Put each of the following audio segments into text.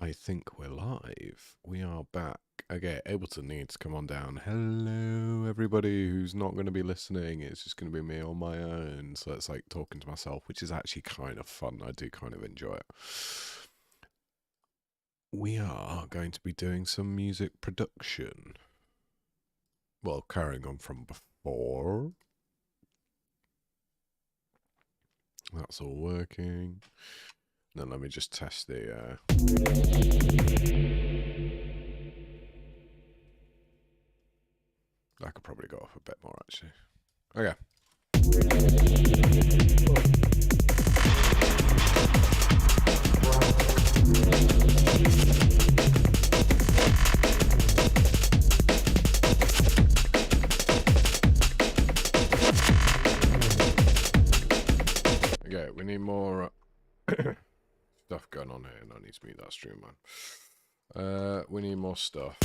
I think we're live. We are back. Okay, Ableton needs to come on down. Hello, everybody who's not going to be listening. It's just going to be me on my own. So it's like talking to myself, which is actually kind of fun. I do kind of enjoy it. We are going to be doing some music production. Well, carrying on from before. That's all working. Then let me just test the... I could probably go off a bit more, actually. Okay. Okay, we need more stuff going on here, and I need to mute that stream, man. We need more stuff.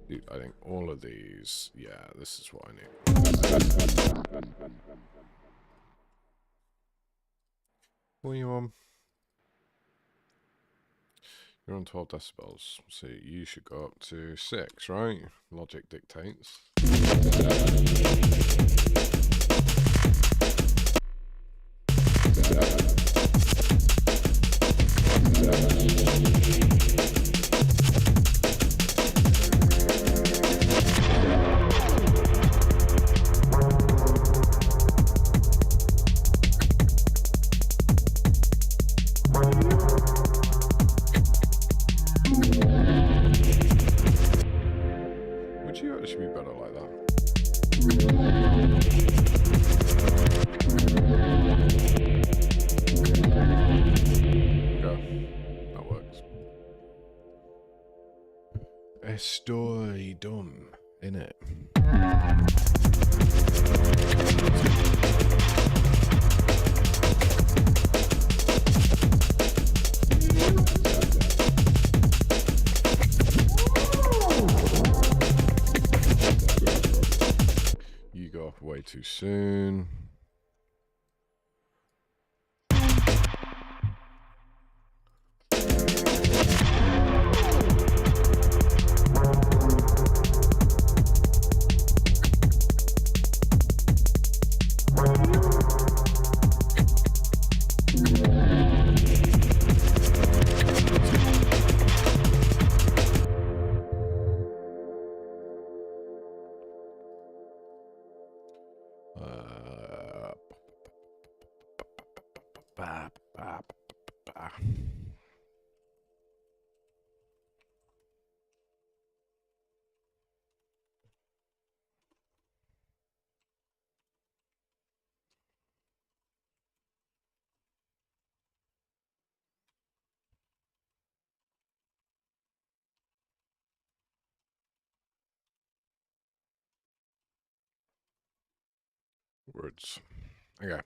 Dude, I think all of these, yeah, this is what I need. What are you on? You're on 12 decibels, so you should go up to 6, right? Logic dictates. Would you actually be better like that? Okay, that works. Estoy dumb, innit? You go off way too soon. Words. Okay.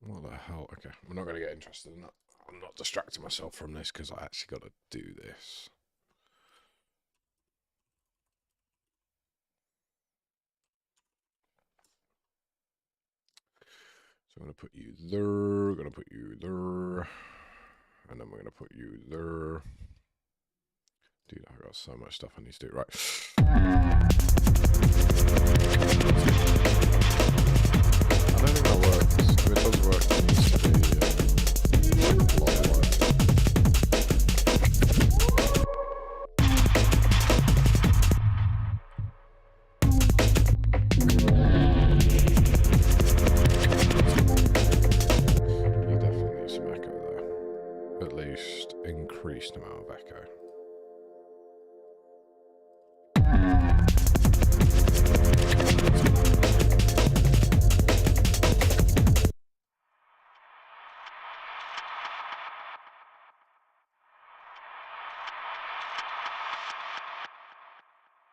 What the hell? Okay, I'm not going to get interested in that. I'm not distracting myself from this because I actually got to do this. So I'm going to put you there, going to put you there, and then we're going to put you there. Dude, I've got so much stuff I need to do. Right. I don't think that works. If it does work, it needs to be a lot of work. You definitely need some echo there. At least increased amount of echo.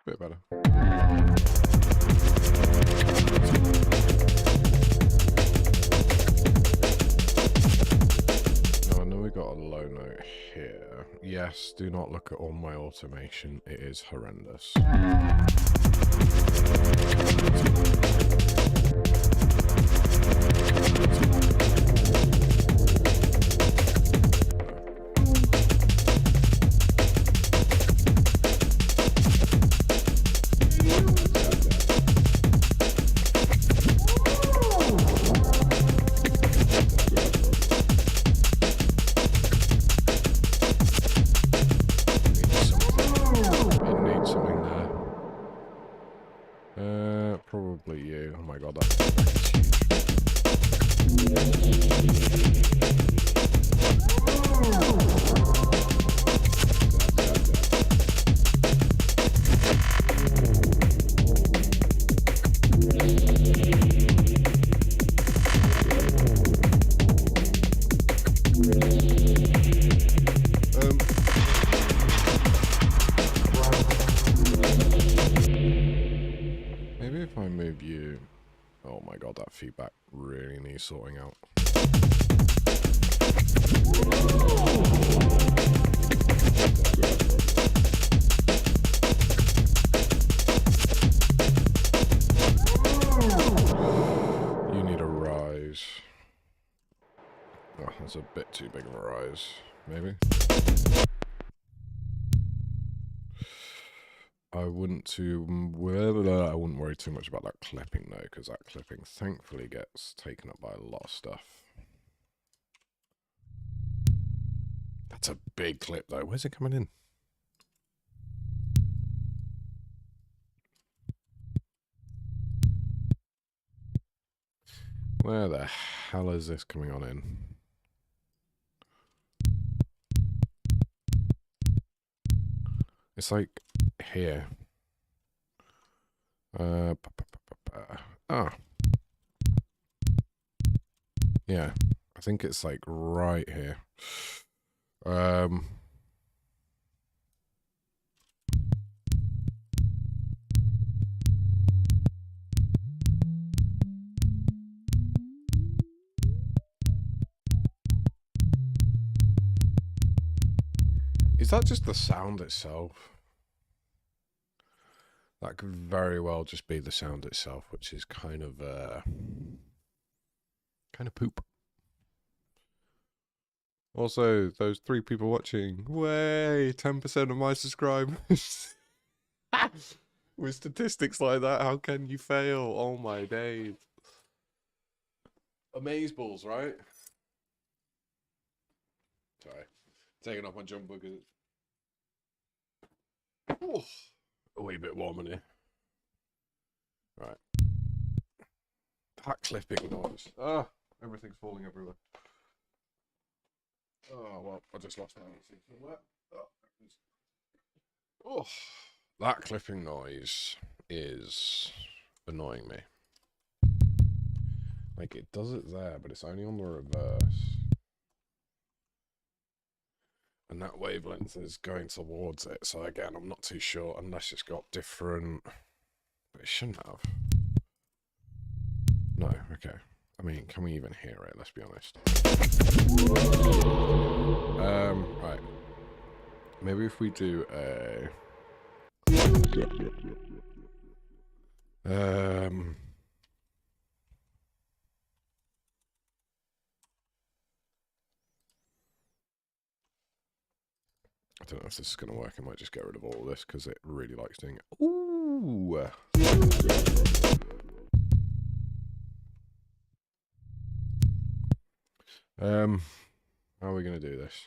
Bit better. No, I know we got a low note here. Yeah, Yes, do not look at all my automation. It is horrendous. Probably you. Oh my god, that's huge. Maybe if I move you... Oh my god, that feedback really needs sorting out. You need a rise. Oh, that's a bit too big of a rise. Maybe? I wouldn't worry too much about that clipping though, because that clipping thankfully gets taken up by a lot of stuff. That's a big clip though. Where's it coming in? Where the hell is this coming on in? It's like here. Yeah, I think it's like right here. Is that just the sound itself? That could very well just be the sound itself, which is kind of poop. Also, those 3 people watching, way 10% of my subscribers. With statistics like that, how can you fail? Oh my days. Amazeballs, right? Sorry. Taking off my jumper because it's a wee bit warm in here. Right. That clipping noise. Ah, everything's falling everywhere. Oh, well, I just lost my AC somewhere. Oh, that clipping noise is annoying me. Like, it does it there, but it's only on the reverse. And that wavelength is going towards it. So again, I'm not too sure unless it's got different... But it shouldn't have. No, okay. I mean, can we even hear it? Let's be honest. Right. Maybe if we do a... I don't know if this is going to work. I might just get rid of all of this because it really likes doing it. Ooh! How are we going to do this?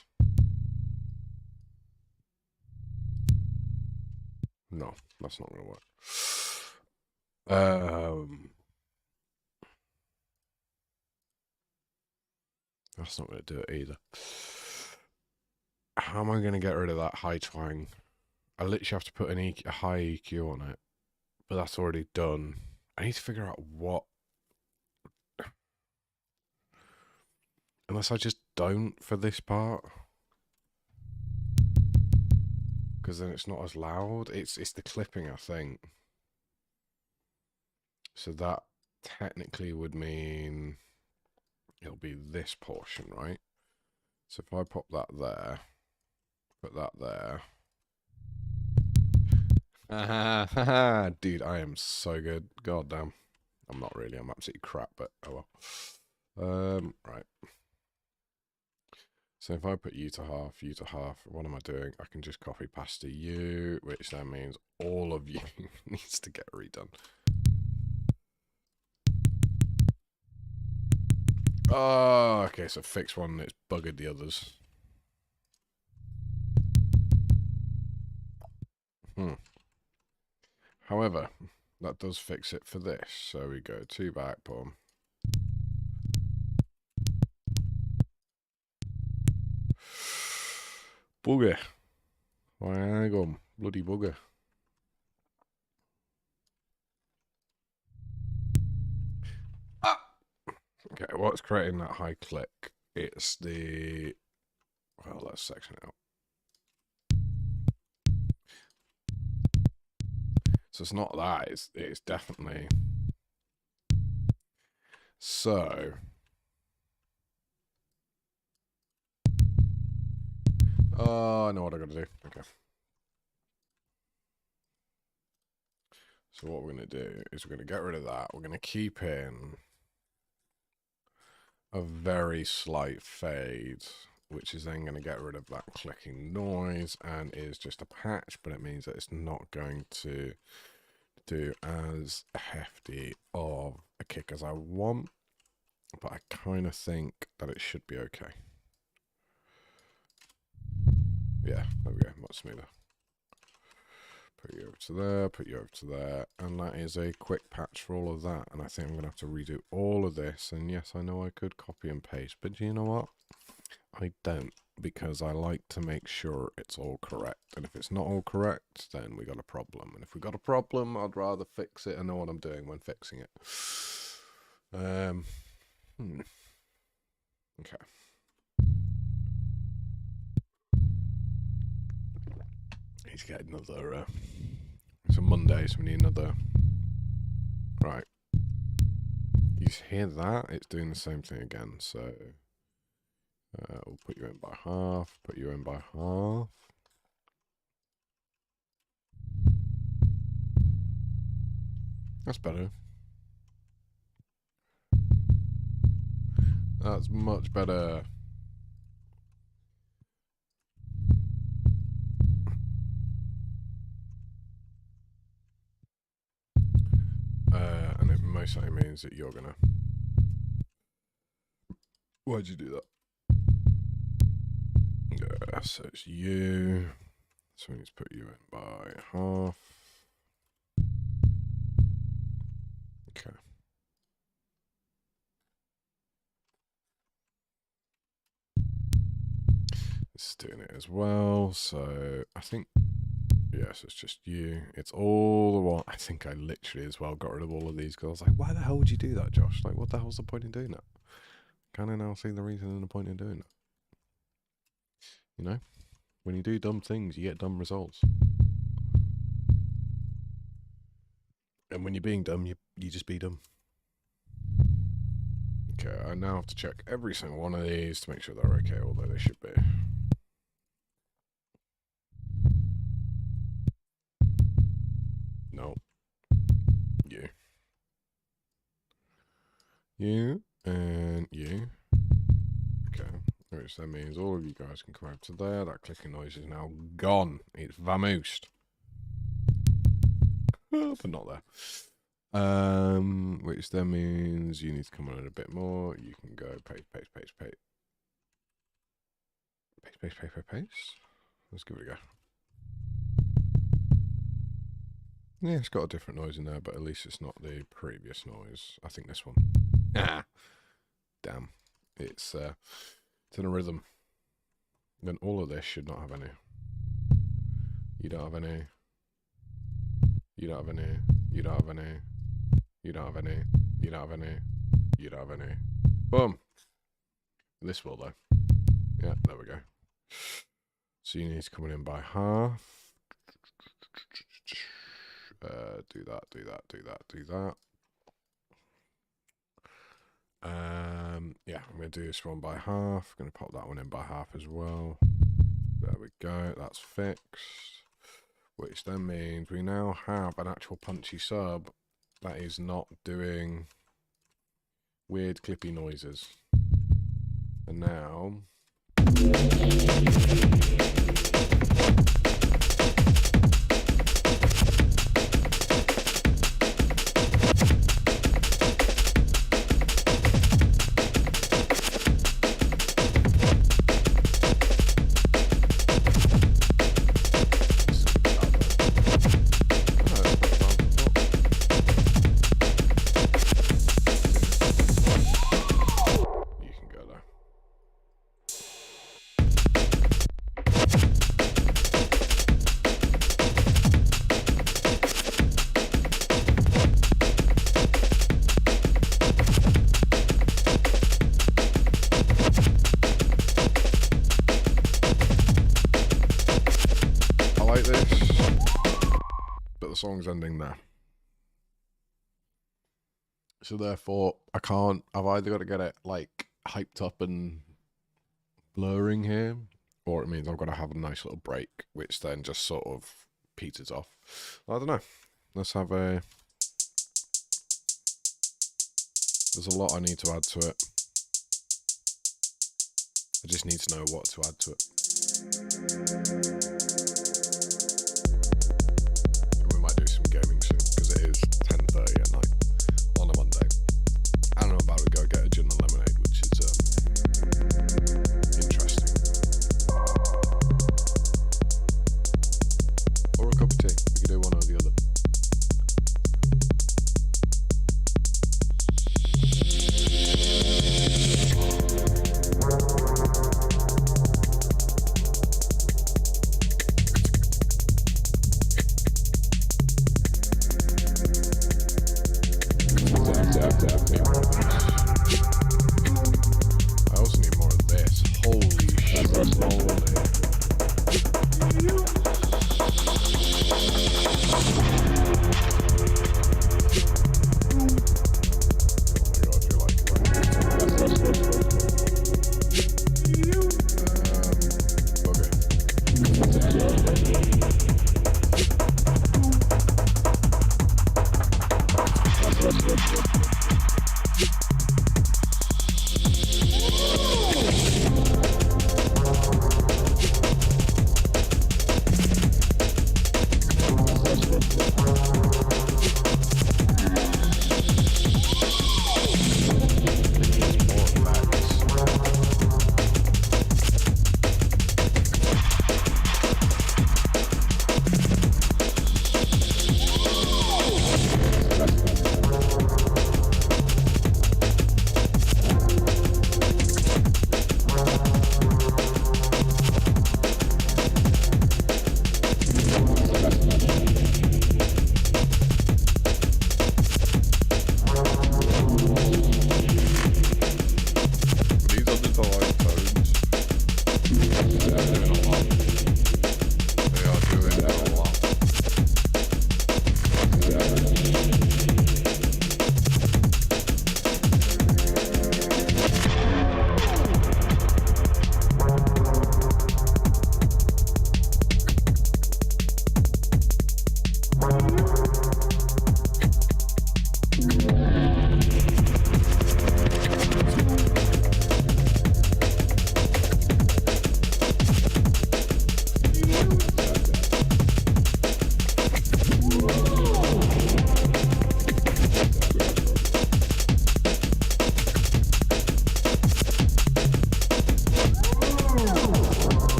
No, that's not going to work. That's not going to do it either. How am I going to get rid of that high twang? I literally have to put a high EQ on it, but that's already done. I need to figure out what... Unless I just don't for this part. Because then it's not as loud. It's the clipping, I think. So that technically would mean it'll be this portion, right? So if I pop that there, Put that there. Dude, I am so good. God damn. I'm not really. I'm absolutely crap, but oh well. Right. So if I put you to half, what am I doing? I can just copy past to you, which then means all of you needs to get redone. Oh, okay, so fix one, it's buggered the others. However, that does fix it for this. So we go 2 back, boom. Bugger. Hang on, bloody bugger. Ah! Okay, what's creating that high click? It's the... Well, let's section it out. So it's not that, it's definitely... So... Oh, I know what I gotta do. Okay. So what we're gonna do is we're gonna get rid of that. We're gonna keep in a very slight fade, which is then going to get rid of that clicking noise and is just a patch, but it means that it's not going to do as hefty of a kick as I want, but I kind of think that it should be okay. Yeah, there we go, much smoother. Put you over to there, put you over to there, and that is a quick patch for all of that. And I think I'm going to have to redo all of this. And yes, I know I could copy and paste, but you know what? I don't, because I like to make sure it's all correct. And if it's not all correct, then we got a problem. And if we got a problem, I'd rather fix it and know what I'm doing when fixing it. Okay. Need to get another... it's a Monday, so we need another... Right. You hear that? It's doing the same thing again, so... we'll put you in by half, put you in by half. That's better. That's much better. And it most likely means that you're gonna... Why'd you do that? So it's you. So we need to put you in by half. Okay. This is doing it as well. So I think, yes, it's just you. It's all the one. I think I literally as well got rid of all of these because I was like, why the hell would you do that, Josh? Like, what the hell's the point in doing that? Can I now see the reason and the point in doing that? You know, when you do dumb things, you get dumb results. And when you're being dumb, you just be dumb. Okay, I now have to check every single one of these to make sure they're okay, although they should be. No. You. You and you. Okay. Which then means all of you guys can come over to there. That clicking noise is now gone. It's vamoosed. But not there. Which then means you need to come on in a bit more. You can go paste, paste, paste, paste. Paste, paste, paste, paste, paste. Let's give it a go. Yeah, it's got a different noise in there, but at least it's not the previous noise. I think this one. Ah, damn. It's in a rhythm. Then all of this should not have any. You don't have any. You don't have any. You don't have any. You don't have any. You don't have any. You don't have any. Boom. This will though. Yeah, there we go. So you need to come in by half. Do that, do that, do that, do that. Yeah, I'm going to do this one by half. I'm going to pop that one in by half as well. There we go, that's fixed. Which then means we now have an actual punchy sub that is not doing weird clippy noises. And now... song's ending there. So therefore, I've either got to get it like hyped up and blurring here, or it means I've got to have a nice little break, which then just sort of peters off. I don't know. Let's have a... There's a lot I need to add to it. I just need to know what to add to it. We might do some gaming soon, because it is 10:30 at night on a Monday. And I'm about to go get a gin and lemonade, which is interesting. Or a cup of tea. We could do one or the other. I also need more of this. Holy shit.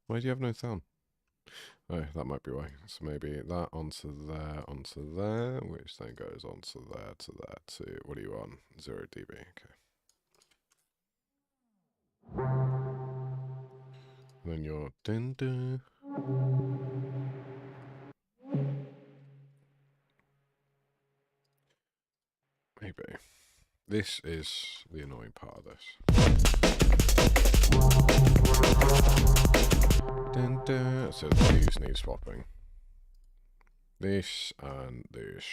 Why do you have no sound? Oh, that might be why. So maybe that onto there, which then goes onto there to there to, what are you on? 0 dB, okay. And then you're dun dun. Maybe. This is the annoying part of this. Dun dun. So these need swapping. This and this.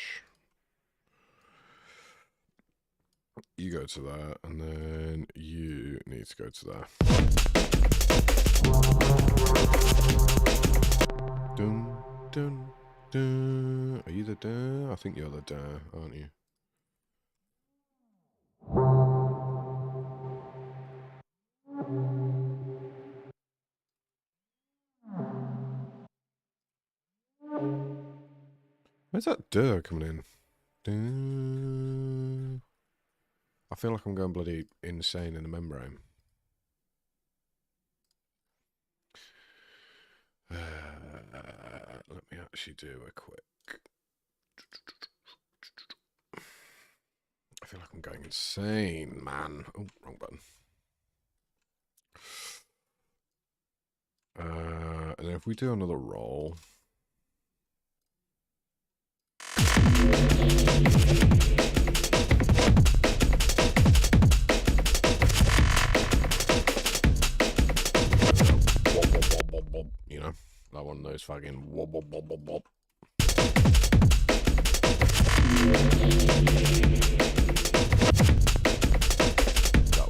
You go to that, and then you need to go to there. Dun dun dun. Are you the dun? I think you're the dun, aren't you? Where's that duh coming in? Duh. I feel like I'm going bloody insane in the membrane. Let me actually do a quick. I feel like I'm going insane, man. Oh, wrong button. And then if we do another roll. You know, like one of those fucking wobble bobble bob. That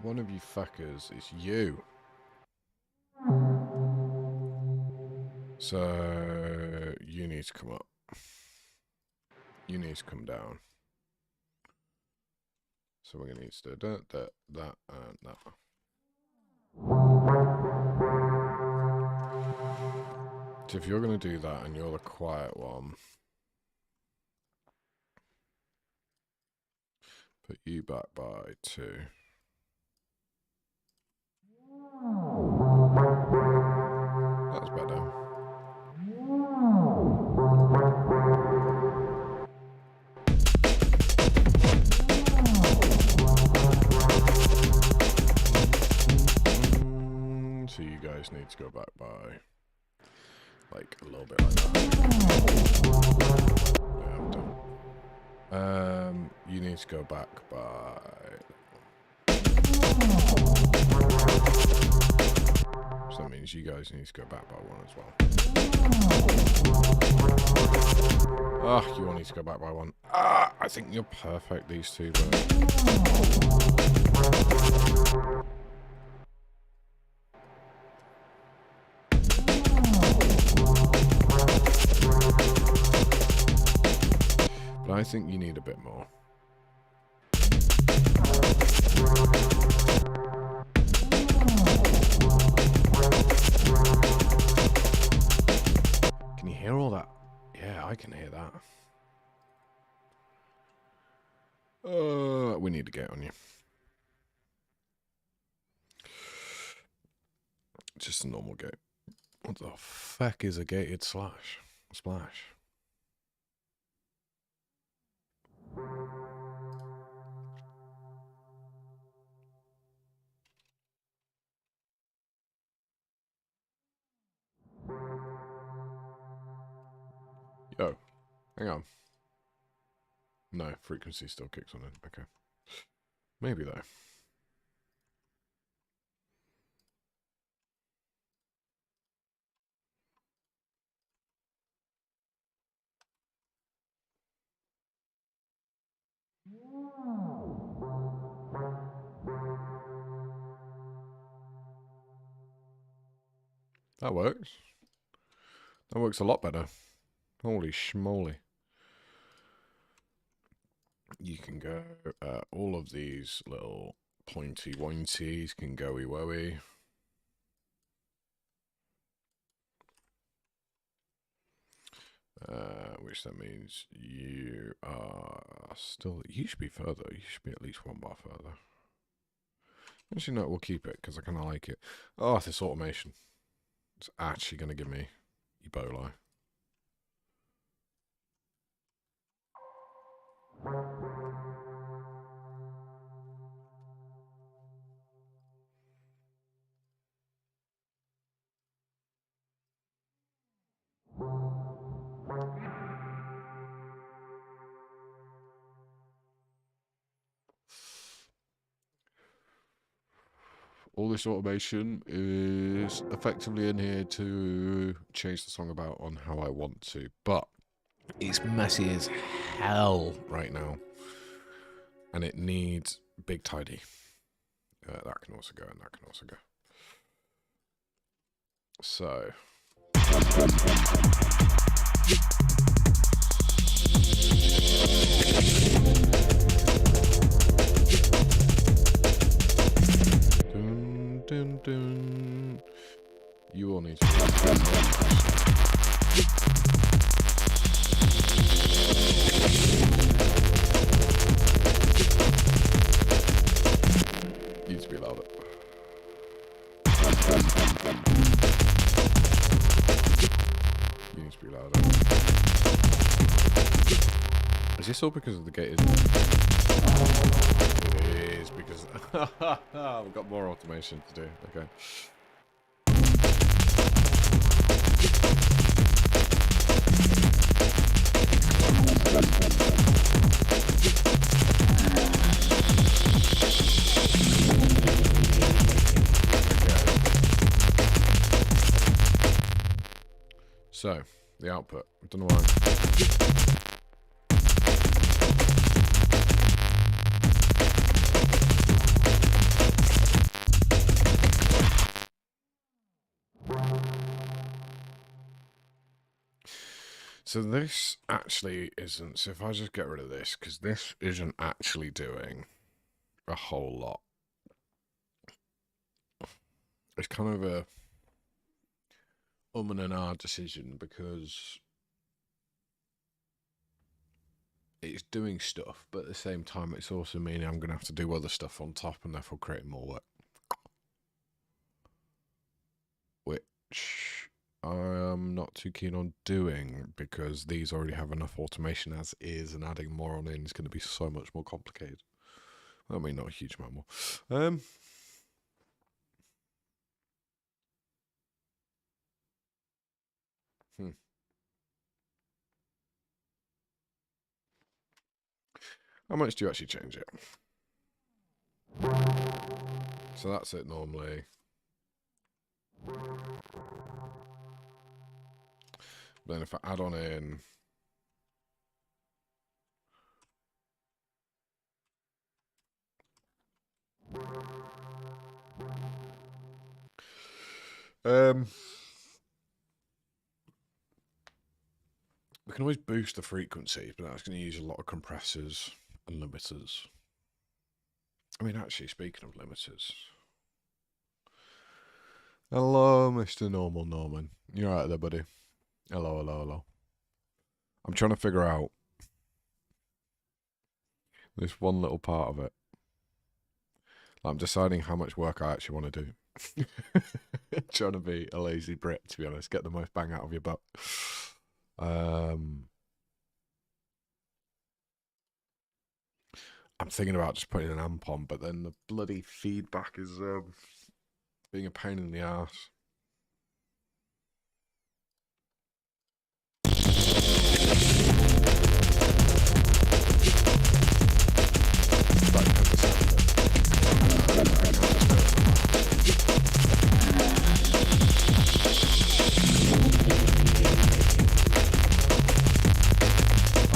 one of you fuckers is you. So you need to come up. You need to come down. So we're going to need to do that, and that. So if you're going to do that and you're the quiet one, put you back by 2. That's better. So you guys need to go back by like a little bit like that. Yeah, I'm done. You need to go back by. So that means you guys need to go back by 1 as well. Ah, you all need to go back by 1. Ah, I think you're perfect, these two, but. But I think you need a bit more. Can you hear all that? Yeah, I can hear that. We need to get on you. Just a normal gate. What the fuck is a gated splash? Yo, hang on. No, frequency still kicks on it. Okay. Maybe though. That works. That works a lot better. Holy schmoly. You can go, all of these little pointy wointies can go-y woey. Which that means you are still, you should be further, you should be at least one bar further. Actually, no, we'll keep it, because I kind of like it. Oh, this automation. It's actually going to give me Ebola. All this automation is effectively in here to change the song about on how I want to, but it's messy as hell right now, and it needs big tidy. That can also go, and that can also go. So. Dun, dun. You all need to needs to be louder. You need to be louder. Is this all because of the gate? It is because we've got more automation to do. Okay. So, the output. I don't know why. So this actually isn't, so if I just get rid of this, because this isn't actually doing a whole lot. It's kind of a and an R decision, because it's doing stuff, but at the same time it's also meaning I'm going to have to do other stuff on top and therefore create more work. Which I am not too keen on doing, because these already have enough automation as is, and adding more on in is going to be so much more complicated. I mean, not a huge amount more. How much do you actually change it? So that's it normally. Then if I add on in we can always boost the frequency, but that's going to use a lot of compressors and limiters. I mean, actually, speaking of limiters. Hello, Mr. Normal Norman. You alright there, buddy? Hello, hello, hello. I'm trying to figure out this one little part of it. I'm deciding how much work I actually want to do. Trying to be a lazy Brit, to be honest. Get the most bang out of your butt. I'm thinking about just putting an amp on, but then the bloody feedback is being a pain in the ass.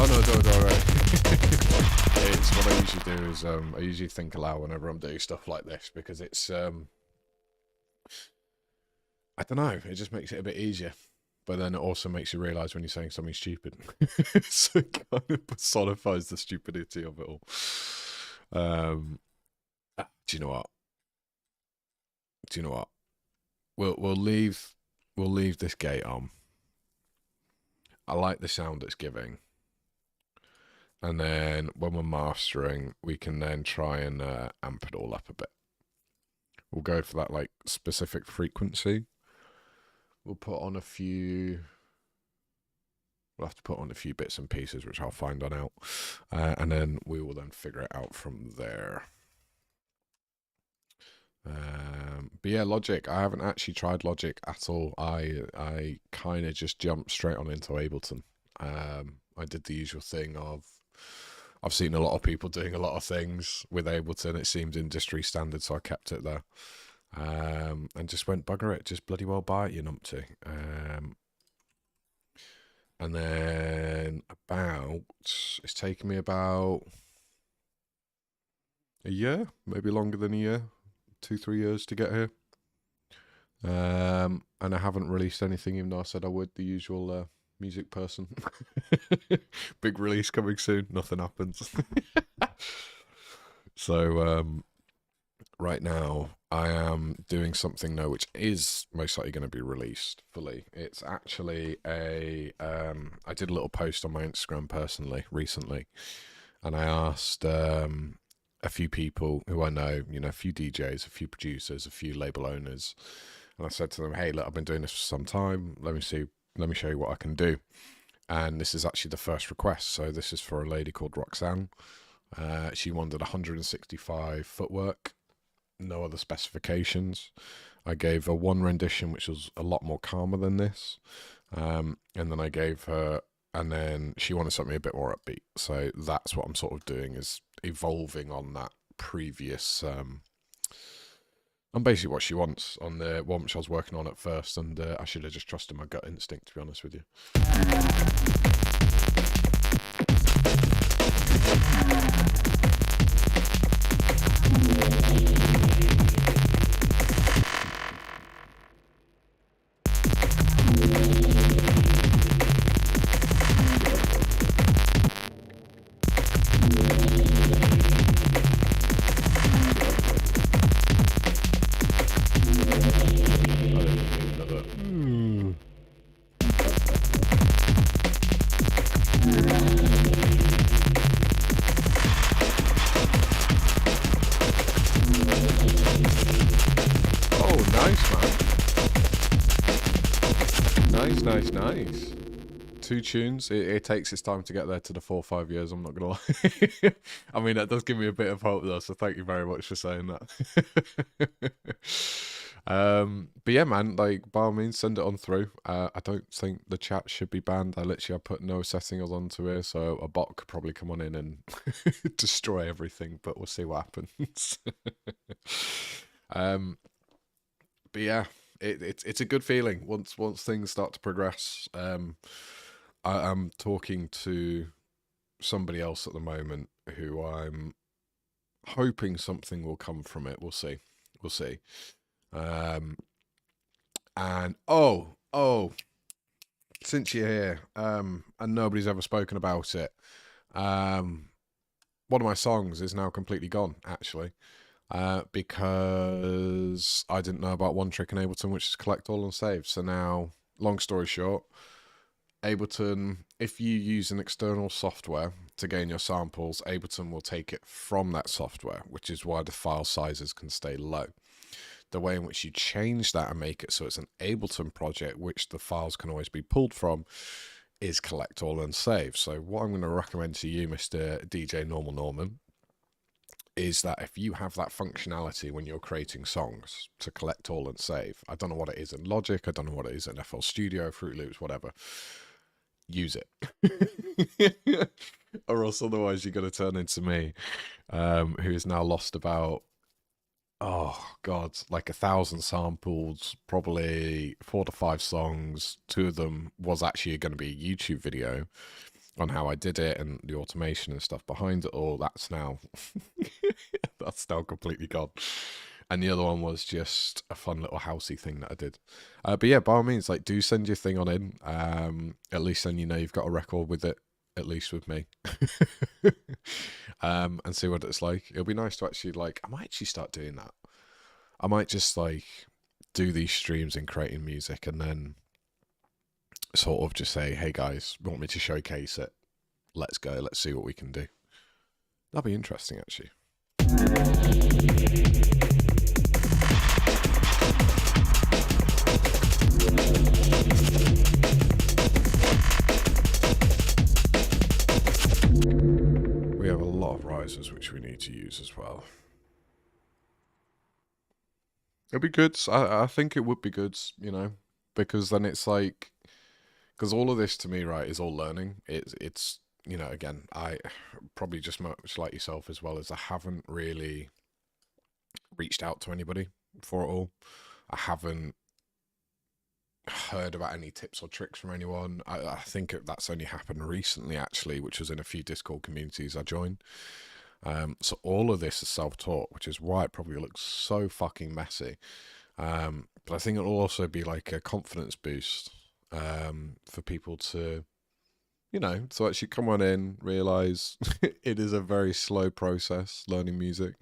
Oh no, don't worry. It's what I usually do is I usually think aloud whenever I'm doing stuff like this, because it's I don't know, it just makes it a bit easier but then it also makes you realize when you're saying something stupid. So it kind of personifies the stupidity of it all. Do you know what? Do you know what? We'll leave this gate on. I like the sound it's giving. And then when we're mastering, we can then try and amp it all up a bit. We'll go for that like specific frequency. We'll put on a few. We'll have to put on a few bits and pieces, which I'll find on out, and then we will then figure it out from there. But yeah, Logic. I haven't actually tried Logic at all. I kind of just jumped straight on into Ableton. I did the usual thing of, I've seen a lot of people doing a lot of things with Ableton. It seemed industry standard, so I kept it there. And just went, bugger it, just bloody well buy it, you numpty. And then it's taken me about a year, maybe longer than a year, 2-3 years to get here. And I haven't released anything, even though I said I would, the usual music person. Big release coming soon, nothing happens. So right now I am doing something now which is most likely going to be released fully. It's actually I did a little post on my Instagram personally recently, and I asked a few people who I know, a few DJs, a few producers, a few label owners, and I said to them, hey, look, I've been doing this for some time, let me show you what I can do. And this is actually the first request. So this is for a lady called Roxanne. She wanted 165 footwork, no other specifications. I gave her one rendition which was a lot more calmer than this, and then I gave her, and then she wanted something a bit more upbeat. So that's what I'm sort of doing, is evolving on that previous on basically what she wants on the one which I was working on at first, and I should have just trusted my gut instinct, to be honest with you. Nice. 2 tunes. It takes its time to get there to the 4 or 5 years, I'm not gonna lie. I mean, that does give me a bit of hope though, so thank you very much for saying that. But yeah, man, like, by all means, send it on through. I don't think the chat should be banned. I put no settings onto here, so a bot could probably come on in and destroy everything, but we'll see what happens. But yeah, it's a good feeling once things start to progress. I'm talking to somebody else at the moment who I'm hoping something will come from it. We'll see. And since you're here, and nobody's ever spoken about it, one of my songs is now completely gone, actually. Because I didn't know about One Trick in Ableton, which is collect all and save. So now, long story short, Ableton, if you use an external software to gain your samples, Ableton will take it from that software, which is why the file sizes can stay low. The way in which you change that and make it so it's an Ableton project, which the files can always be pulled from, is collect all and save. So what I'm going to recommend to you, Mr. DJ Normal Norman, is that if you have that functionality when you're creating songs to collect all and save, I don't know what it is in Logic, I don't know what it is in FL Studio, Fruit Loops, whatever, use it. Or else otherwise you're going to turn into me, who is now lost about, like 1,000 samples, probably 4 to 5 songs. 2 of them was actually going to be a YouTube video on how I did it and the automation and stuff behind it all. That's now that's now completely gone. And the other one was just a fun little housey thing that I did. But yeah, by all means, like, do send your thing on in. At least then you know you've got a record with it, at least with me. And see what it's like. It'll be nice to actually, like, I might actually start doing that. I might just, like, do these streams in creating music and then sort of just say, hey guys, want me to showcase it? Let's go. Let's see what we can do. That'd be interesting, actually. We have a lot of risers which we need to use as well. It'd be good. I think it would be good, you know, because then it's like, because all of this to me, right, is all learning. It's you know, again, I probably just much like yourself as well, as I haven't really reached out to anybody for it all. I haven't heard about any tips or tricks from anyone. I think that's only happened recently, actually, which was in a few Discord communities I joined. So all of this is self-taught, which is why it probably looks so fucking messy. But I think it'll also be like a confidence boost for people to, you know, to actually come on in, realize it is a very slow process learning music.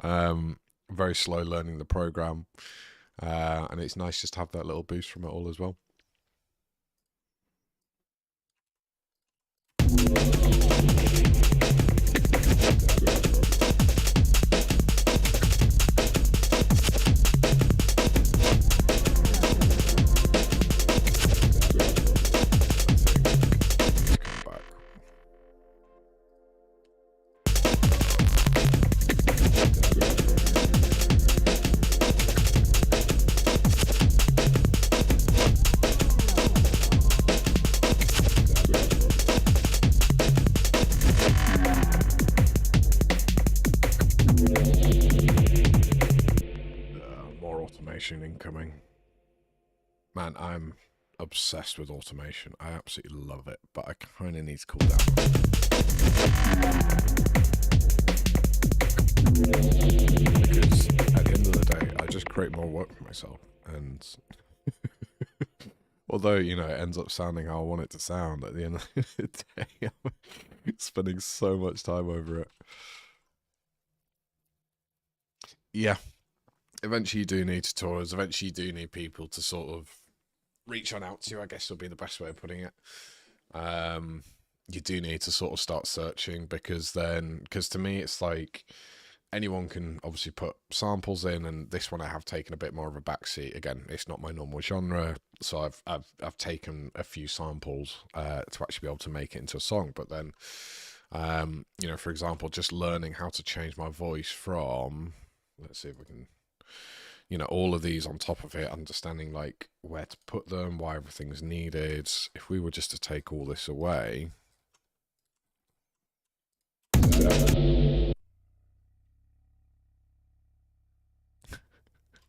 Very slow learning the program. And it's nice just to have that little boost from it all as well. Incoming. Man, I'm obsessed with automation. I absolutely love it, but I kind of need to cool down. Because at the end of the day, I just create more work for myself. And although, you know, it ends up sounding how I want it to sound, at the end of the day, I'm spending so much time over it. Yeah. Eventually you do need tutorials. Eventually you do need people to sort of reach on out to, I guess would be the best way of putting it. You do need to sort of start searching, because to me it's like anyone can obviously put samples in, and this one I have taken a bit more of a backseat. Again, it's not my normal genre, so I've taken a few samples to actually be able to make it into a song. But then you know, for example, just learning how to change my voice from, let's see if we can, you know, all of these on top of it, understanding like where to put them, why everything's needed. If we were just to take all this away,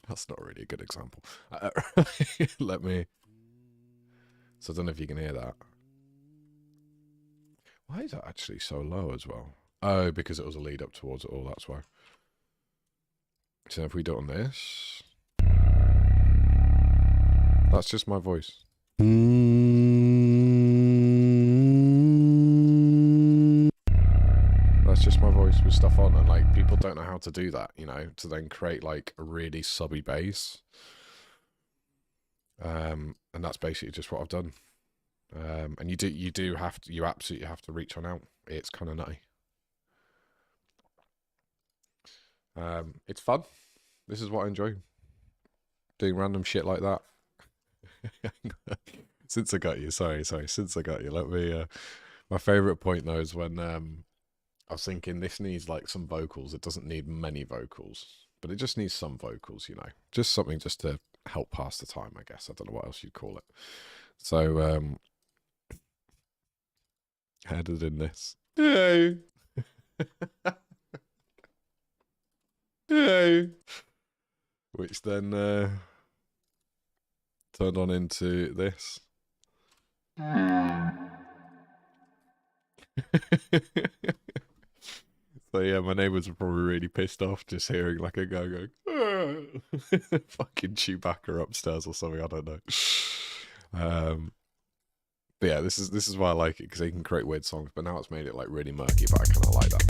that's not really a good example. Let me, so I don't know if you can hear that. Why is that actually so low as well? Oh, because it was a lead up towards it all, that's why. So if we do it on this, that's just my voice. That's just my voice with stuff on, and like people don't know how to do that, you know, to then create like a really subby bass. And that's basically just what I've done. And you absolutely have to reach on out. It's kind of nutty. It's fun. This is what I enjoy. Doing random shit like that. Since I got you, sorry. Since I got you, let me. My favorite point though is when I was thinking this needs like some vocals. It doesn't need many vocals, but it just needs some vocals. You know, just something just to help pass the time. I guess I don't know what else you'd call it. So added in this. Hey. Hey. Which then turned on into this. So yeah, my neighbours were probably really pissed off just hearing like a guy going, fucking Chewbacca upstairs or something. I don't know. But yeah, this is why I like it, because they can create weird songs. But now it's made it like really murky. But I kind of like that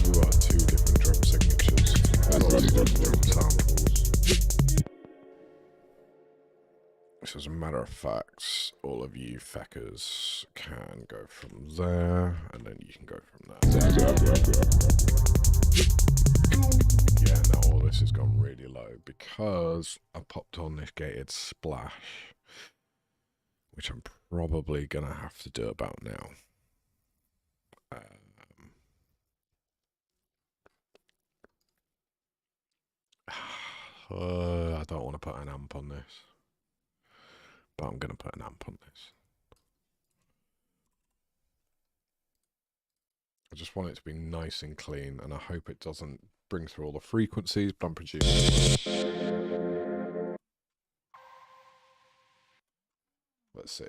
you are two different drum signatures, not two different drum samples. So as a matter of fact, all of you feckers can go from there, and then you can go from there. Yeah, now all this has gone really low because I popped on this gated splash, which I'm probably going to have to do about now. I don't want to put an amp on this, but I'm going to put an amp on this. I just want it to be nice and clean, and I hope it doesn't bring through all the frequencies, but I'm producing. Let's see.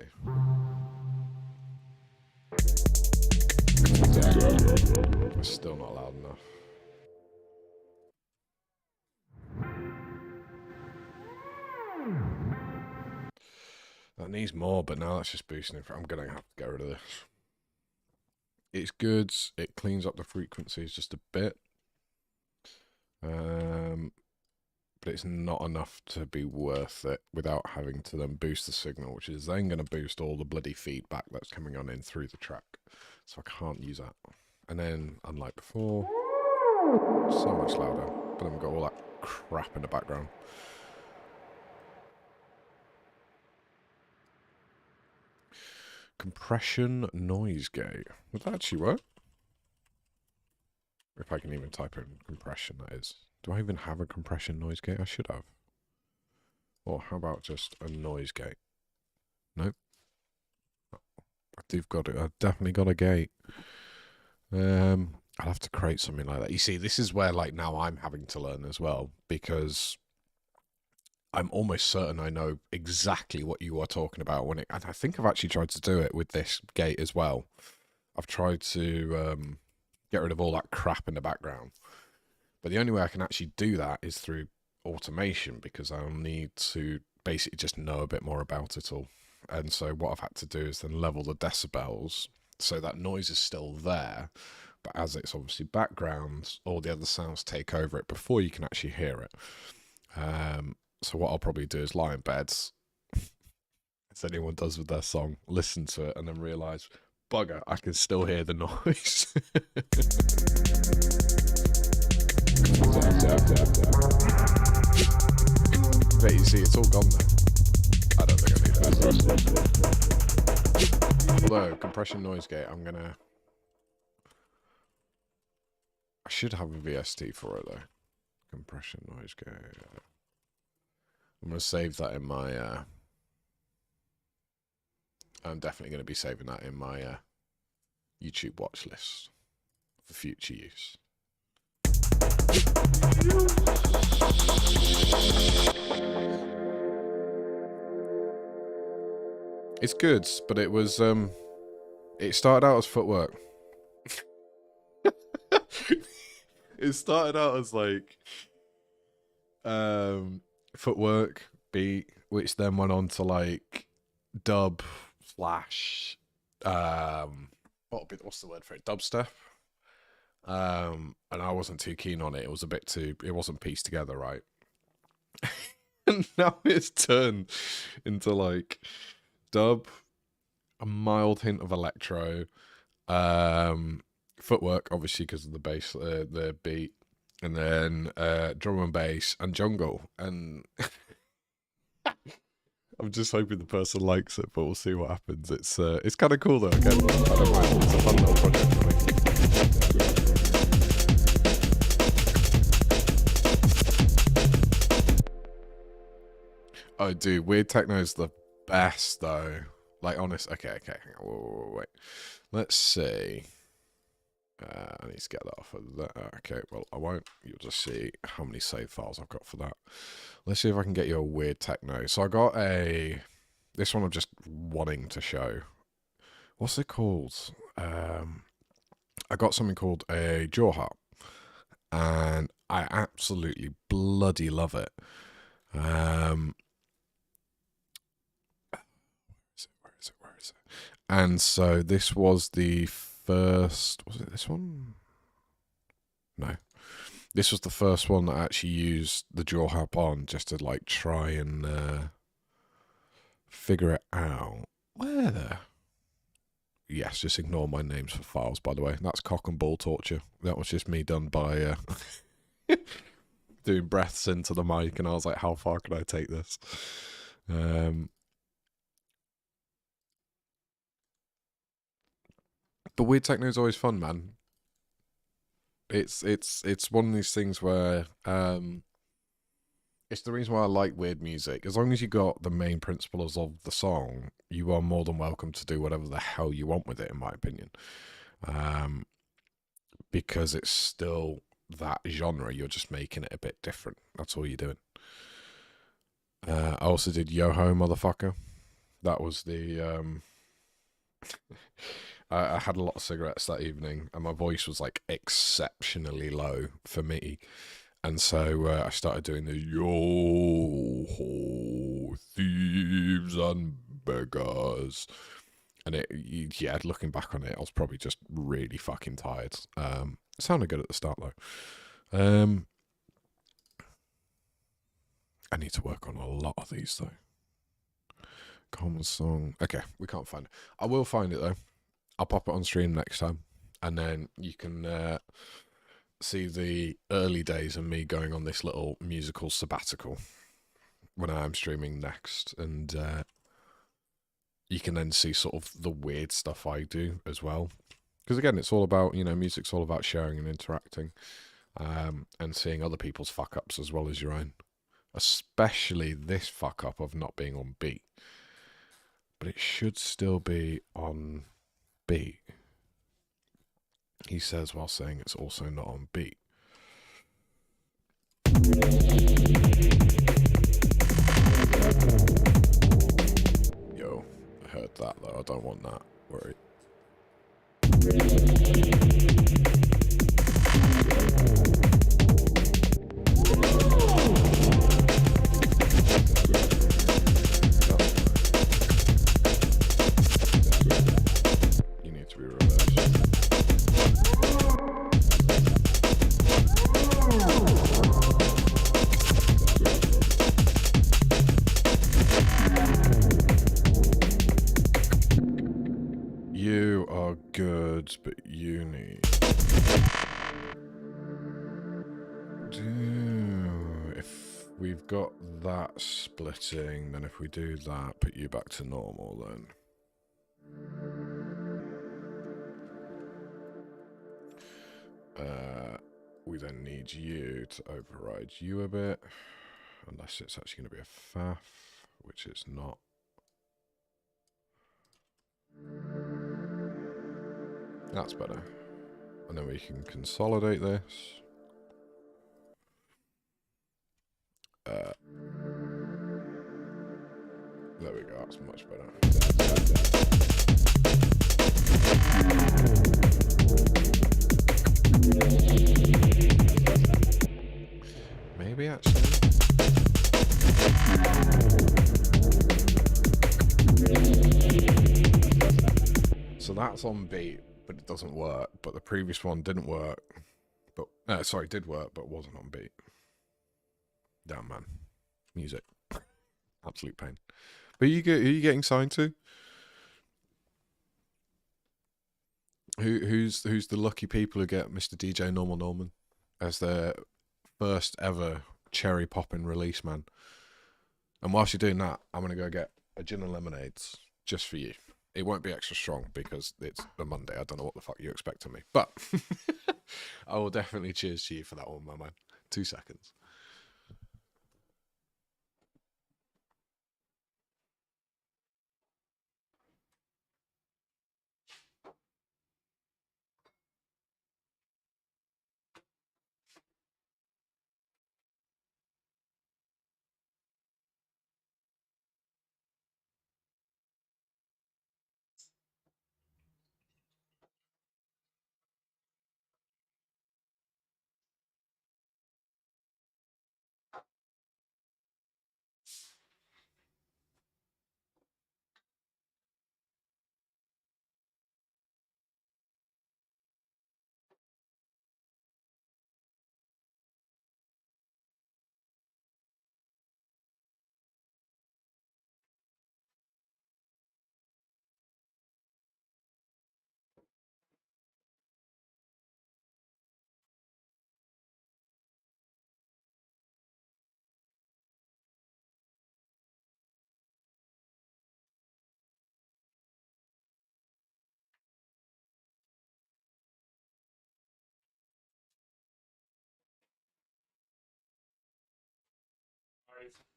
It's still not loud enough. That needs more, but now that's just boosting it. I'm going to have to get rid of this. It's good. It cleans up the frequencies just a bit. But it's not enough to be worth it without having to then boost the signal, which is then going to boost all the bloody feedback that's coming on in through the track. So I can't use that. And then, unlike before, so much louder, but then we've got all that crap in the background. Compression noise gate. Would that actually work? If I can even type in compression, that is. Do I even have a compression noise gate? I should have. Or how about just a noise gate? Nope. I've definitely got a gate. I'll have to create something like that. You see, this is where like now I'm having to learn as well, because I'm almost certain I know exactly what you are talking about when it, and I think I've actually tried to do it with this gate as well. I've tried to get rid of all that crap in the background. But the only way I can actually do that is through automation, because I'll need to basically just know a bit more about it all. And so what I've had to do is then level the decibels so that noise is still there, but as it's obviously background, all the other sounds take over it before you can actually hear it. So what I'll probably do is lie in bed, as anyone does with their song, listen to it, and then realise, bugger, I can still hear the noise. But you see, it's all gone now. I don't think I need that. Although, compression noise gate, I should have a VST for it though. Compression noise gate. I'm going to save that in my, I'm definitely going to be saving that in my YouTube watch list for future use. It's good, but it was, it started out as footwork. It started out as like, footwork beat, which then went on to like dub slash what's the word for it, dubstep, and I wasn't too keen on it. It was a bit too, it wasn't pieced together right. And now it's turned into like dub, a mild hint of electro, footwork obviously because of the bass, the beat, and then drum and bass and jungle. And I'm just hoping the person likes it, but we'll see what happens. It's kind of cool though. Again, I don't mind. It's a fun little project for me. Oh, dude, weird techno's the best though. Like, honest. Okay, hang on. Wait. Let's see. I need to get that off of that. Okay, well, I won't. You'll just see how many save files I've got for that. Let's see if I can get you a weird techno. So I got this one I'm just wanting to show. What's it called? I got something called a jaw harp, and I absolutely bloody love it. Where is it? And so this was the first. Was it this one? No. This was the first one that I actually used the jaw harp on, just to like try and figure it out. Where the? Yes, just ignore my names for files, by the way. That's cock and ball torture. That was just me done by doing breaths into the mic, and I was like, how far can I take this? But weird techno is always fun, man. It's one of these things where it's the reason why I like weird music. As long as you got the main principles of the song, you are more than welcome to do whatever the hell you want with it, in my opinion. Because it's still that genre, you're just making it a bit different. That's all you're doing. I also did Yo-Ho Motherfucker. That was the I had a lot of cigarettes that evening, and my voice was like exceptionally low for me. And so I started doing the yo-ho, thieves and beggars. And yeah, looking back on it, I was probably just really fucking tired. It sounded good at the start, though. I need to work on a lot of these, though. Common song. Okay, we can't find it. I will find it, though. I'll pop it on stream next time. And then you can see the early days of me going on this little musical sabbatical when I am streaming next. And you can then see sort of the weird stuff I do as well. Because again, it's all about, music's all about sharing and interacting, and seeing other people's fuck ups as well as your own. Especially this fuck up of not being on beat. But it should still be on beat. He says while saying it's also not on beat. Yo, I heard that though. I don't want that. Worry. You need to be reversed. You are good, but you need. If we've got that splitting, then if we do that, put you back to normal, then. We then need you to override you a bit, unless it's actually going to be a faff, which it's not. That's better. And then we can consolidate this. There we go, that's much better. Maybe actually. So that's on beat, but it doesn't work. But the previous one didn't work. But did work, but wasn't on beat. Damn, man. Music. Absolute pain. But who are you getting signed to? Who's the lucky people who get Mr. DJ Normal Norman as their first ever cherry popping release, man? And whilst you're doing that, I'm gonna go get a gin and lemonades just for you. It won't be extra strong because it's a Monday. I don't know what the fuck you expect of me, but I will definitely cheers to you for that one, my man. 2 seconds.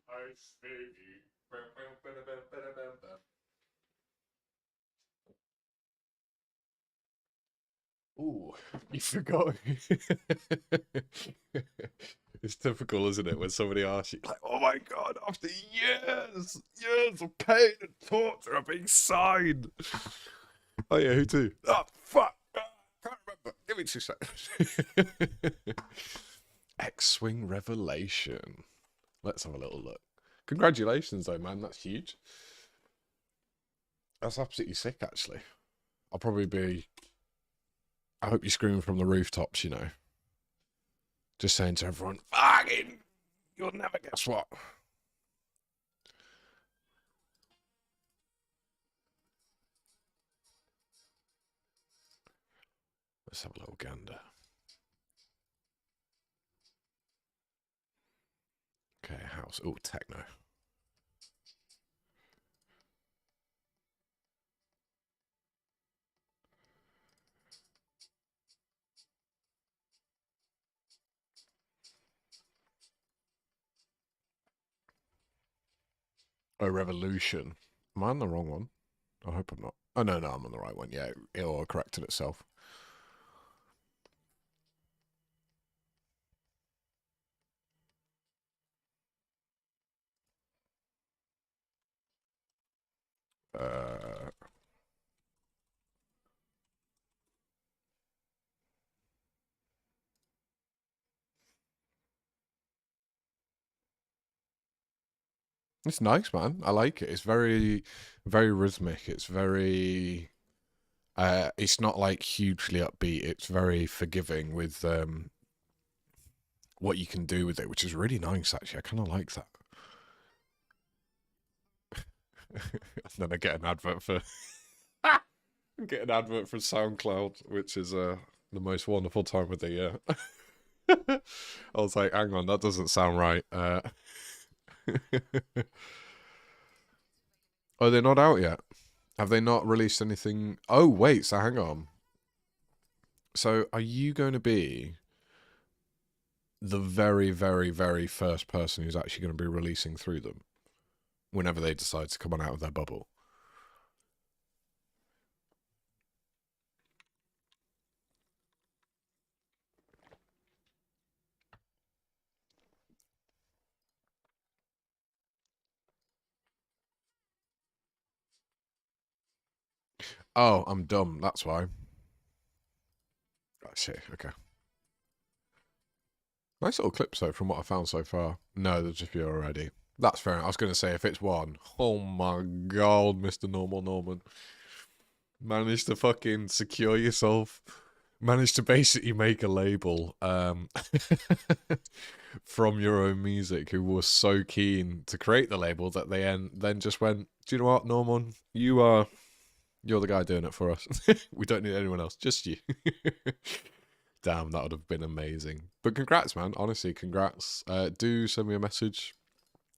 Ice baby. Ooh, you forgot. It's typical, isn't it, when somebody asks you, like, "Oh my god, after years of pain and torture, of being signed." Oh yeah, who too? Oh fuck, can't remember. Give me 2 seconds. X-Wing Revelation. Let's have a little look. Congratulations, though, man. That's huge. That's absolutely sick, actually. I'll probably be. I hope you're screaming from the rooftops, you know. Just saying to everyone, fucking, you'll never guess what. Let's have a little gander. Okay, house. Oh, techno. Oh, Revolution. Am I on the wrong one? I hope I'm not. Oh, no, I'm on the right one. Yeah, it'll corrected itself. Uh, it's nice, man. I like it. It's very, very rhythmic. It's very. It's not like hugely upbeat. It's very forgiving with what you can do with it, which is really nice. Actually, I kind of like that. And then I get an advert for get an advert for SoundCloud, which is the most wonderful time of the year. I was like, hang on, that doesn't sound right. Oh, they're not out yet. Have they not released anything? Oh, wait. So hang on. So are you going to be the very, very, very first person who's actually going to be releasing through them whenever they decide to come on out of their bubble? Oh, I'm dumb. That's why. I see. Okay. Nice little clips, though, from what I found so far. No, there's just few already. That's fair. I was going to say, if it's one, oh my god, Mr. Normal Norman. Managed to fucking secure yourself. Managed to basically make a label from your own music, who was so keen to create the label that they then just went, do you know what, Norman? You're the guy doing it for us. We don't need anyone else, just you. Damn, that would have been amazing. But congrats, man. Honestly, congrats. Do send me a message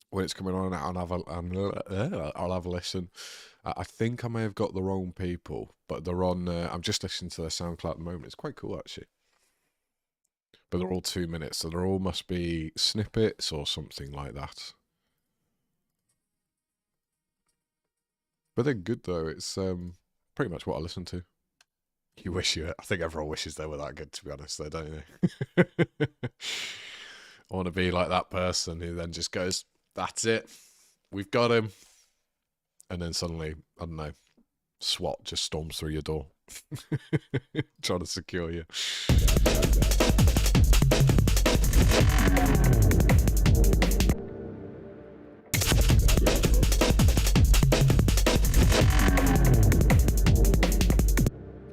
when it's coming on. I'll have a listen. I think I may have got the wrong people, but they're on. I'm just listening to their SoundCloud at the moment. It's quite cool, actually. But they're all 2 minutes, so they all must be snippets or something like that. But they're good though. It's pretty much what I listen to. You wish you. I think everyone wishes they were that good, to be honest. Though, don't you? I want to be like that person who then just goes, "That's it, we've got him," and then suddenly, I don't know, SWAT just storms through your door, trying to secure you.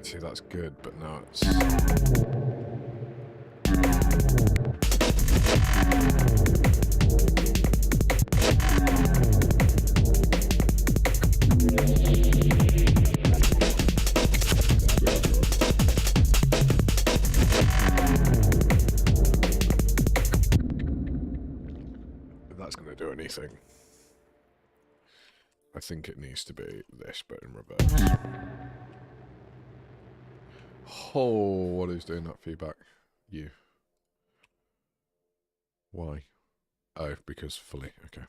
See, that's good, but now it's. If that's going to do anything, I think it needs to be this, but in reverse. Oh, what is doing that feedback? You. Why? Oh, because fully. Okay.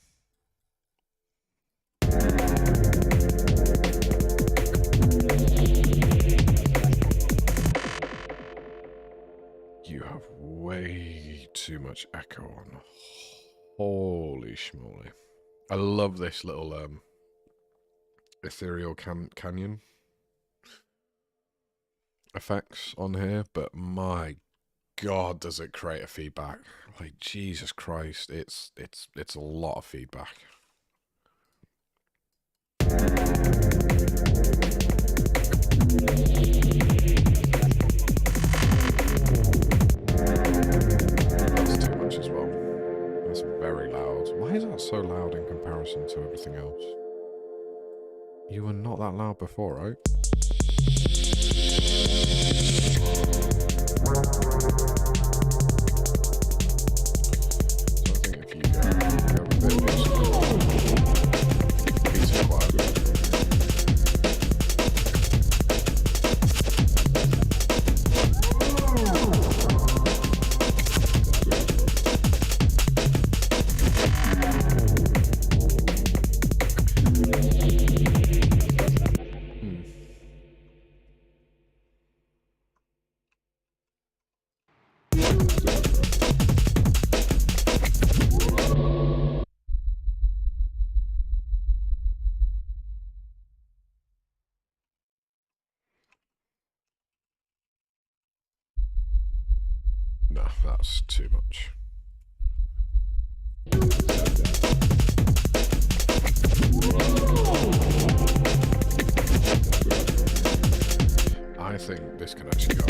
You have way too much echo on. Holy schmoly. I love this little ethereal canyon effects on here, but my god, does it create a feedback. Like, Jesus Christ, it's a lot of feedback. That's too much as well. That's very loud. Why is that so loud in comparison to everything else? You were not that loud before, right? So I think if you go a bit peace and quiet. No, that's too much. I think this can actually go.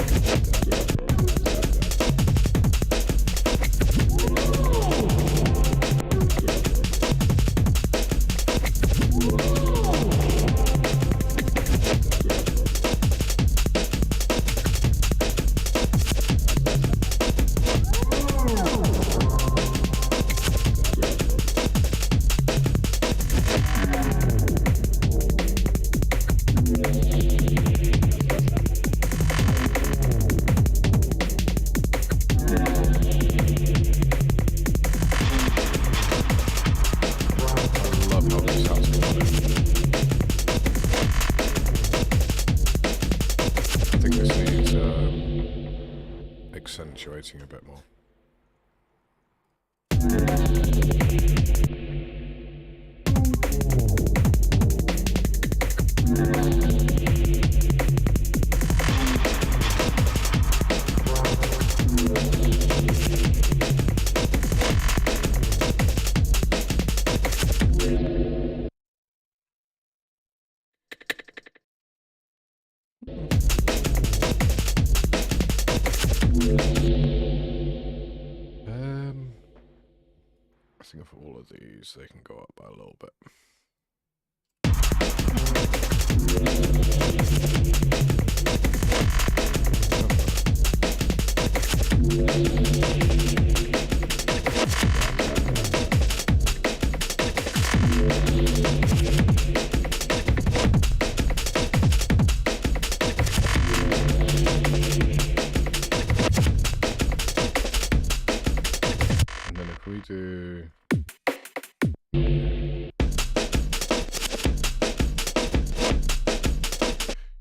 Accentuating a bit more. I think for all of these, they can go up by a little bit. And then if we do...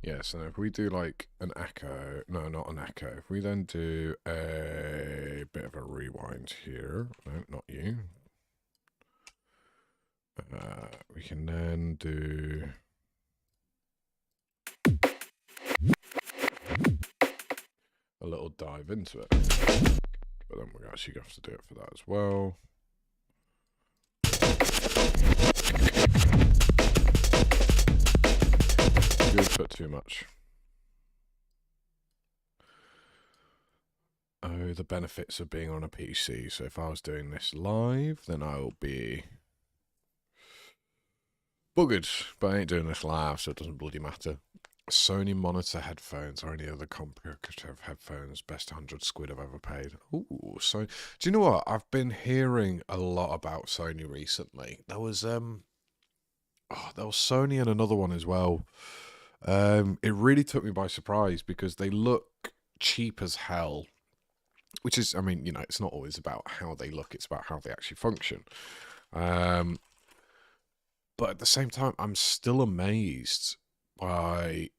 Yeah, so if we do like an echo, no, not an echo. If we then do a bit of a rewind here, no, not you. We can then do a little dive into it, but then we're actually going to have to do it for that as well. Good, but too much. Oh, the benefits of being on a PC. So if I was doing this live, then I will be buggered, but I ain't doing this live, so it doesn't bloody matter. Sony monitor headphones or any other comparative headphones, best 100 squid I've ever paid. Ooh, so do you know what? I've been hearing a lot about Sony recently. There was Sony and another one as well. It really took me by surprise because they look cheap as hell. Which is, I mean, you know, it's not always about how they look, it's about how they actually function. But at the same time, I'm still amazed by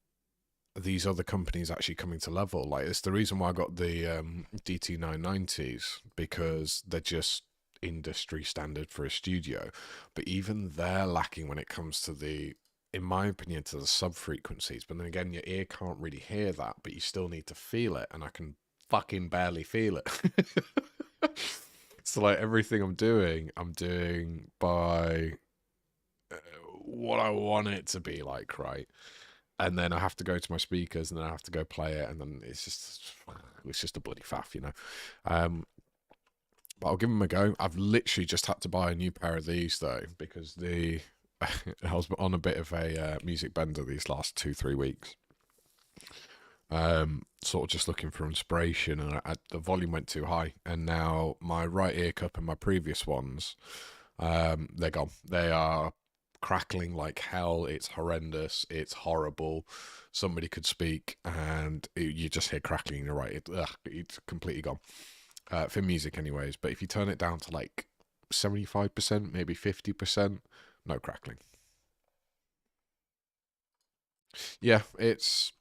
these other companies actually coming to level. Like, it's the reason why I got the DT990s, because they're just industry standard for a studio. But even they're lacking when it comes to the, in my opinion, to the sub frequencies. But then again, your ear can't really hear that, but you still need to feel it, and I can fucking barely feel it. So like everything I'm doing by what I want it to be like, right? And then I have to go to my speakers, and then I have to go play it, and then it's just a bloody faff, you know. Um, but I'll give them a go. I've literally just had to buy a new pair of these though, because the I was on a bit of a music bender these last 2-3 weeks. Sort of just looking for inspiration, and the volume went too high, and now my right ear cup and my previous ones, they're gone. They are crackling like hell. It's horrendous. It's horrible. Somebody could speak, and you just hear crackling. You're right. It's completely gone. For music, anyways. But if you turn it down to like 75%, maybe 50%, no crackling. Yeah, it's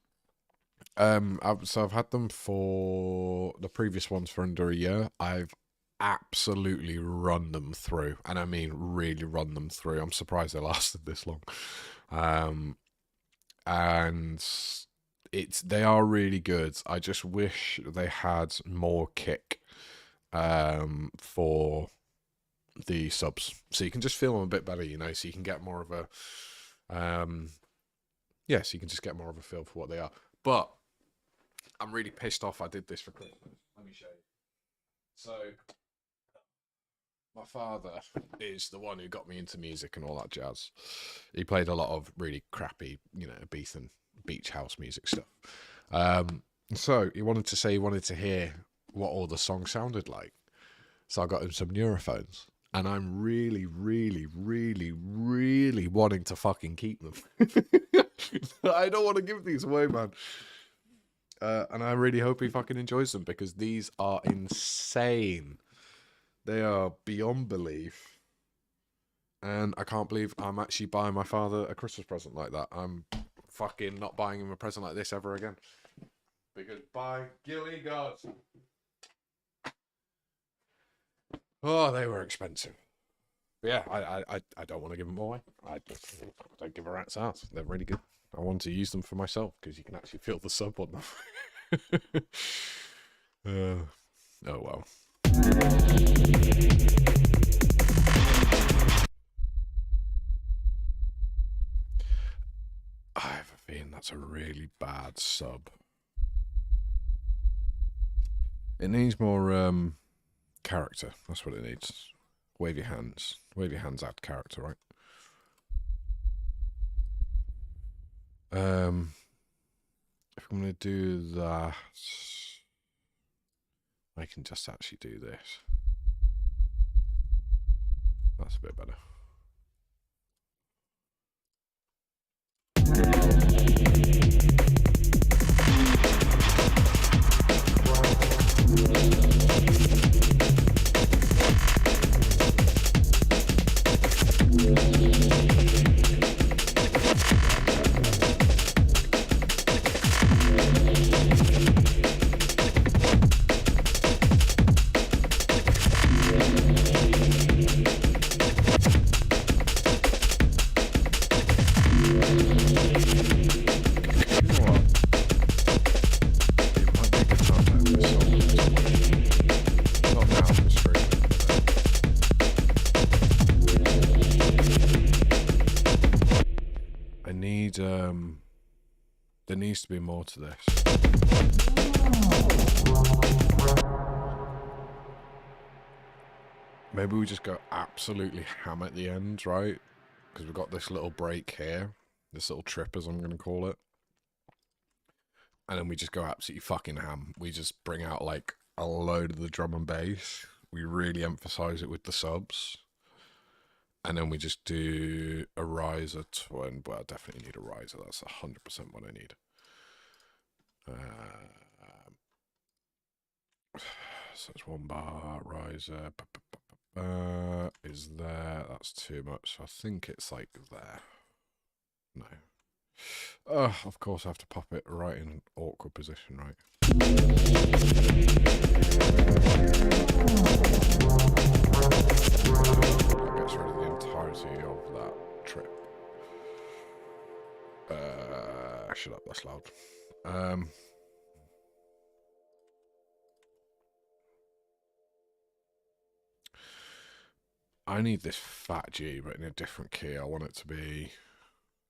so I've had them for the previous ones for under a year. I've absolutely run them through, and I mean really run them through. I'm surprised they lasted this long. Um, and they are really good. I just wish they had more kick for the subs, so you can just feel them a bit better, you know. So you can get more of a yeah, so you can just get more of a feel for what they are. But I'm really pissed off I did this for Christmas. Let me show you. So, my father is the one who got me into music and all that jazz. He played a lot of really crappy, you know, beach house music stuff. So he wanted to say he wanted to hear what all the songs sounded like. So I got him some Neurophones. And I'm really, really, really, really wanting to fucking keep them. I don't want to give these away, man. And I really hope he fucking enjoys them, because these are insane. They are beyond belief. And I can't believe I'm actually buying my father a Christmas present like that. I'm fucking not buying him a present like this ever again. Because by Gilly God. Oh, they were expensive. But yeah, I don't want to give them away. I don't give a rat's ass. They're really good. I want to use them for myself, because you can actually feel the sub on them. Oh well. I have a feeling that's a really bad sub. It needs more character. That's what it needs. Wave your hands. Wave your hands add character, right? If I'm gonna do that, I can just actually do this. That's a bit better. There needs to be more to this. Maybe we just go absolutely ham at the end, right? Because we've got this little break here, this little trip, as I'm going to call it. And then we just go absolutely fucking ham. We just bring out like a load of the drum and bass. We really emphasize it with the subs. And then we just do a riser twin. Well, I definitely need a riser. That's 100% what I need. So it's one bar riser. is there. That's too much. I think it's like there. No. Of course I have to pop it right in an awkward position, right? That gets rid of the entirety of that trip. Shut up, that's loud. I need this fat G, but in a different key. I want it to be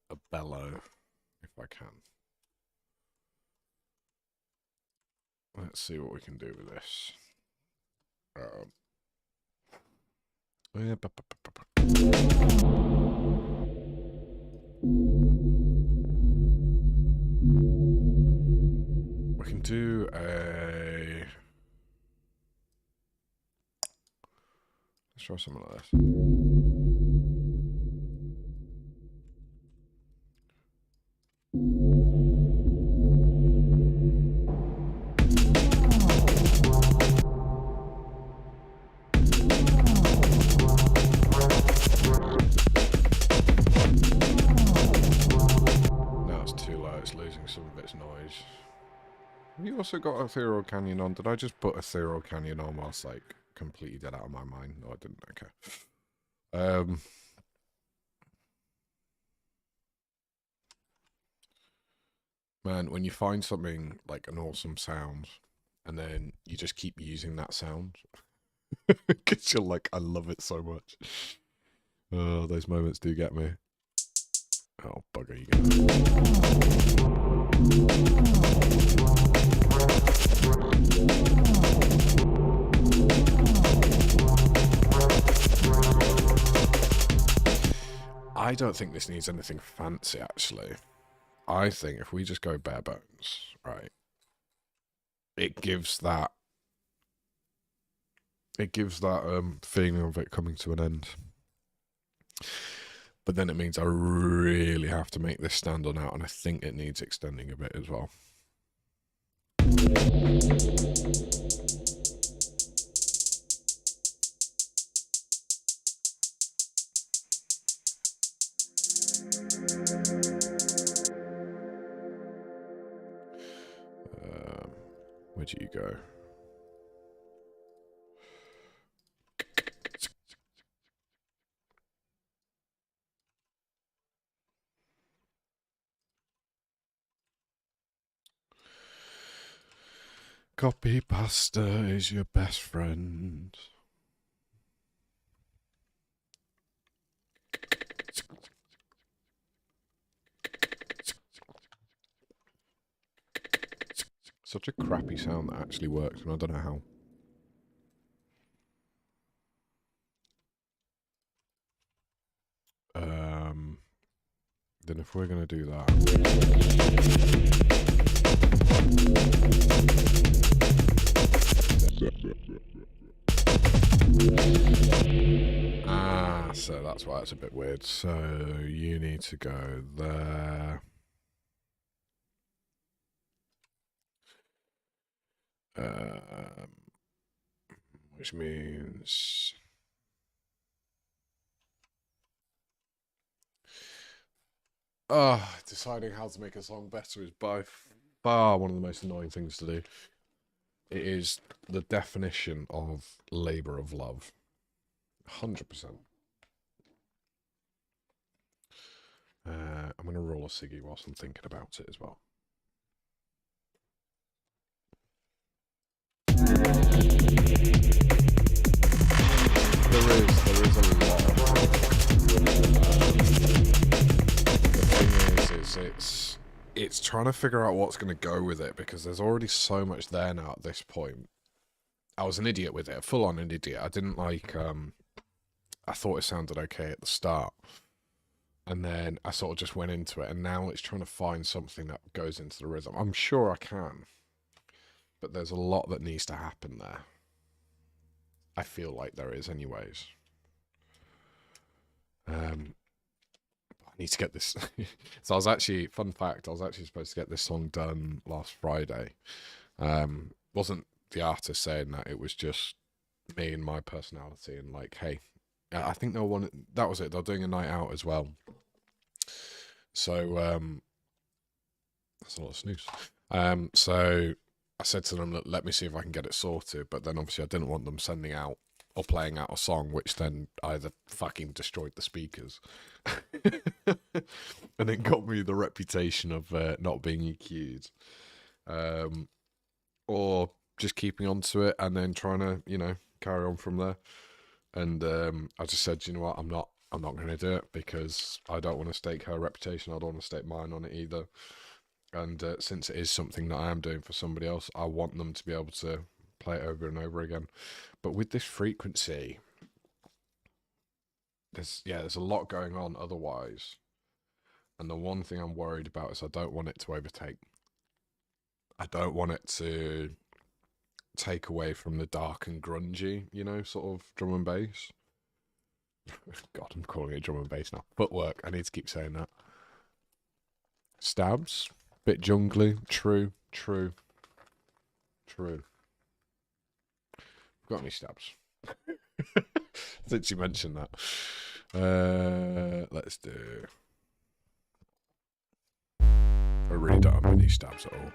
a bellow, if I can. Let's see what we can do with this. We can do a... Let's try something like this. Now it's too low, it's losing some of its noise. Have you also got Ethereal Canyon on? Did I just put Ethereal Canyon on whilst, like, completely dead out of my mind? No, I didn't. Okay. Man, when you find something like an awesome sound and then you just keep using that sound, because you're like, I love it so much. Oh, those moments do get me. Oh, bugger, you I don't think this needs anything fancy, actually. I think if we just go bare bones, right, it gives that feeling of it coming to an end. But then it means I really have to make this stand on out, and I think it needs extending a bit as well. Where do you go? Copy pasta is your best friend. Such a crappy sound that actually works, and I don't know how. Then if we're gonna do that, so that's why it's a bit weird. So you need to go there. Which means deciding how to make a song better is by far one of the most annoying things to do. It is the definition of labor of love. 100%. I'm going to roll a ciggy whilst I'm thinking about it as well. There is a lot. The thing is it's trying to figure out what's going to go with it, because there's already so much there now at this point. I was an idiot with it, full-on an idiot. I didn't like, I thought it sounded okay at the start. And then I sort of just went into it, and now it's trying to find something that goes into the rhythm. I'm sure I can, but there's a lot that needs to happen there. I feel like there is anyways. I need to get this. So I was actually, fun fact, I was actually supposed to get this song done last Friday. Wasn't the artist saying that, it was just me and my personality, and like, hey, I think they'll want that was it. They're doing a night out as well. So that's a lot of snooze. So I said to them, let me see if I can get it sorted. But then obviously I didn't want them sending out or playing out a song which then either fucking destroyed the speakers and it got me the reputation of not being EQ'd, or just keeping on to it and then trying to, you know, carry on from there. And I just said, you know what, I'm not going to do it because I don't want to stake her reputation. I don't want to stake mine on it either. And since it is something that I am doing for somebody else, I want them to be able to play it over and over again. But with this frequency, there's a lot going on otherwise. And the one thing I'm worried about is I don't want it to overtake. I don't want it to take away from the dark and grungy, you know, sort of drum and bass. God, I'm calling it drum and bass now. Footwork, I need to keep saying that. Stabs, bit jungly, true. Got any stabs? Since you mentioned that. Let's do... I really don't have any stabs at all.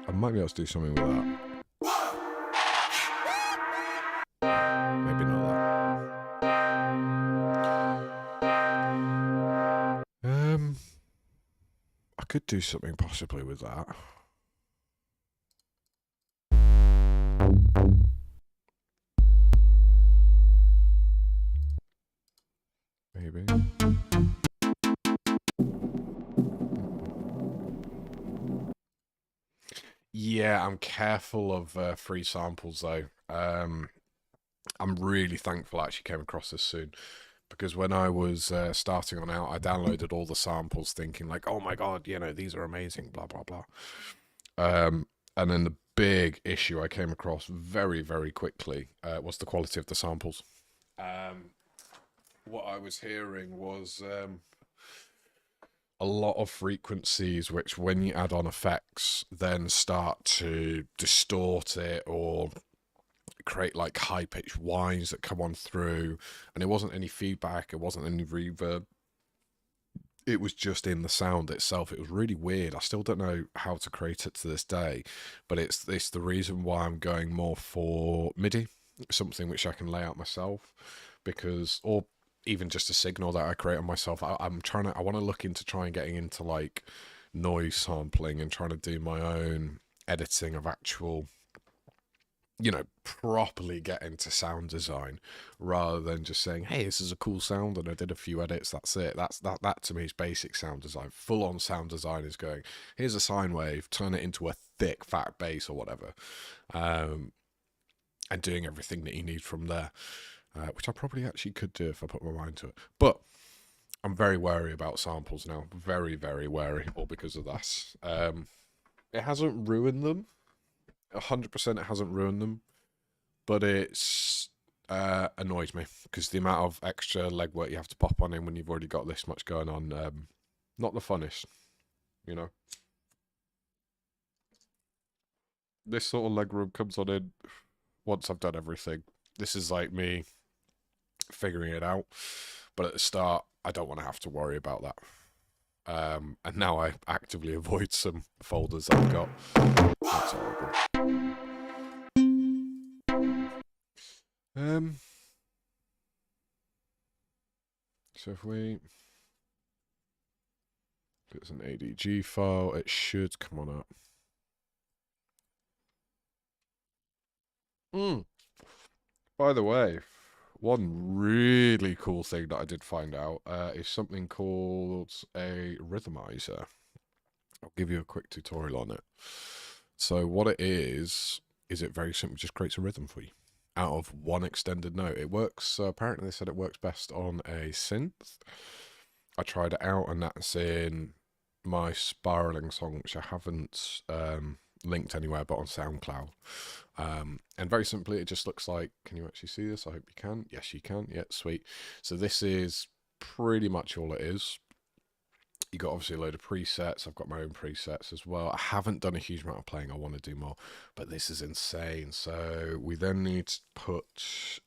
I might be able to do something with that. Maybe not that. I could do something possibly with that. Maybe. Yeah, I'm careful of free samples though. I'm really thankful I actually came across this soon, because when I was starting on out, I downloaded all the samples thinking like, oh my god, you know, these are amazing, blah blah blah. And then the big issue I came across very, very quickly was the quality of the samples. What I was hearing was a lot of frequencies which, when you add on effects, then start to distort it or create like high-pitched whines that come on through, and it wasn't any feedback, it wasn't any reverb, it was just in the sound itself. It was really weird. I still don't know how to create it to this day, but it's the reason why I'm going more for MIDI, something which I can lay out myself, because, or even just a signal that I create on myself. I want to look into trying getting into like noise sampling and trying to do my own editing of actual, you know, properly get into sound design, rather than just saying, hey, this is a cool sound and I did a few edits, that's it. That to me is basic sound design. Full on sound design is going, here's a sine wave, turn it into a thick fat bass or whatever, and doing everything that you need from there, which I probably actually could do if I put my mind to it. But I'm very wary about samples now, very, very wary, all because of that. It hasn't ruined them, 100% it hasn't ruined them, but it's annoys me because the amount of extra legwork you have to pop on in when you've already got this much going on, not the funnest, you know. This sort of legroom comes on in once I've done everything. This is like me figuring it out, but at the start I don't want to have to worry about that. And now I actively avoid some folders that I've got. That's horrible. So if we, it's an ADG file, it should come on up. By the way, one really cool thing that I did find out is something called a rhythmizer. I'll give you a quick tutorial on it. So what it is it very simply just creates a rhythm for you out of one extended note. It works, apparently they said it works best on a synth. I tried it out, and that's in my spiraling song, which I haven't linked anywhere but on SoundCloud. And very simply, it just looks like, can you actually see this? I hope you can. Yes, you can. Yeah, sweet. So this is pretty much all it is. You got obviously a load of presets. I've got my own presets as well. I haven't done a huge amount of playing. I want to do more, but this is insane. So we then need to put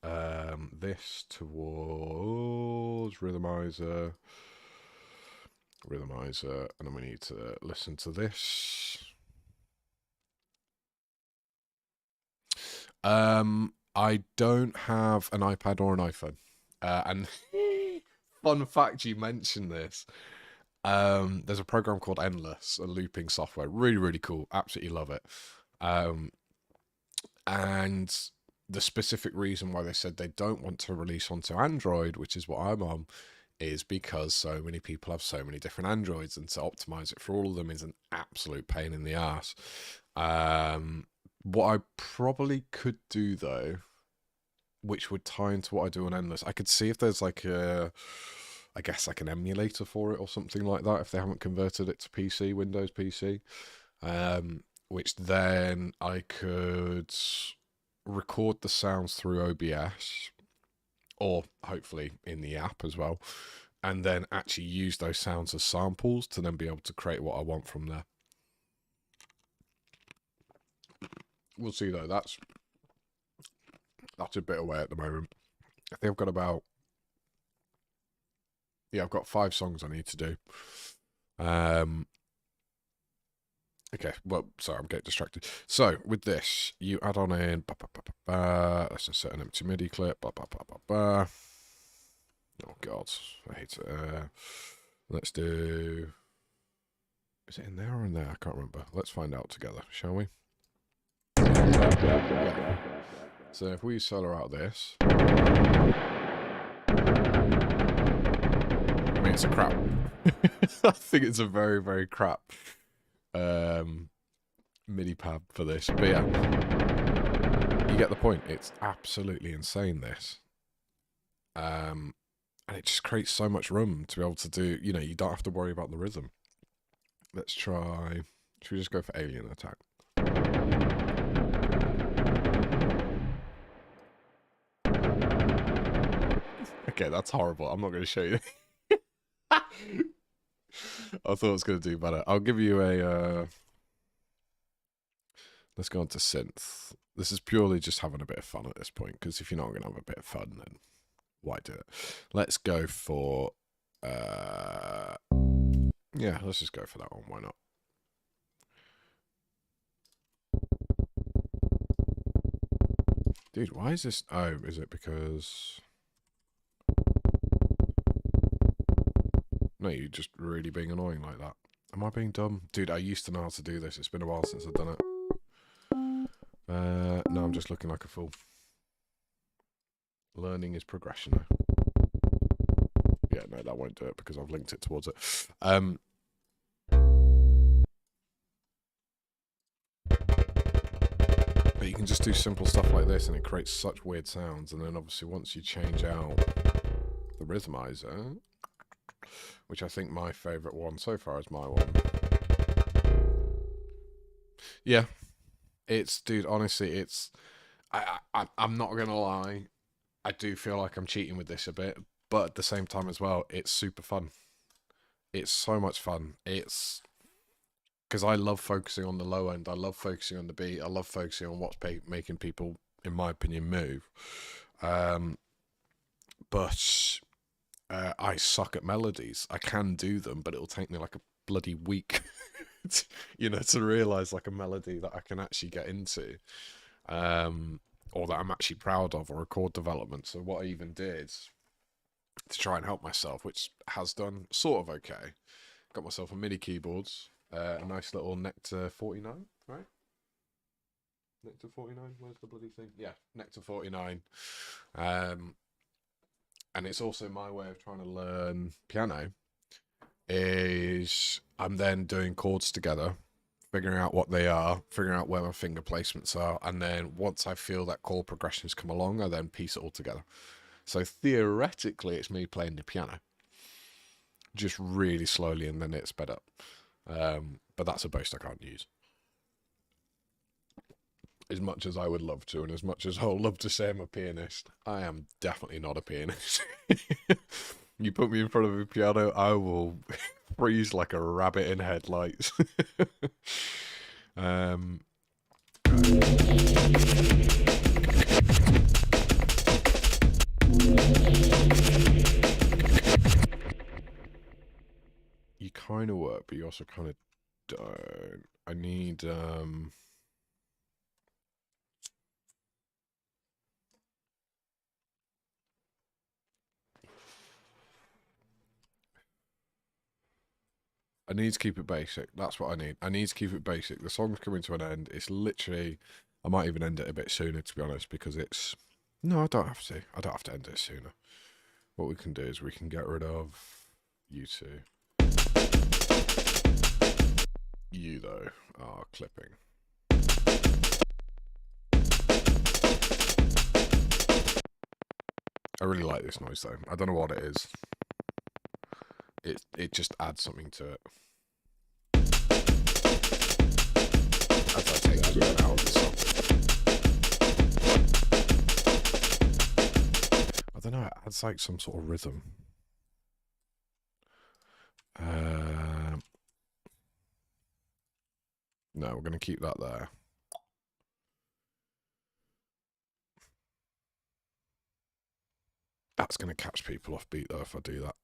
this towards Rhythmizer, and then we need to listen to this. I don't have an iPad or an iPhone, and fun fact, you mentioned this. There's a program called Endless, a looping software. Really, really cool. Absolutely love it. And the specific reason why they said they don't want to release onto Android, which is what I'm on, is because so many people have so many different Androids, and to optimize it for all of them is an absolute pain in the ass. What I probably could do though, which would tie into what I do on Endless, I could see if there's like I guess like an emulator for it or something like that, if they haven't converted it to PC, Windows PC, which then I could record the sounds through OBS, or hopefully in the app as well, and then actually use those sounds as samples to then be able to create what I want from there. We'll see though. That's a bit away at the moment. I think I've got about, yeah, I've got 5 songs I need to do. Okay, well, sorry, I'm getting distracted. So with this, you add on in, let's just set an empty MIDI clip. Oh God, I hate it. Let's do. Is it in there or in there? I can't remember. Let's find out together, shall we? Yeah. So if we solo out this, I mean, it's a crap. I think it's a very, very crap MIDI pad for this. But yeah, you get the point. It's absolutely insane, this. And it just creates so much room to be able to do, you know, you don't have to worry about the rhythm. Let's try, should we just go for Alien Attack? Okay, that's horrible. I'm not going to show you. I thought it was going to do better. I'll give you a, let's go on to synth. This is purely just having a bit of fun at this point, because if you're not going to have a bit of fun, then why do it? Let's go for, yeah, let's just go for that one. Why not? Dude, why is this? Oh, is it because... No, you're just really being annoying like that. Am I being dumb? Dude, I used to know how to do this. It's been a while since I've done it. No, I'm just looking like a fool. Learning is progression now. Yeah, no, that won't do it because I've linked it towards it. But you can just do simple stuff like this and it creates such weird sounds. And then obviously once you change out the Rhythmizer, which I think my favourite one so far is my one. Yeah, it's, dude, honestly, it's, I'm not going to lie, I do feel like I'm cheating with this a bit, but at the same time as well, it's super fun. It's so much fun. It's, because I love focusing on the low end, I love focusing on the beat, I love focusing on what's making people, in my opinion, move. But I suck at melodies. I can do them, but it'll take me like a bloody week, you know, to realise like a melody that I can actually get into, or that I'm actually proud of, or a chord development. So what I even did to try and help myself, which has done sort of okay, got myself a MIDI keyboards, a nice little Nectar 49, right? Nectar 49, where's the bloody thing? Yeah, Nectar 49. And it's also my way of trying to learn piano, is I'm then doing chords together, figuring out what they are, figuring out where my finger placements are, and then once I feel that chord progressions come along, I then piece it all together. So theoretically, it's me playing the piano, just really slowly, and then it's sped up. But that's a boast I can't use. As much as I would love to, and as much as I would love to say I'm a pianist, I am definitely not a pianist. You put me in front of a piano, I will Freeze like a rabbit in headlights. um, you kind of work, but you also kind of don't. I need I need to keep it basic. That's what I need. I need to keep it basic. The song's coming to an end. It's literally, I might even end it a bit sooner, to be honest, because it's, no, I don't have to. I don't have to end it sooner. What we can do is we can get rid of you two. You, though, are clipping. I really like this noise, though. I don't know what it is. It just adds something to it. As I take it out of the song. I don't know, it adds like some sort of rhythm. No, we're going to keep that there. That's going to catch people off beat, though, if I do that.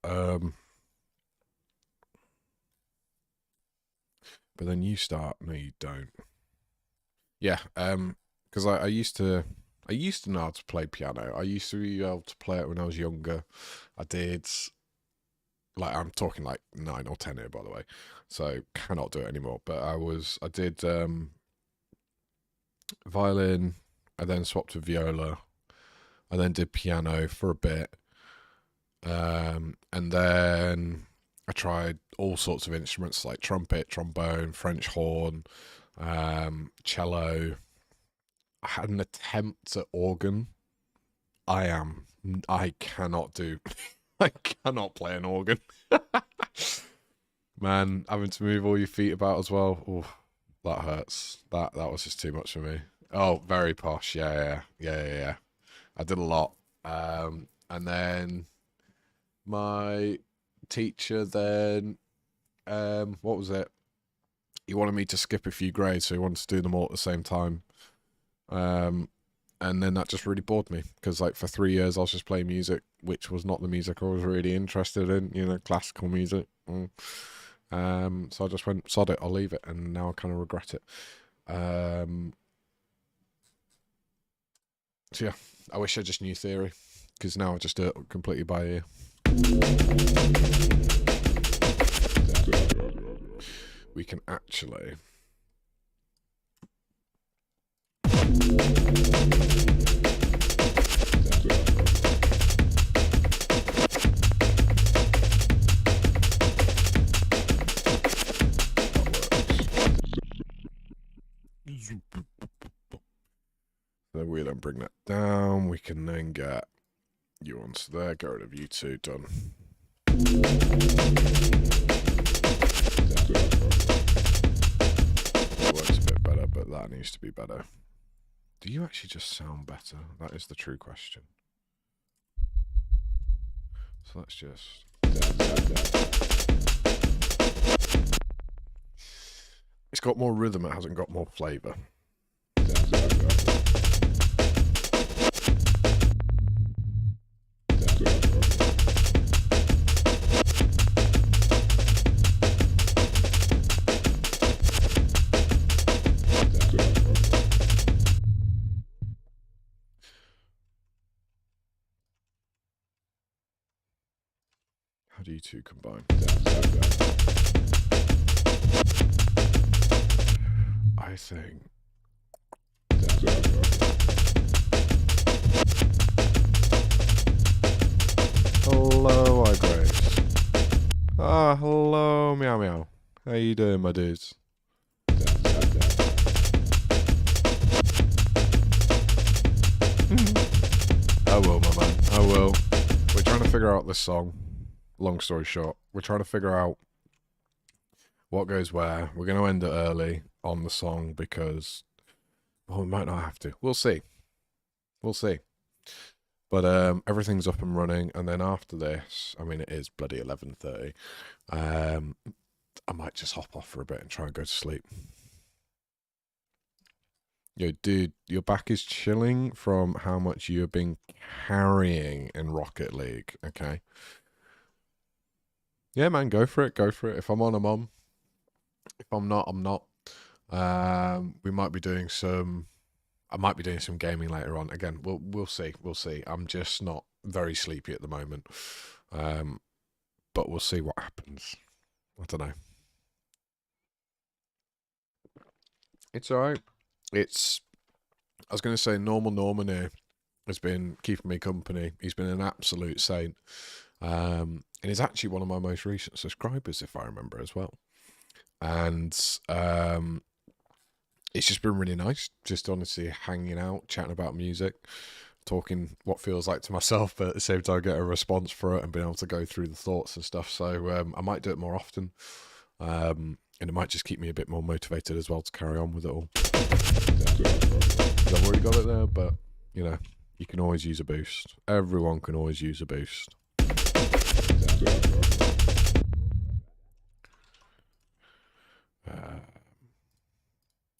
But then you start. No, you don't. Yeah, because I used to know how to play piano. I used to be able to play it when I was younger. I did, like, I'm talking like 9 or 10 here, by the way, so cannot do it anymore. But I did violin. I then swapped to viola. I then did piano for a bit, and then I tried all sorts of instruments like trumpet, trombone, French horn, cello. I had an attempt at organ. I cannot do. I cannot play an organ. Man, having to move all your feet about as well. Oh, that hurts. That was just too much for me. Oh, very posh. Yeah. I did a lot. And then my teacher then, what was it? He wanted me to skip a few grades, so he wanted to do them all at the same time. And then that just really bored me, because like for 3 years I was just playing music, which was not the music I was really interested in, classical music. So I just went, sod it, I'll leave it, and now I kind of regret it. So yeah, I wish I just knew theory, because now I just do it completely by ear. We can actually... So we then bring that down. We can then get you onto there. Get rid of you two. Done. That works a bit better, but that needs to be better. Do you actually just sound better? That is the true question. So let's just... It's got more rhythm, it hasn't got more flavour. How do you two combine? I think... Hello, iGrace. Ah, hello, meow meow. How you doing, my dudes? I will, my man. I will. We're trying to figure out this song. Long story short, we're trying to figure out what goes where. We're going to end it early on the song because, well, we might not have to. We'll see. We'll see. But everything's up and running, and then after this, I mean, it is bloody 11:30. I might just hop off for a bit and try and go to sleep. Yo, dude, your back is chilling from how much you have been carrying in Rocket League. Okay. Yeah, man, go for it. Go for it. If I'm on, I'm on. If I'm not, I'm not. We might be doing some. I might be doing some gaming later on. Again, we'll see. We'll see. I'm just not very sleepy at the moment. But we'll see what happens. I don't know. It's all right. It's. I was going to say normal Norman here has been keeping me company. He's been an absolute saint. And he's actually one of my most recent subscribers, if I remember as well. And it's just been really nice, just honestly hanging out, chatting about music, talking what feels like to myself, but at the same time get a response for it and being able to go through the thoughts and stuff. So I might do it more often, and it might just keep me a bit more motivated as well to carry on with it all. I've already got it there, but you know, you can always use a boost. Everyone can always use a boost.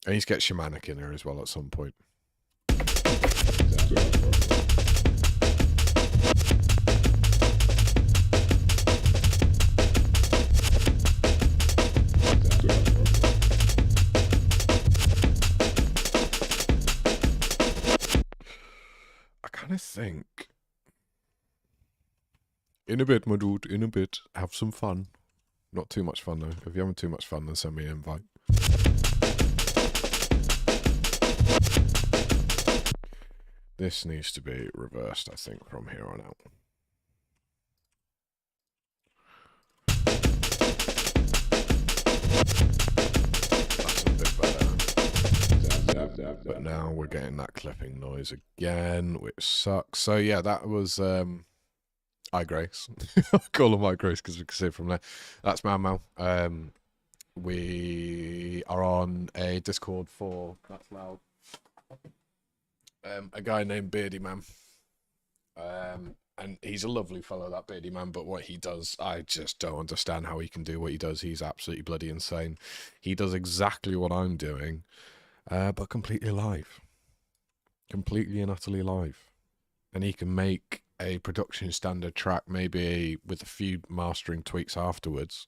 I need to get Shamanic in there as well at some point. I kind of think... In a bit, my dude, in a bit. Have some fun. Not too much fun, though. If you're having too much fun, then send me an invite. This needs to be reversed, I think, from here on out. That's a bit better. But now we're getting that clipping noise again, which sucks. So yeah, that was iGrace. I call him iGrace because we can see it from there. That's Mau. We are on a Discord for That's Loud. A guy named Beardy Man. And he's a lovely fellow, that Beardy Man, but what he does, I just don't understand how he can do what he does. He's absolutely bloody insane. He does exactly what I'm doing, but completely live. Completely and utterly live. And he can make a production standard track, maybe with a few mastering tweaks afterwards,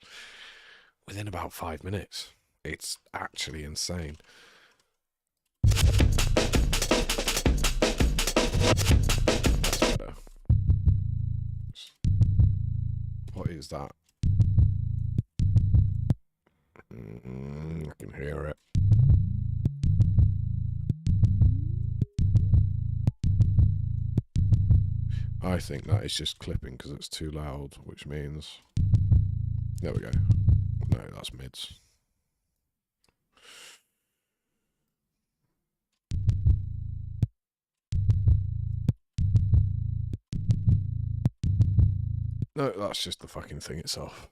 within about 5 minutes. It's actually insane. That's better. What is that? I can hear it. I think that is just clipping because it's too loud, which means... There we go. No, that's mids. No, that's just the fucking thing itself.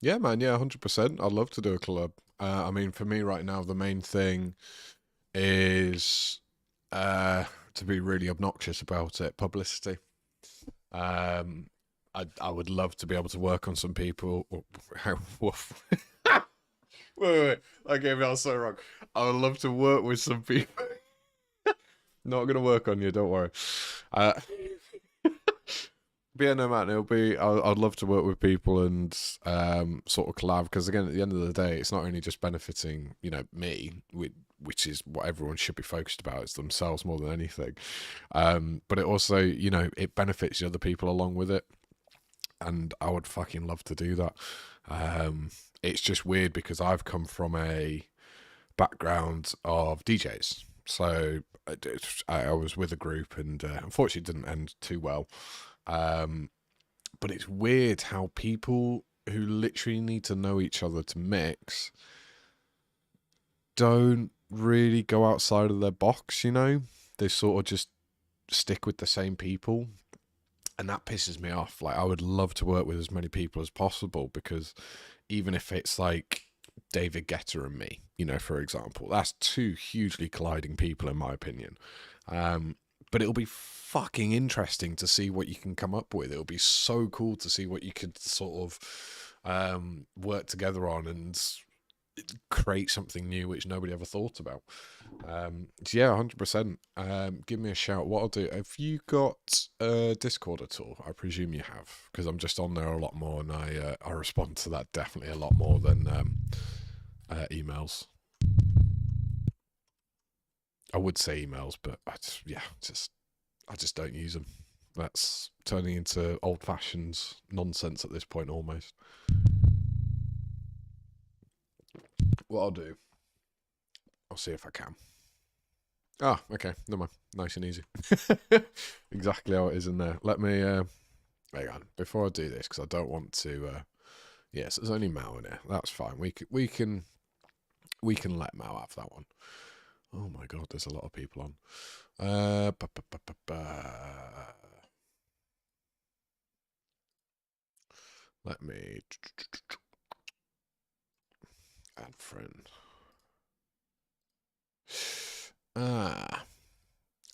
Yeah, man, yeah, 100%. I'd love to do a collab. I mean, for me right now, the main thing is to be really obnoxious about it, publicity. I would love to be able to work on some people. Wait, I gave it so wrong. I would love to work with some people. Not gonna work on you, don't worry. But yeah, no, man, it'll be. I'd love to work with people and sort of collab, because again, at the end of the day, it's not only just benefiting, you know, me, which is what everyone should be focused about. It's themselves more than anything. But it also, you know, it benefits the other people along with it, and I would fucking love to do that. It's just weird because I've come from a background of DJs, so I was with a group, and unfortunately, it didn't end too well. But it's weird how people who literally need to know each other to mix don't really go outside of their box, you know? They sort of just stick with the same people, and that pisses me off. Like, I would love to work with as many people as possible, because even if it's like David Guetta and me, for example. That's two hugely colliding people, in my opinion. But it'll be fucking interesting to see what you can come up with. It'll be so cool to see what you could sort of work together on and create something new which nobody ever thought about. So yeah, 100%. Give me a shout. What I'll do, have you got Discord at all? I presume you have, because I'm just on there a lot more, and I respond to that definitely a lot more than emails. I would say emails, but I just don't use them. That's turning into old-fashioned nonsense at this point, almost. What I'll do, I'll see if I can. Ah, okay, never mind. Nice and easy. Exactly how it is in there. Let me, hang on, before I do this, because I don't want to, yes, there's only Mao in here. That's fine. We can let Mao have that one. Oh my god, there's a lot of people on. Let me add friend.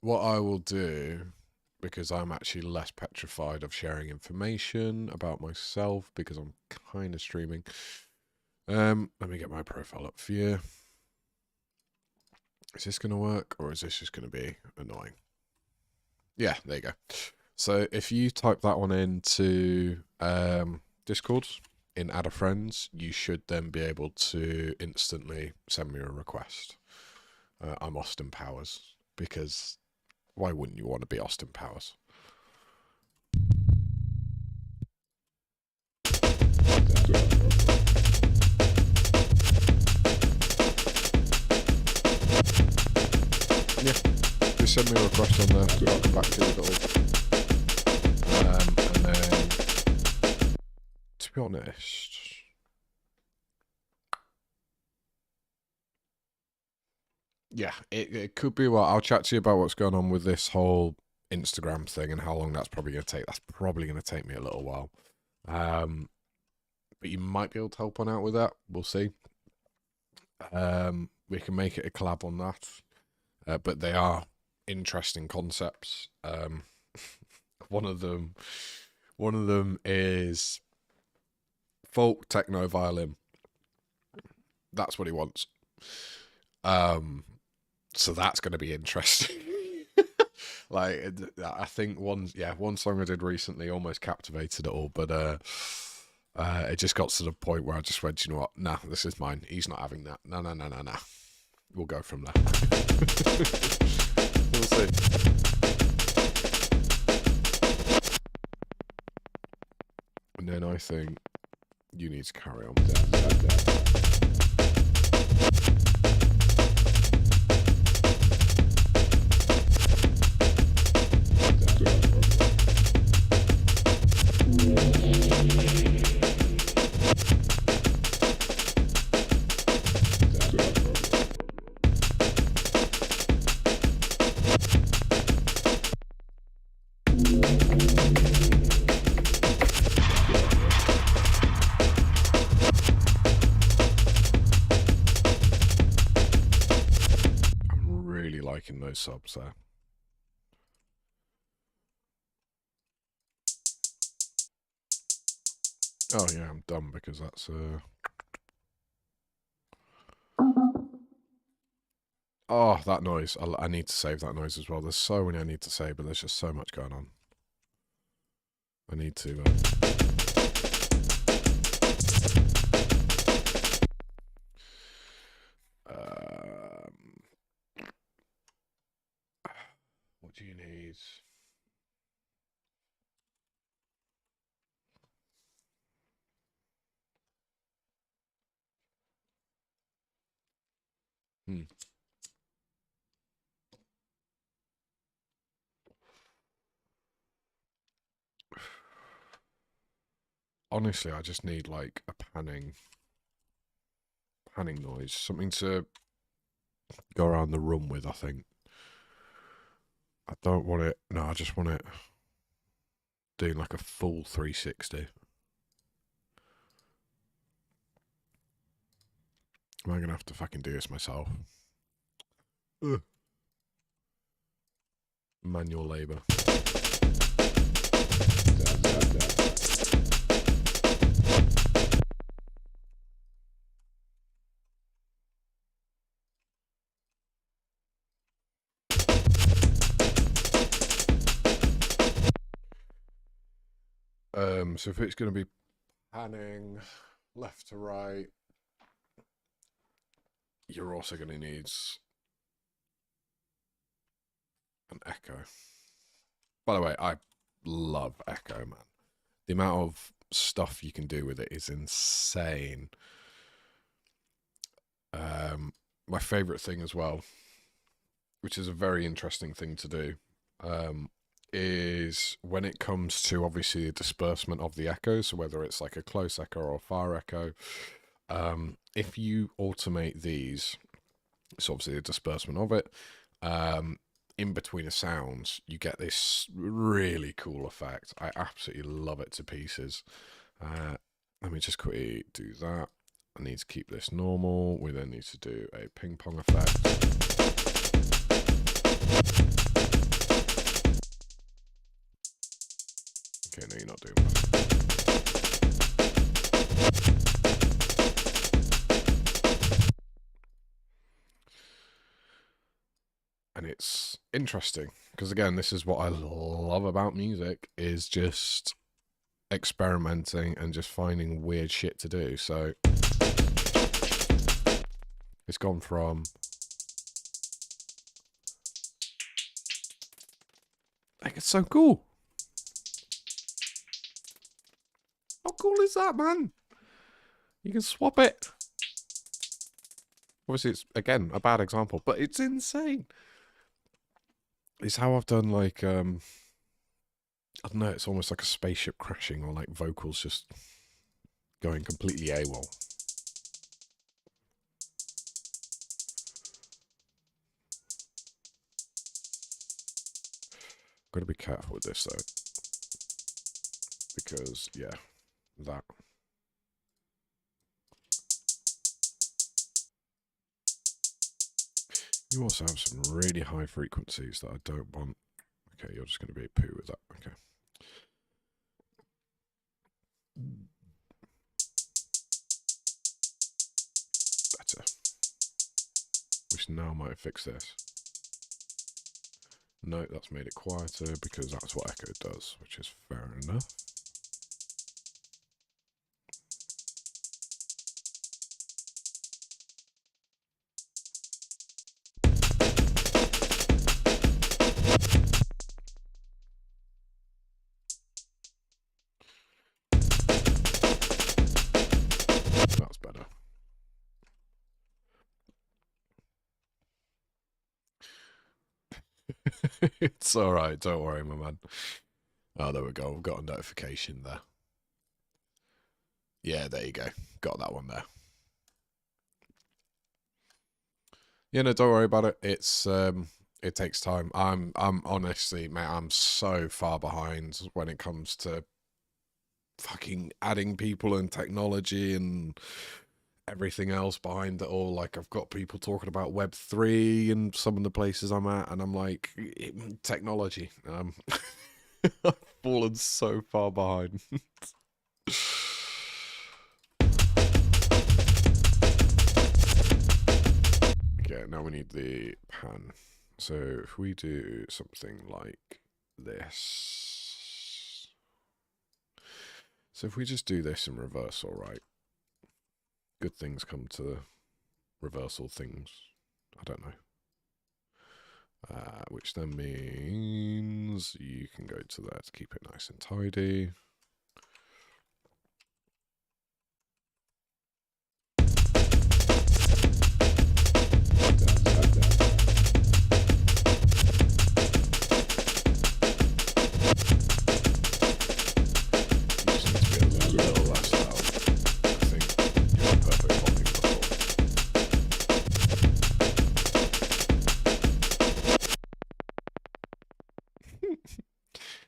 What I will do, because I'm actually less petrified of sharing information about myself, because I'm kind of streaming. Let me get my profile up for you. Is this going to work, or is this just going to be annoying? Yeah, there you go. So if you type that one into Discord in Add a Friends, you should then be able to instantly send me a request. I'm Austin Powers, because why wouldn't you want to be Austin Powers? Yeah, just send me a request on there. I'll come back to it all. And then, to be honest, yeah, it could be. Well, I'll chat to you about what's going on with this whole Instagram thing and how long that's probably going to take. That's probably going to take me a little while. But you might be able to help on out with that. We'll see. We can make it a collab on that. But they are interesting concepts. One of them is folk techno violin. That's what he wants. So that's going to be interesting. Like, I think one song I did recently almost captivated it all, but it just got to the point where I just went, you know what? Nah, this is mine. He's not having that. No. We'll go from there. We'll see. And then I think you need to carry on with that. Liking those subs there. Oh yeah, I'm done because that's oh, that noise. I need to save that noise as well. There's so many I need to say, but there's just so much going on. I need to what do you need? Honestly, I just need like a panning noise, something to go around the room with, I think. I don't want it, no, I just want it doing like a full 360. Am I gonna have to fucking do this myself? Ugh. Manual labor. So if it's going to be panning left to right, you're also going to need an echo. By the way, I love echo, man. The amount of stuff you can do with it is insane. My favorite thing as well, which is a very interesting thing to do, is when it comes to obviously the disbursement of the echo, so whether it's like a close echo or a far echo, if you automate these, it's obviously the disbursement of it, in between the sounds, you get this really cool effect. I absolutely love it to pieces. Let me just quickly do that. I need to keep this normal. We then need to do a ping pong effect. Okay, no, you're not doing that. And it's interesting because, again, this is what I love about music, is just experimenting and just finding weird shit to do. So it's gone from like, it's so cool. How cool is that, man? You can swap it. Obviously, it's, again, a bad example, but it's insane. It's how I've done, like, I don't know, it's almost like a spaceship crashing, or like vocals just going completely AWOL. Got to be careful with this, though, because, yeah, that. You also have some really high frequencies that I don't want. Okay, you're just going to be a poo with that. Okay. Better. Which now might fix this. No, that's made it quieter because that's what echo does, which is fair enough. That's better. It's alright, don't worry, my man. Oh, there we go. We've got a notification there. Yeah, there you go. Got that one there. Yeah, no, don't worry about it. It's it takes time. I'm honestly, mate, I'm so far behind when it comes to fucking adding people and technology and everything else behind it all. Like, I've got people talking about Web3 and some of the places I'm at, and I'm like, technology. I've fallen so far behind. Okay, now we need the pan. So if we do something like this. So if we just do this in reversal, right? Good things come to reversal things. I don't know. Which then means you can go to there to keep it nice and tidy.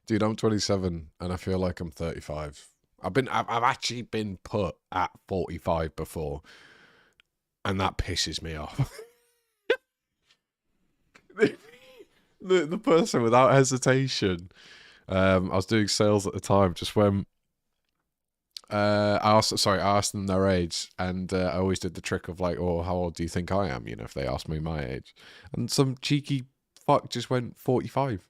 Dude, I'm 27 and I feel like I'm 35. I've actually been put at 45 before, And that pisses me off. the person without hesitation. I was doing sales at the time, just when I asked them their age, and I always did the trick of like, oh, how old do you think I am? You know, if they asked me my age. And some cheeky fuck just went 45.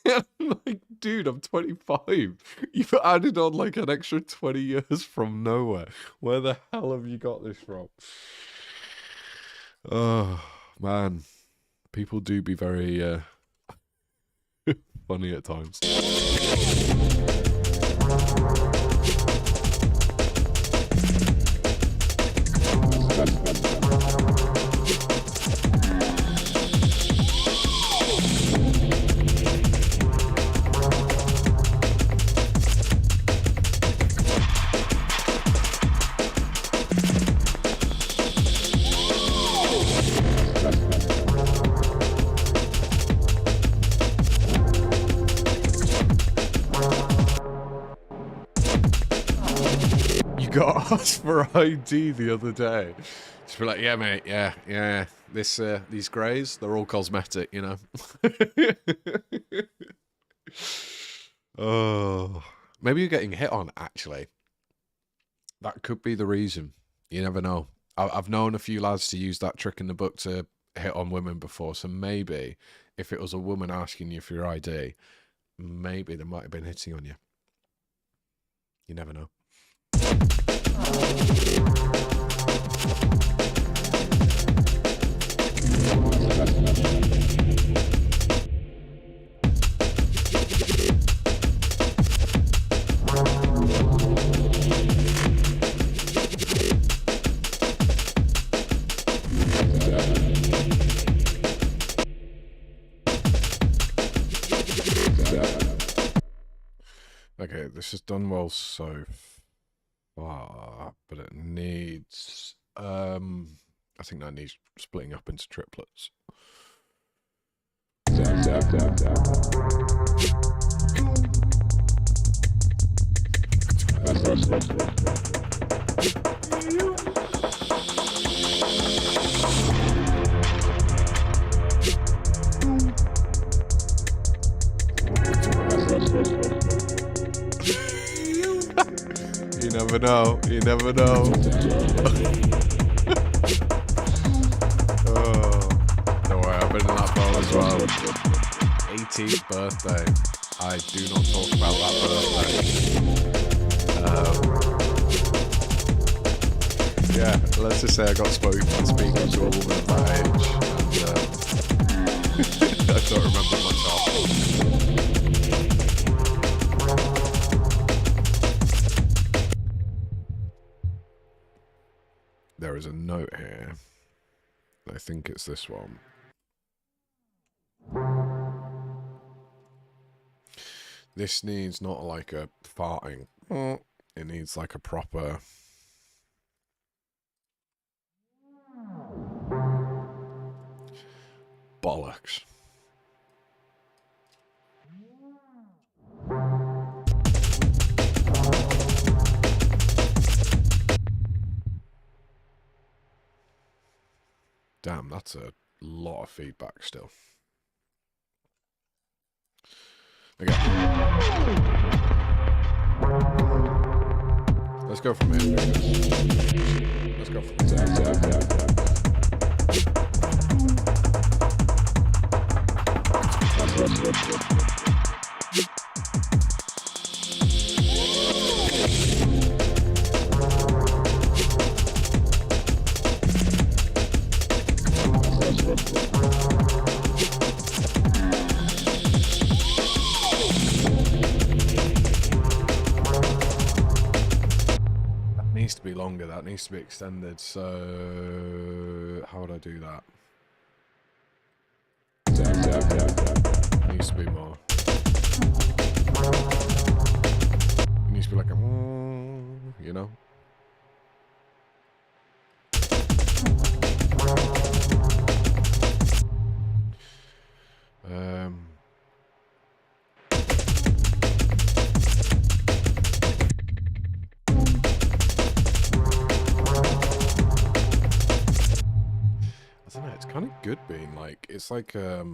I'm like, dude, I'm 25. You've added on like an extra 20 years from nowhere. Where the hell have you got this from? Oh, man. People do be very funny at times. Got asked for ID the other day. Just be like, yeah, mate, yeah. These greys, they're all cosmetic, you know. Oh, maybe you're getting hit on. Actually, that could be the reason. You never know. I've known a few lads to use that trick in the book to hit on women before. So maybe if it was a woman asking you for your ID, maybe they might have been hitting on you. You never know. Okay, this is done well so far, but it needs I think that needs splitting up into triplets. You never know. You never know. Oh, don't worry, I've been in that boat as well. 18th birthday. I do not talk about that birthday. Yeah, let's just say I got speaking to a woman of that age, and I don't remember much afterwards. There is a note here. I think it's this one. This needs not like a farting. It needs like a proper... bollocks. Damn, that's a lot of feedback still. Okay. Let's go from here. Let's go from here. Needs to be longer, that needs to be extended, so how would I do that? Needs to be more. It needs to be like a, you know? good being like, it's like a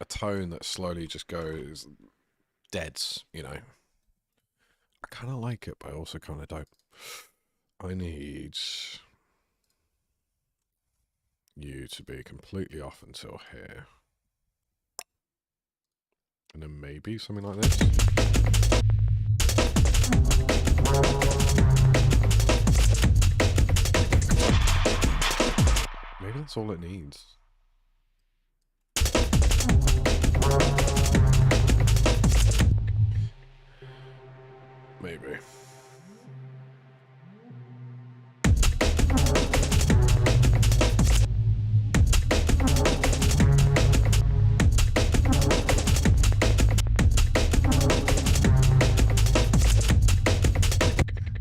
tone that slowly just goes deads, you know. I kind of like it, but I also kind of don't. I need you to be completely off until here. And then maybe something like this. Maybe that's all it needs. Maybe.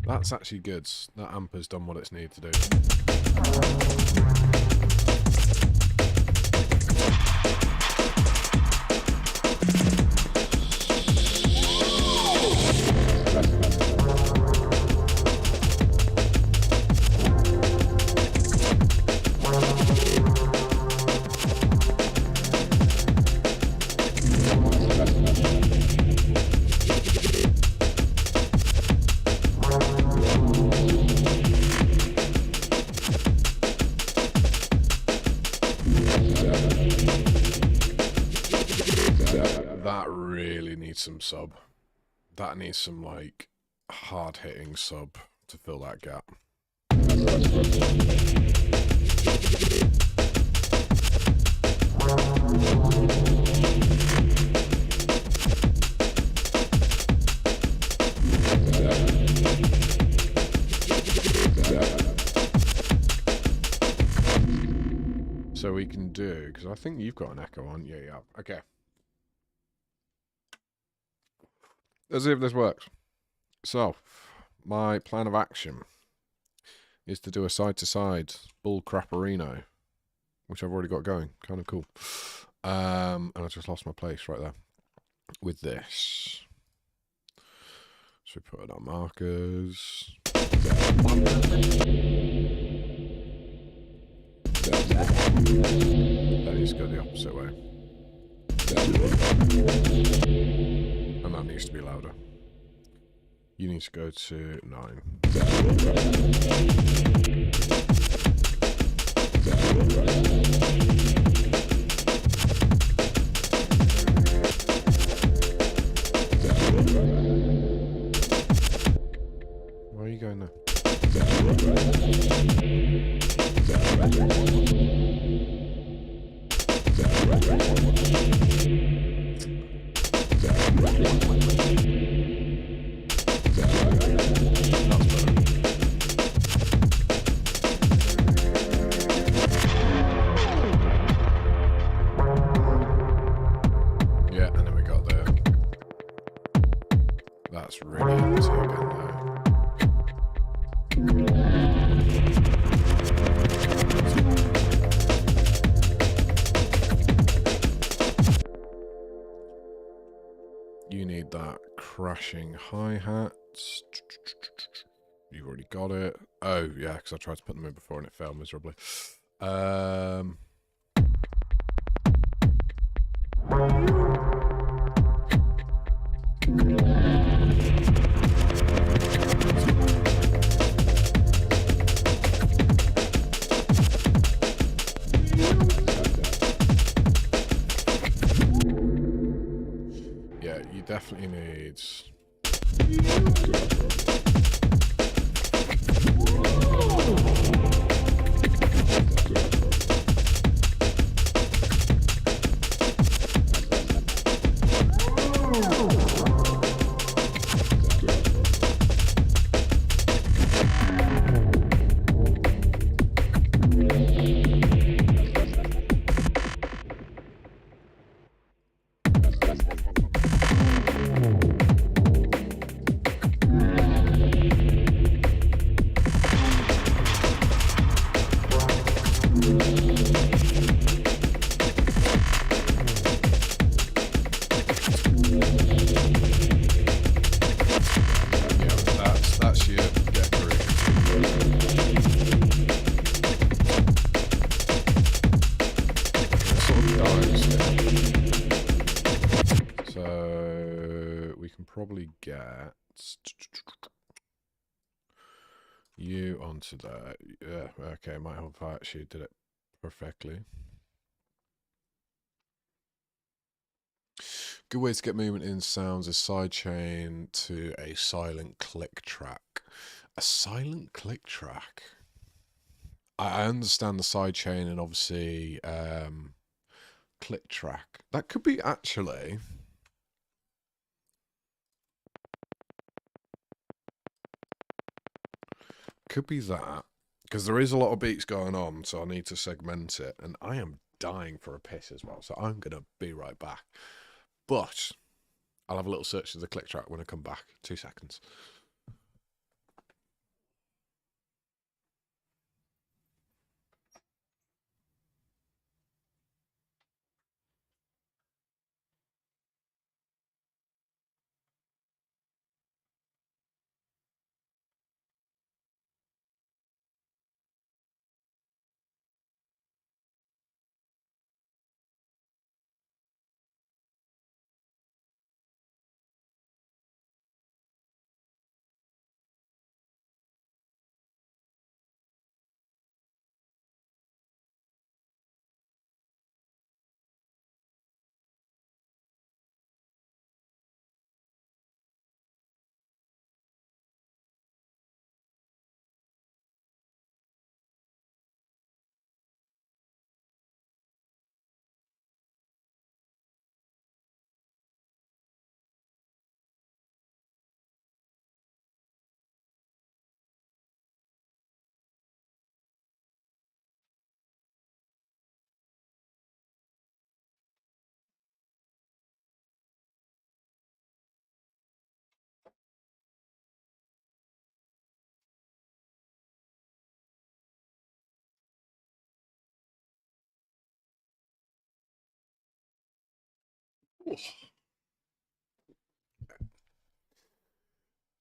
That's actually good. That amp has done what it's needed to do. That really needs some sub. That needs some, like, hard-hitting sub to fill that gap. So we can do, because I think you've got an echo on. Yeah, yeah. Okay. Let's see if this works. So, my plan of action is to do a side-to-side bull crapperino, which I've already got going. Kind of cool. And I just lost my place right there with this. So we put it on markers. That needs to go the opposite way. And that needs to be louder. You need to go to 9. Where are you going now? Yeah, and then we got there. That's really empty again now. You need that crashing hi-hat. You've already got it. Oh, yeah, because I tried to put them in before and it failed miserably. Yeah, you definitely need... So we can probably get you onto that. Yeah, okay, might help if I actually did it perfectly. Good way to get movement in sounds is sidechain to a silent click track. A silent click track? I understand the sidechain and obviously click track. That could be actually... Could be that. Because there is a lot of beats going on, so I need to segment it. And I am dying for a piss as well, so I'm going to be right back. But I'll have a little search of the click track when I come back. 2 seconds.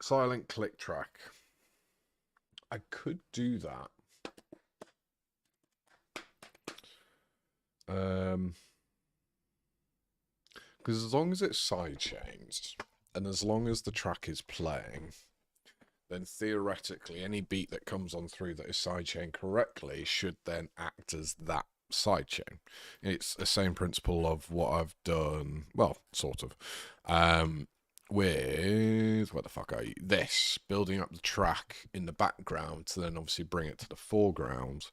Silent click track. I could do that. Because as long as it's sidechains, and as long as the track is playing, then theoretically any beat that comes on through that is sidechain correctly should then act as that sidechain. It's the same principle of what I've done, well, sort of, with, where the fuck are you? This, building up the track in the background to then obviously bring it to the foreground,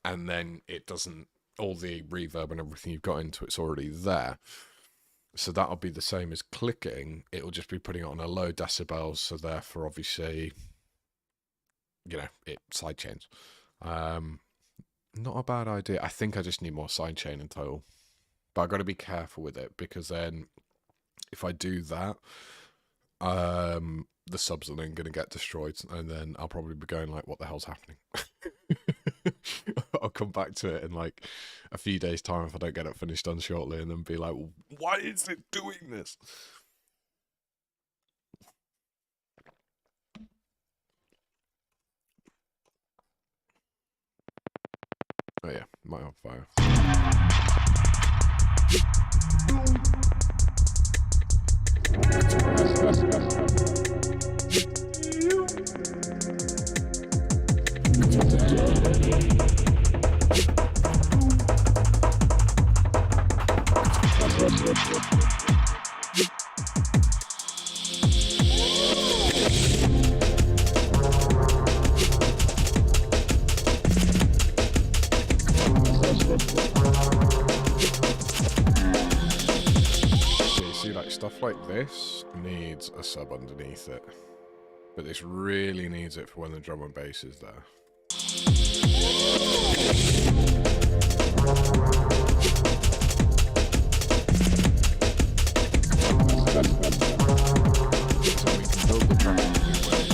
and then it doesn't, all the reverb and everything you've got into it's already there. So that'll be the same as clicking. It'll just be putting it on a low decibels, so therefore, obviously, you know, it sidechains. Not a bad idea. I think I just need more sidechain in total. But I've got to be careful with it, because then if I do that, the subs are then going to get destroyed, and then I'll probably be going like, what the hell's happening? I'll come back to it in like a few days' time if I don't get it finished done shortly, and then be like, why is it doing this? Oh yeah, might on fire. Stuff like this needs a sub underneath it, but this really needs it for when the drum and bass is there. So we can build the track in a new way.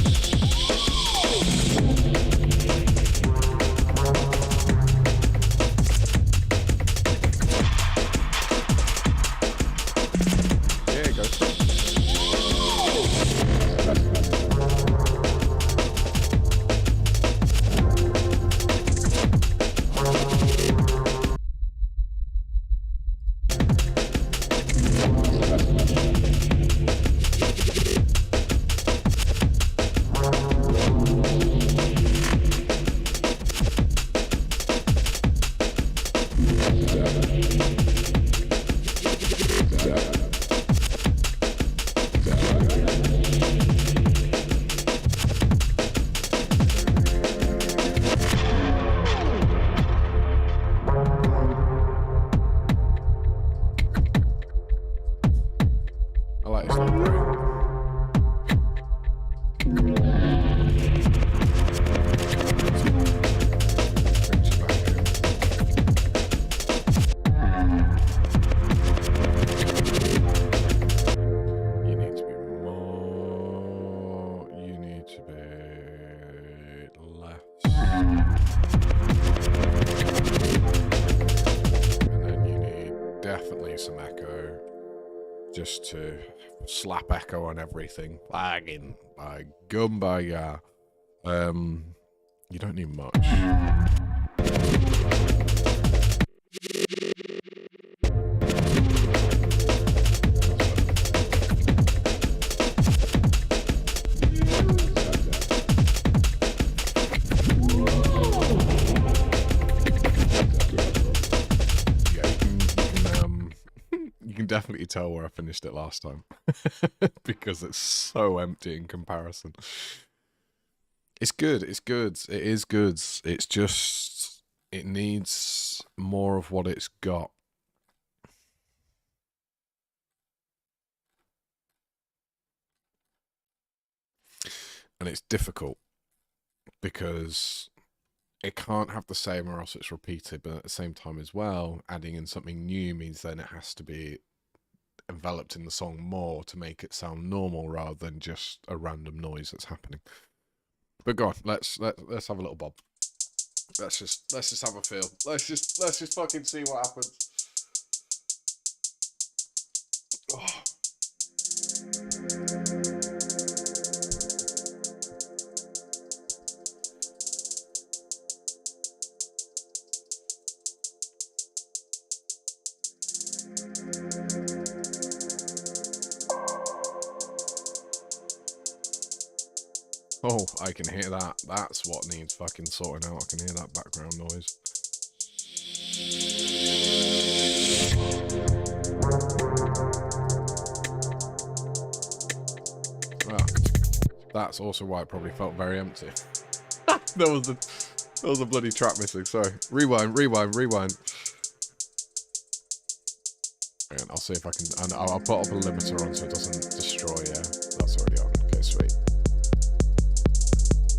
that is not great. You need to be more. You need to be less. And then you need definitely some echo. Just to slap echo on everything. Bagging by Gumbaya. You don't need much. Definitely tell where I finished it last time because it's so empty in comparison. It's good. It's good. It is good. It's just, it needs more of what it's got. And it's difficult because it can't have the same or else it's repeated, but at the same time as well, adding in something new means then it has to be enveloped in the song more to make it sound normal rather than just a random noise that's happening. But go on, let's have a little bob. Let's just have a feel. Let's just fucking see what happens. Oh. Oh, I can hear that. That's what needs fucking sorting out. I can hear that background noise. Well, that's also why it probably felt very empty. There was a bloody track missing. Sorry. Rewind. And I'll see if I can. And I'll put up a limiter on so it doesn't destroy. Yeah, that's already on. Okay, sweet.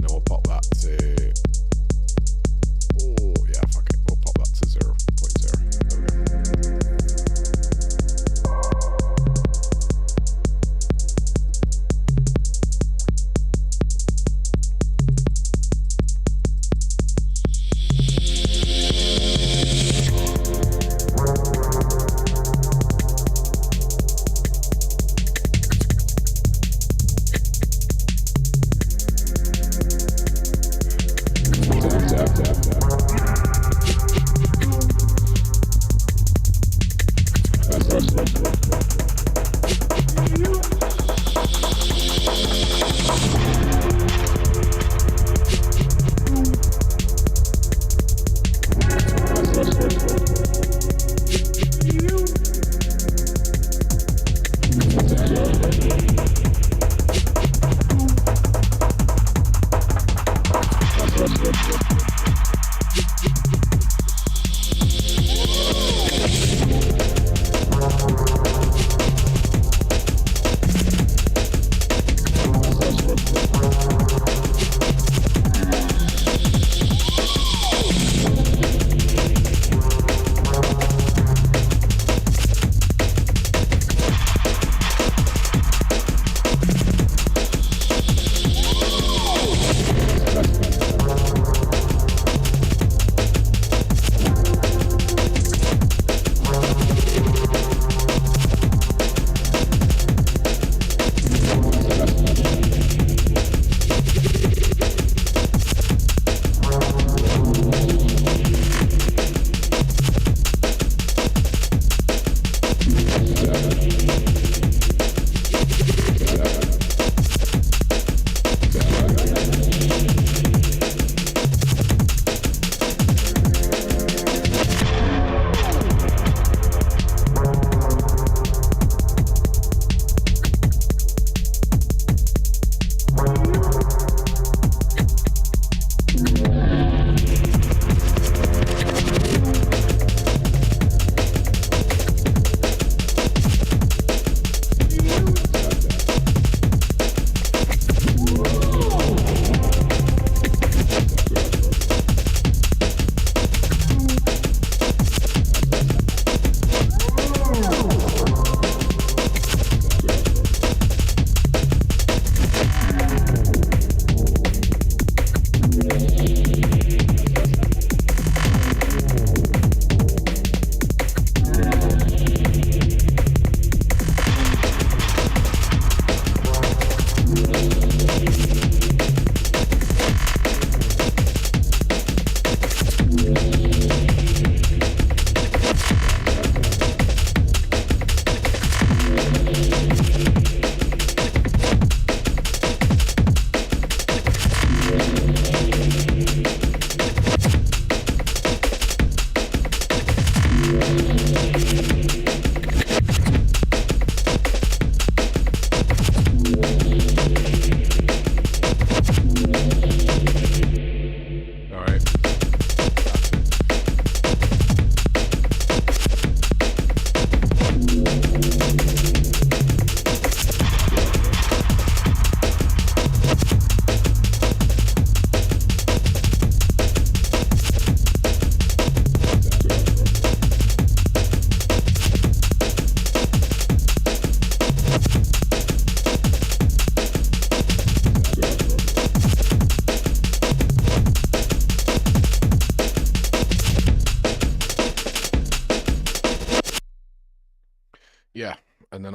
We'll pop that to, oh yeah, fuck it, we'll pop that to 0.0. There we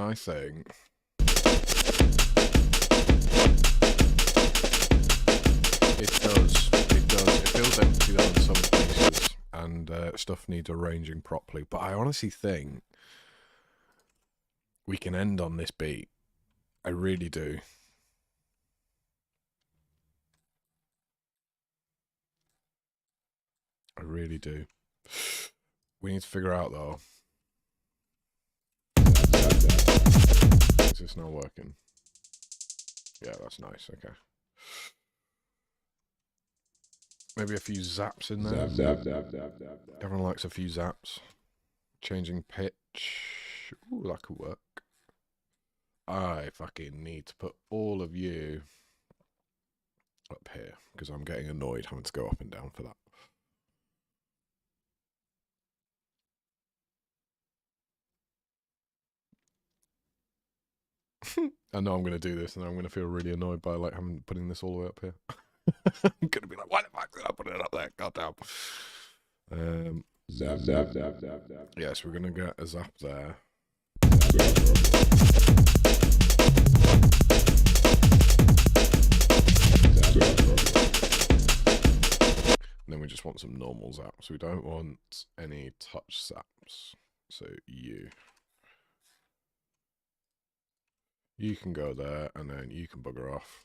I think it does. It feels empty though in some places, and stuff needs arranging properly. But I honestly think we can end on this beat. I really do. I really do. We need to figure out though. Is this not working? Yeah, that's nice. Okay. Maybe a few zaps in there. Zap. Everyone likes a few zaps. Changing pitch. Ooh, that could work. I fucking need to put all of you up here because I'm getting annoyed having to go up and down for that. I know I'm going to do this and I'm going to feel really annoyed by like having putting this all the way up here. I'm going to be like, why the fuck did I put it up there? God damn. Zap. Yes, we're going to get a zap there. And then we just want some normal zaps. We don't want any touch zaps. So you can go there, and then you can bugger off.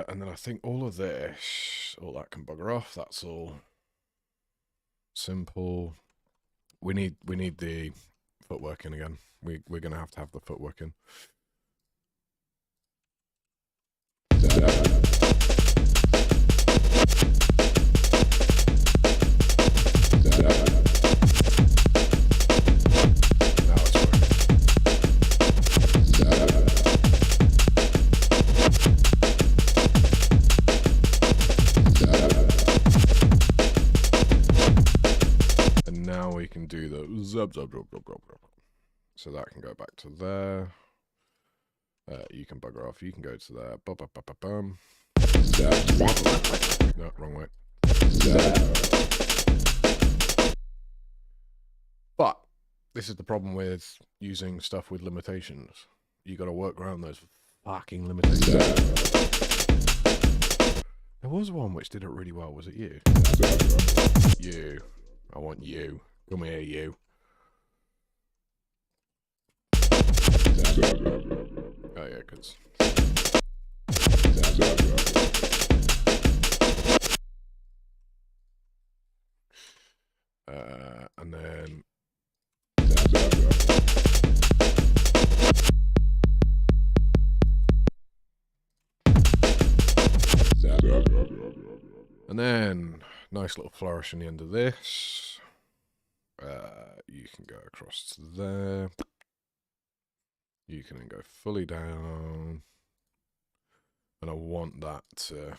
And then I think all of this, all that can bugger off. That's all simple. We need the footwork in again. We're gonna have to have the footwork in. We can do the zub. So that can go back to there. You can bugger off. You can go to there. Bum. No, wrong way. But this is the problem with using stuff with limitations. You got to work around those fucking limitations. There was one which did it really well. Was it you? You. I want you. Come here, you. Oh yeah, cause and then nice little flourish on the end of this. You can go across to there. You can then go fully down. And I want that to...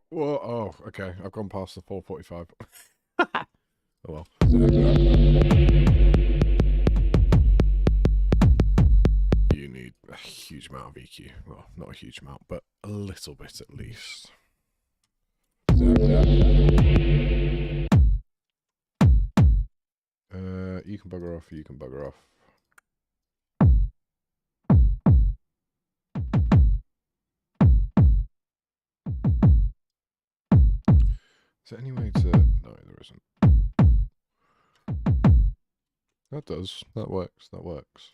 Whoa, oh, okay. I've gone past the 445. Oh well. You need a huge amount of EQ. Well, not a huge amount, but a little bit at least. You can bugger off, you can bugger off. Is there any way to... No, there isn't. That does. That works. That works.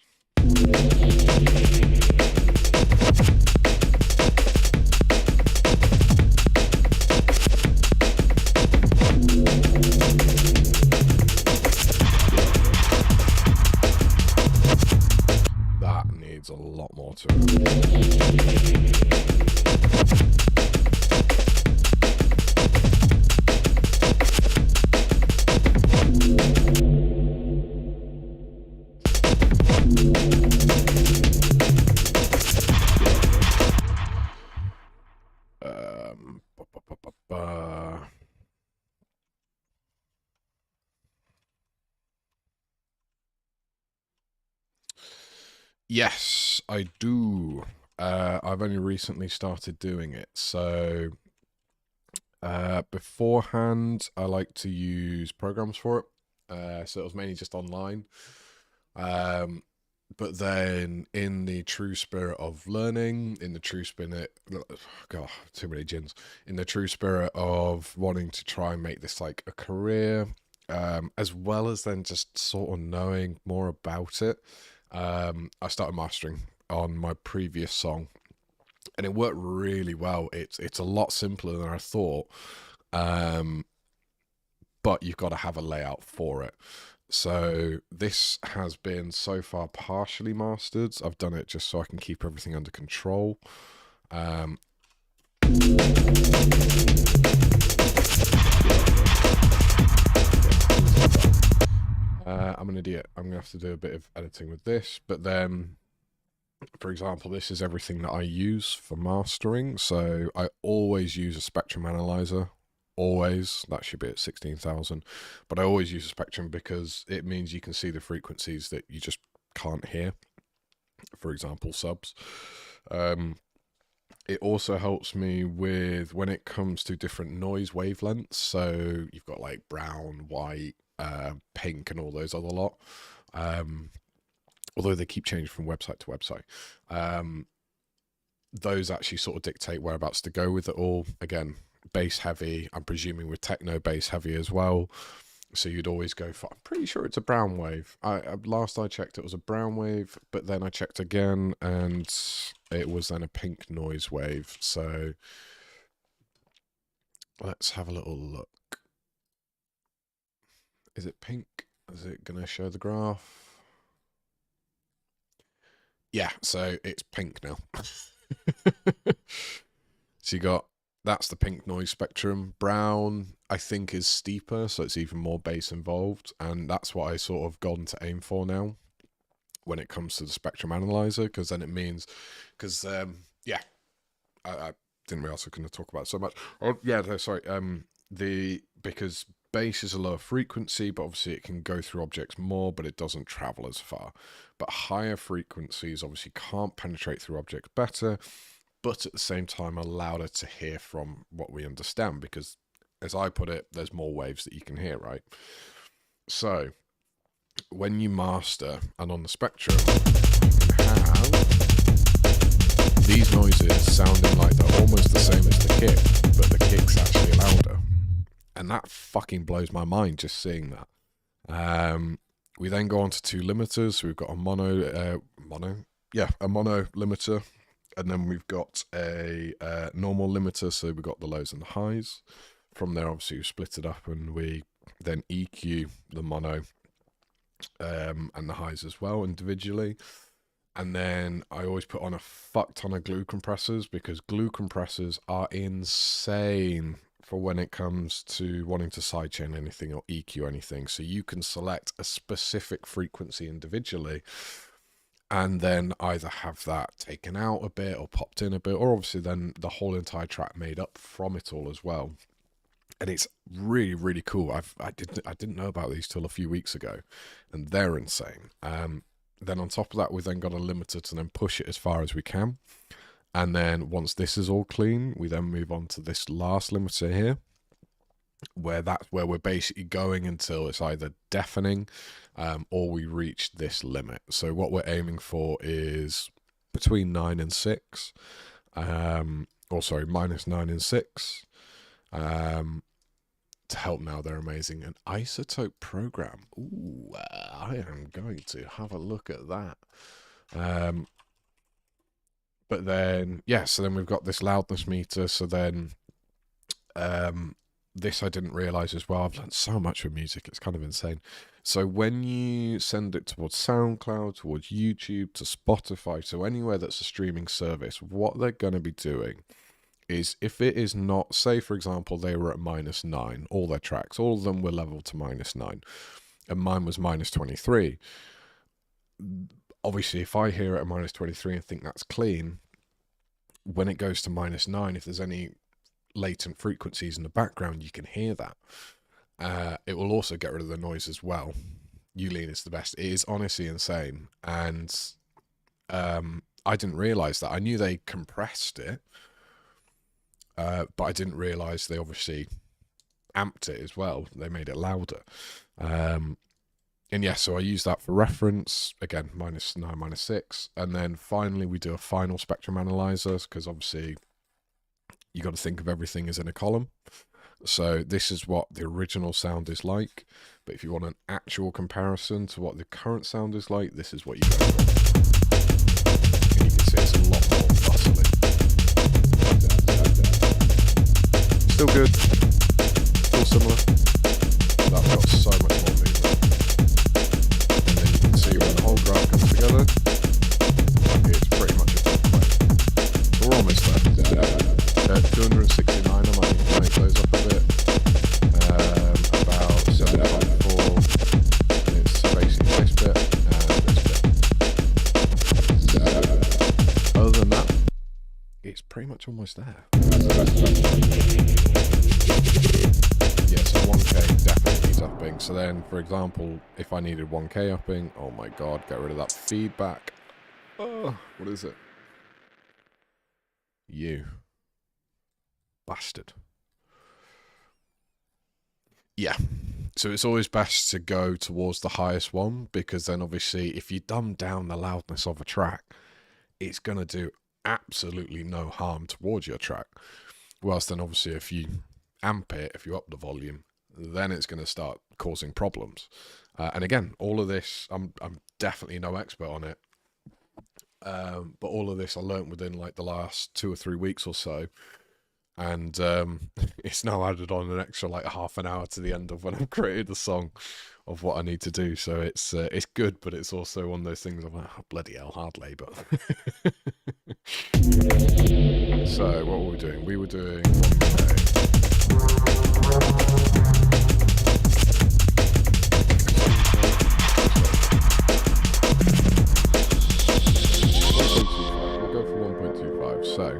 That needs Ba, ba, ba, ba, ba. Yes, I do. I've only recently started doing it. So beforehand, I like to use programs for it. So it was mainly just online. Um, but then in the true spirit of learning, in the true spirit, God, too many gins, in the true spirit of wanting to try and make this like a career, as well as then just sort of knowing more about it, I started mastering on my previous song, and it worked really well. It's a lot simpler than I thought, um, but you've got to have a layout for it. So this has been so far partially mastered. I've done it just so I can keep everything under control. I'm an idiot. I'm gonna have to do a bit of editing with this, but then, for example, this is everything that I use for mastering. So I always use a spectrum analyzer. Always. That should be at 16,000. But I always use a spectrum because it means you can see the frequencies that you just can't hear. For example, subs. It also helps me with when it comes to different noise wavelengths. So you've got like brown, white, pink, and all those other lot. Although they keep changing from website to website. Those actually sort of dictate whereabouts to go with it all. Again, bass heavy. I'm presuming with techno bass heavy as well. So you'd always go for, I'm pretty sure it's a brown wave. Last I checked, it was a brown wave, but then I checked again and it was then a pink noise wave. So let's have a little look. Is it pink? Is it going to show the graph? Yeah, so it's pink now. So you got, that's the pink noise spectrum. Brown, I think, is steeper, so it's even more bass involved. And that's what I sort of gone to aim for now when it comes to the spectrum analyzer, because then it means, because, yeah, I didn't realize I was going to talk about it so much. Oh, yeah, no, sorry. Because bass is a lower frequency, but obviously it can go through objects more, but it doesn't travel as far. But higher frequencies obviously can't penetrate through objects better, but at the same time are louder to hear from what we understand, because, as I put it, there's more waves that you can hear, right? So, when you master and on the spectrum, you can have these noises sounding like they're almost the same as the kick, but the kick's actually louder. And that fucking blows my mind just seeing that. We then go on to two limiters. So we've got a mono limiter. And then we've got a normal limiter, so we've got the lows and the highs. From there, obviously, we split it up and we then EQ the mono and the highs as well individually. And then I always put on a fuck ton of glue compressors, because glue compressors are insane for when it comes to wanting to sidechain anything or EQ anything. So you can select a specific frequency individually, and then either have that taken out a bit or popped in a bit, or obviously then the whole entire track made up from it all as well. And it's really, really cool. I didn't know about these till a few weeks ago, and they're insane. Then on top of that, we've then got a limiter to then push it as far as we can. And then once this is all clean, we then move on to this last limiter here, where we're basically going until it's either deafening or we reach this limit. So what we're aiming for is between 9 and 6, minus 9 and 6. To help now, they're amazing. An isotope program. Ooh, I am going to have a look at that. But then, yeah, so then we've got this loudness meter. So then this I didn't realize as well. I've learned so much with music, it's kind of insane. So when you send it towards SoundCloud, towards YouTube, to Spotify, so anywhere that's a streaming service, what they're going to be doing is, if it is not, say for example, they were at -9, all their tracks, all of them were leveled to -9, and mine was -23. Obviously, if I hear it at -23 and think that's clean, when it goes to -9, if there's any latent frequencies in the background, you can hear that. It will also get rid of the noise as well. Ulean is the best. It is honestly insane. And I didn't realize that. I knew they compressed it, but I didn't realize they obviously amped it as well. They made it louder. And yeah, so I use that for reference. Again, -9, -6. And then finally we do a final spectrum analyzer, because obviously you got to think of everything as in a column. So this is what the original sound is like, but if you want an actual comparison to what the current sound is like, this is what you go for. And you can see it's a lot more bustling. Still good, still similar, but I've got so much more movement. And then you can see when the whole graph comes together, it's pretty much a different way. So we're almost there. 269, I might need to make those up a bit. About 754. It's basically this bit and this bit. Other than that, it's pretty much almost there. Yeah, so 1K definitely needs upping. So then, for example, if I needed 1K upping, oh my god, get rid of that feedback. Oh, what is it? You bastard. Yeah, so it's always best to go towards the highest one, because then obviously if you dumb down the loudness of a track, it's going to do absolutely no harm towards your track. Whilst then obviously if you amp it, if you up the volume, then it's going to start causing problems. And again, all of this, I'm definitely no expert on it, but all of this I learnt within like the last 2 or 3 weeks or so. And it's now added on an extra like half an hour to the end of when I've created the song of what I need to do. So it's good, but it's also one of those things I'm like, oh, bloody hell, hard labour. So what were we doing? We were doing 1.25. We'll go for 1.25. So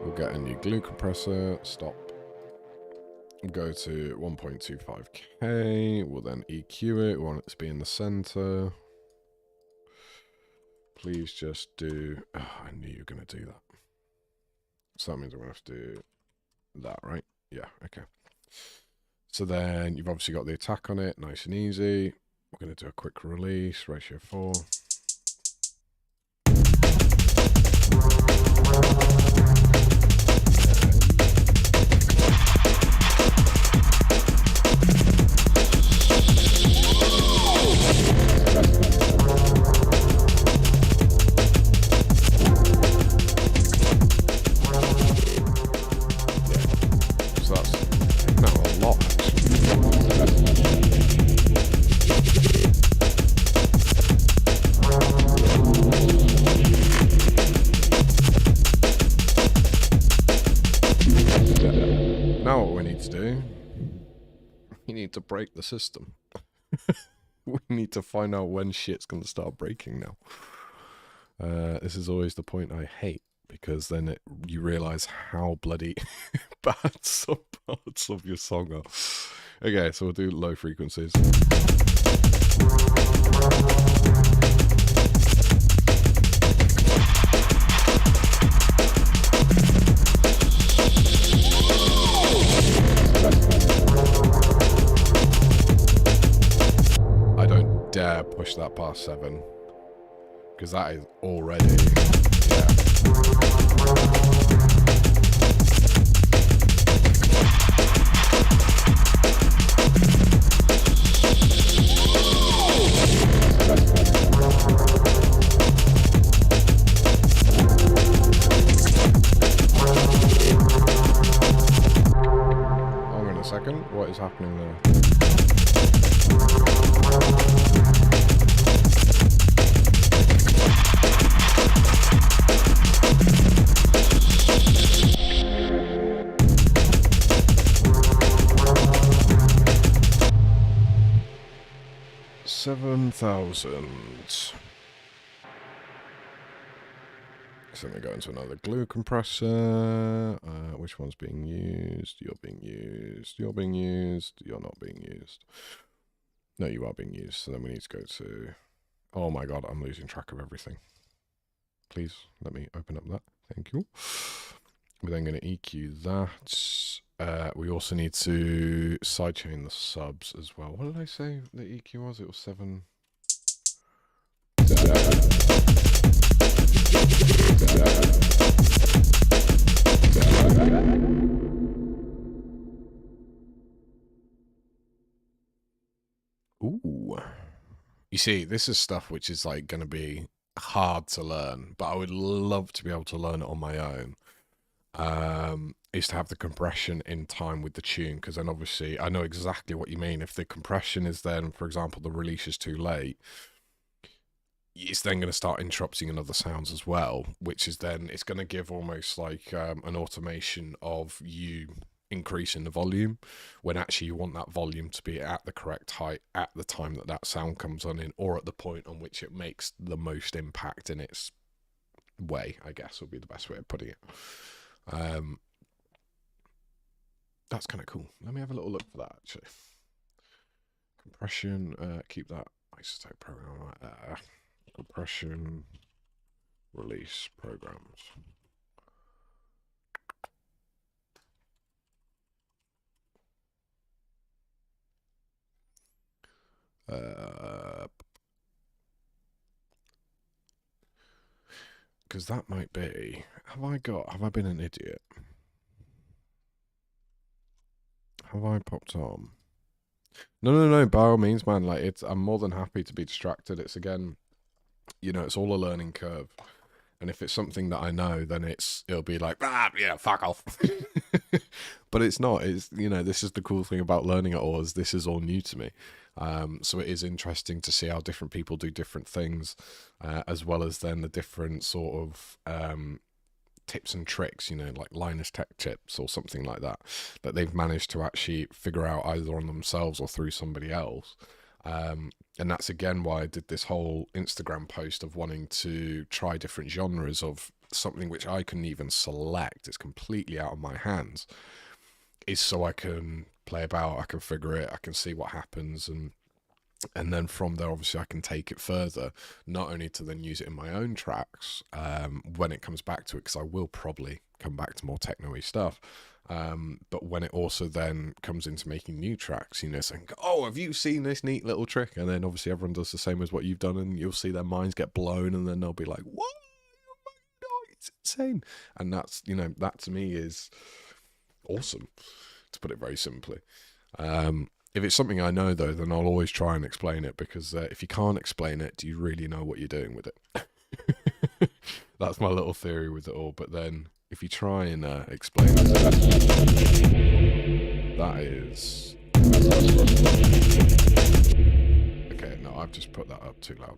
we'll get a new glue compressor, stop, go to 1.25k, we'll then EQ it, we want it to be in the center. Please just do, oh, I knew you were going to do that. So that means I'm going to have to do that, right? Yeah, okay. So then you've obviously got the attack on it, nice and easy. We're going to do a quick release, ratio 4. To break the system. We need to find out when shit's going to start breaking now. This is always the point I hate, because then you realize how bloody bad some parts of your song are. Okay, so we'll do low frequencies. Dare push that past 7, because that is already, yeah. Oh is happening there? $7,000. So let me go into another glue compressor. Which one's being used? You're being used. You're being used. You're not being used. No, you are being used. So then we need to go to... Oh my god, I'm losing track of everything. Please, let me open up that. Thank you. We're then going to EQ that. We also need to sidechain the subs as well. What did I say the EQ was? It was 7... Ooh. You see, this is stuff which is like going to be hard to learn, but I would love to be able to learn it on my own. Is to have the compression in time with the tune, because then obviously I know exactly what you mean. If the compression is then, for example, the release is too late, it's then going to start interrupting another sounds as well, which is then, it's going to give almost like an automation of you increasing the volume, when actually you want that volume to be at the correct height at the time that that sound comes on in, or at the point on which it makes the most impact in its way, I guess would be the best way of putting it. That's kind of cool. Let me have a little look for that, actually. Compression, keep that isotope program right there. Compression, release programs. Because that might be... Have I been an idiot? Have I popped on? No, by all means, man. Like, I'm more than happy to be distracted. It's, again, you know, it's all a learning curve. And if it's something that I know, then it'll be like, yeah, fuck off. But it's not. It's, you know, this is the cool thing about learning it all, is this is all new to me. So it is interesting to see how different people do different things, as well as then the different sort of tips and tricks, you know, like Linus Tech Tips or something like that, that they've managed to actually figure out either on themselves or through somebody else. And that's again why I did this whole Instagram post of wanting to try different genres of something which I couldn't even select. It's completely out of my hands. Is so I can play about, I can figure it, I can see what happens, and then from there, obviously, I can take it further, not only to then use it in my own tracks when it comes back to it, because I will probably come back to more techno-y stuff, but when it also then comes into making new tracks, you know, saying, oh, have you seen this neat little trick? And then obviously everyone does the same as what you've done, and you'll see their minds get blown, and then they'll be like, what? Oh my God, it's insane. And that's, you know, that to me is awesome, to put it very simply. If it's something I know, though, then I'll always try and explain it, because if you can't explain it, do you really know what you're doing with it? That's my little theory with it all. But then if you try and explain it, that is... Okay, no, I've just put that up too loud.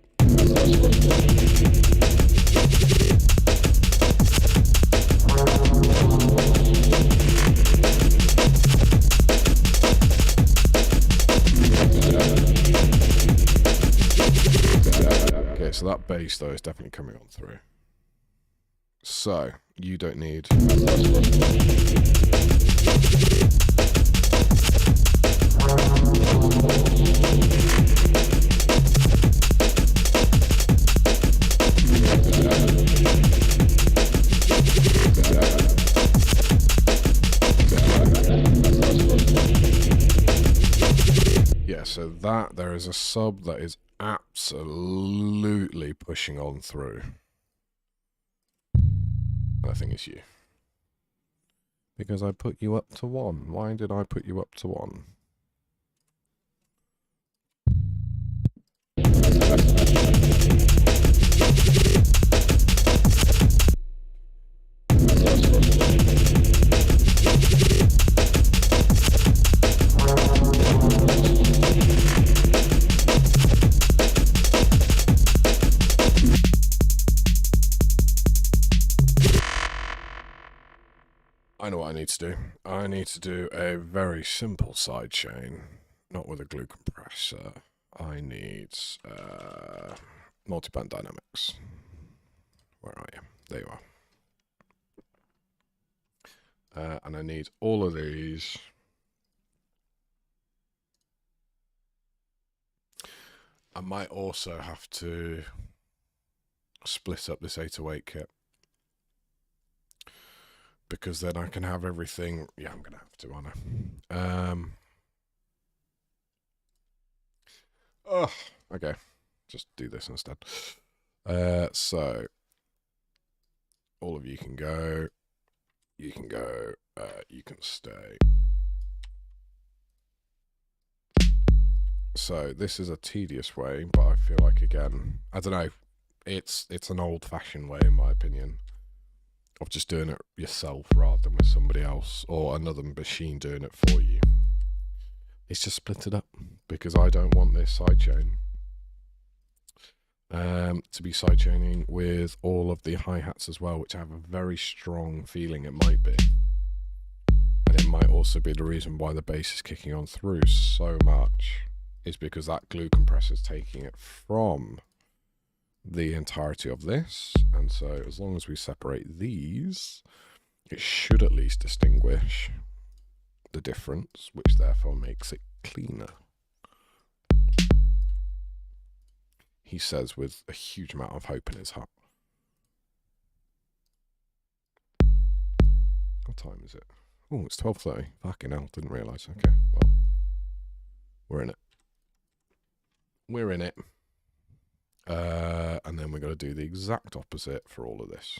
Okay, so that bass though is definitely coming on through. So you don't need... Yeah, so that there is a sub that is absolutely pushing on through. I think it's you. Because I put you up to 1. Why did I put you up to 1? I know what I need to do. I need to do a very simple sidechain, not with a glue compressor. I need multiband dynamics. Where are you? There you are. And I need all of these. I might also have to split up this 808 kit, because then I can have everything. Yeah, I'm gonna have to, aren't I? Oh, okay. Just do this instead. So all of you can go. You can go. You can stay. So this is a tedious way, but I feel like, again, I don't know. It's an old-fashioned way, in my opinion, of just doing it yourself rather than with somebody else or another machine doing it for you. It's just split it up, because I don't want this sidechain to be sidechaining with all of the hi-hats as well, which I have a very strong feeling it might be. And it might also be the reason why the bass is kicking on through so much, is because that glue compressor is taking it from the entirety of this. And so as long as we separate these, it should at least distinguish the difference, which therefore makes it cleaner. He says with a huge amount of hope in his heart. What time is it? Oh, it's 12:30. Fucking hell, didn't realise. Okay, well, we're in it. We're in it. And then we're going to do the exact opposite for all of this.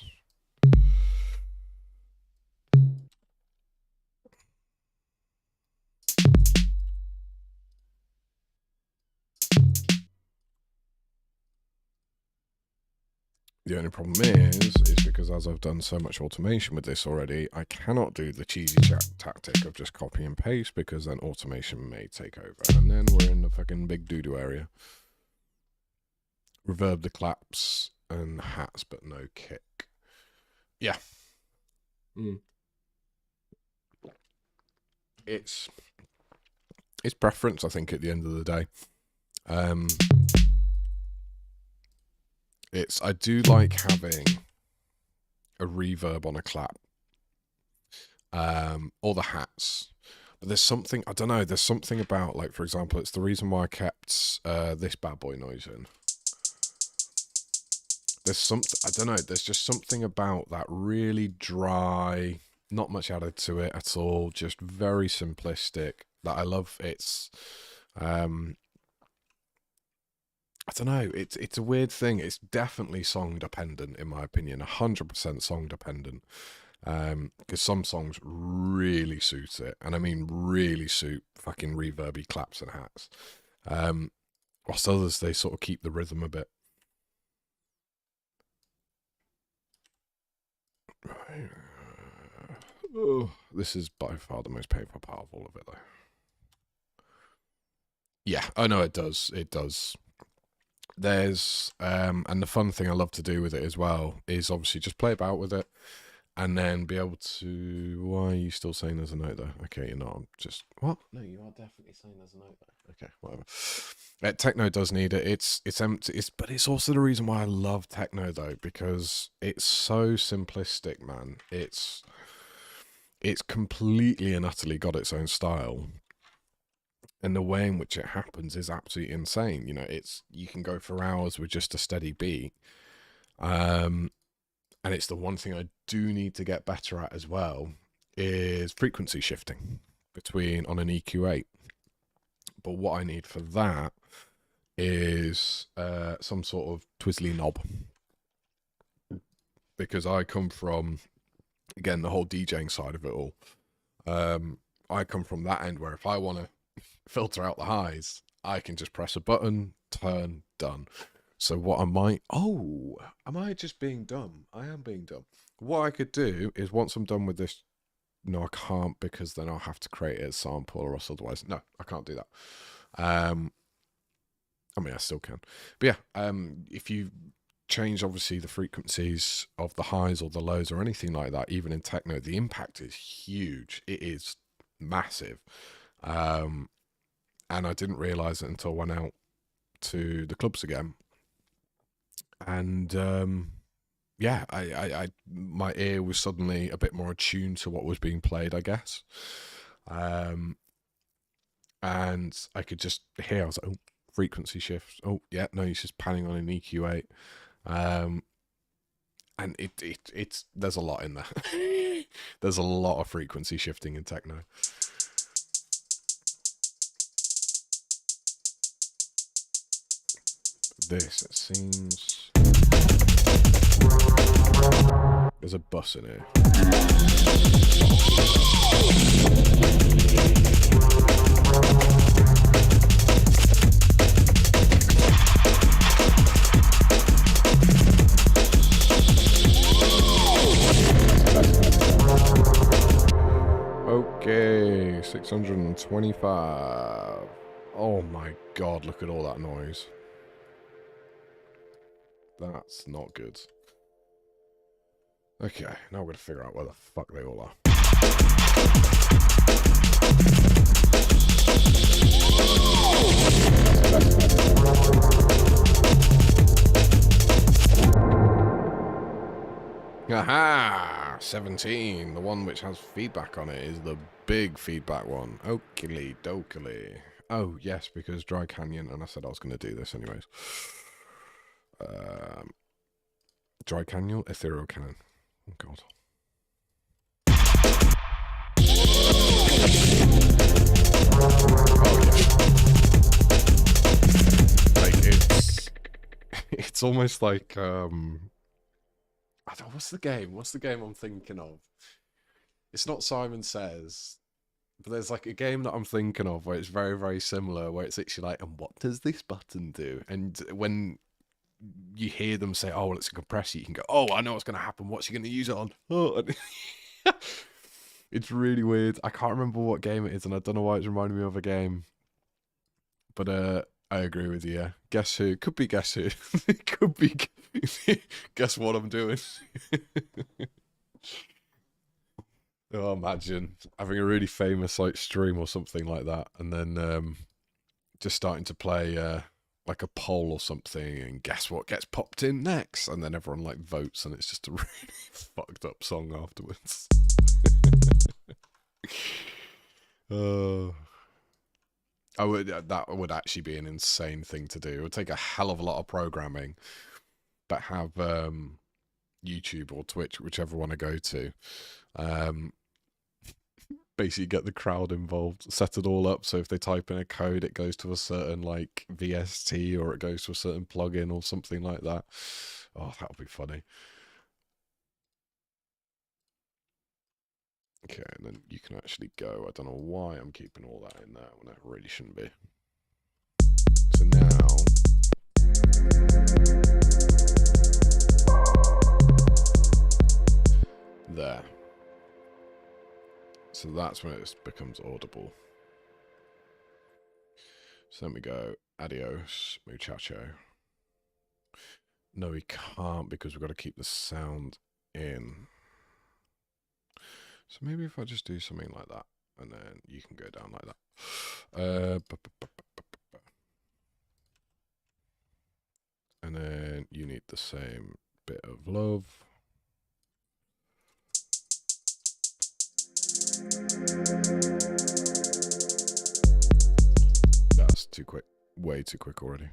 The only problem is because as I've done so much automation with this already, I cannot do the cheesy tactic of just copy and paste, because then automation may take over. And then we're in the fucking big doo-doo area. Reverb the claps and hats, but no kick. Yeah. It's preference, I think, at the end of the day. I do like having a reverb on a clap, or the hats. But there's something, I don't know, there's something about, like, for example, it's the reason why I kept this bad boy noise in. There's something, I don't know, there's just something about that really dry, not much added to it at all, just very simplistic, that I love. It's, I don't know, it's a weird thing. It's definitely song dependent, in my opinion, 100% song dependent. Because some songs really suit it, and I mean really suit fucking reverby claps and hats. Whilst others, they sort of keep the rhythm a bit. Right. Oh, this is by far the most painful part of all of it, though. Yeah, I know it does. It does. There's and the fun thing I love to do with it as well is obviously just play about with it, and then be able to. Why are you still saying there's a note there? Okay, you're not. I'm just what? No, you are definitely saying there's a note there. Okay, whatever. Techno does need it. It's empty. But it's also the reason why I love techno, though, because it's so simplistic, man. It's completely and utterly got its own style. And the way in which it happens is absolutely insane. You know, you can go for hours with just a steady beat. And it's the one thing I do need to get better at as well, is frequency shifting on an EQ8. But what I need for that is some sort of twizzly knob. Because I come from, again, the whole DJing side of it all. I come from that end where if I want to filter out the highs, I can just press a button, turn, done. So what am I just being dumb? I am being dumb. What I could do is, once I'm done with this, no, I can't, because then I'll have to create a sample, or else otherwise, no, I can't do that. I mean, I still can. But yeah, if you change, obviously, the frequencies of the highs or the lows or anything like that, even in techno, the impact is huge. It is massive. And I didn't realize it until I went out to the clubs again. And yeah, my ear was suddenly a bit more attuned to what was being played, I guess. And I could just hear, I was like, oh, frequency shifts. Oh, yeah, no, he's just panning on an EQ8. And it's there's a lot in there. There's a lot of frequency shifting in techno. This, it seems there's a bus in here. Okay, 625. Oh my god, look at all that noise. That's not good. Okay, now we're going to figure out where the fuck they all are. Aha! 17. The one which has feedback on it is the big feedback one. Oakley dokily. Oh, yes, because Dry Canyon, and I said I was going to do this anyways. Dry Canyon, Ethereal Cannon. Oh, God. Oh, yeah. Like, it's almost like, I don't, what's the game? What's the game I'm thinking of? It's not Simon Says, but there's like a game that I'm thinking of where it's very, very similar, where it's actually like, and what does this button do? And when you hear them say, oh, well, it's a compressor, you can go, oh, I know what's going to happen. What's he going to use it on? Oh, it's really weird. I can't remember what game it is, and I don't know why it's reminding me of a game. But I agree with you. Yeah. Guess who? Could be Guess Who. It could be Guess What I'm Doing. Oh, imagine having a really famous like stream or something like that, and then just starting to play like a poll or something, and guess what gets popped in next, and then everyone like votes, and it's just a really fucked up song afterwards. That would actually be an insane thing to do. It would take a hell of a lot of programming, but have YouTube or Twitch, whichever one I go to, basically get the crowd involved, set it all up so if they type in a code it goes to a certain like VST or it goes to a certain plugin or something like that. Oh, that would be funny. Okay, and then you can actually go. I don't know why I'm keeping all that in there when it really shouldn't be. So now there. So that's when it becomes audible. So then we go, adios, muchacho. No, we can't because we've got to keep the sound in. So maybe if I just do something like that, and then you can go down like that. And then you need the same bit of love. That's too quick. Way too quick already.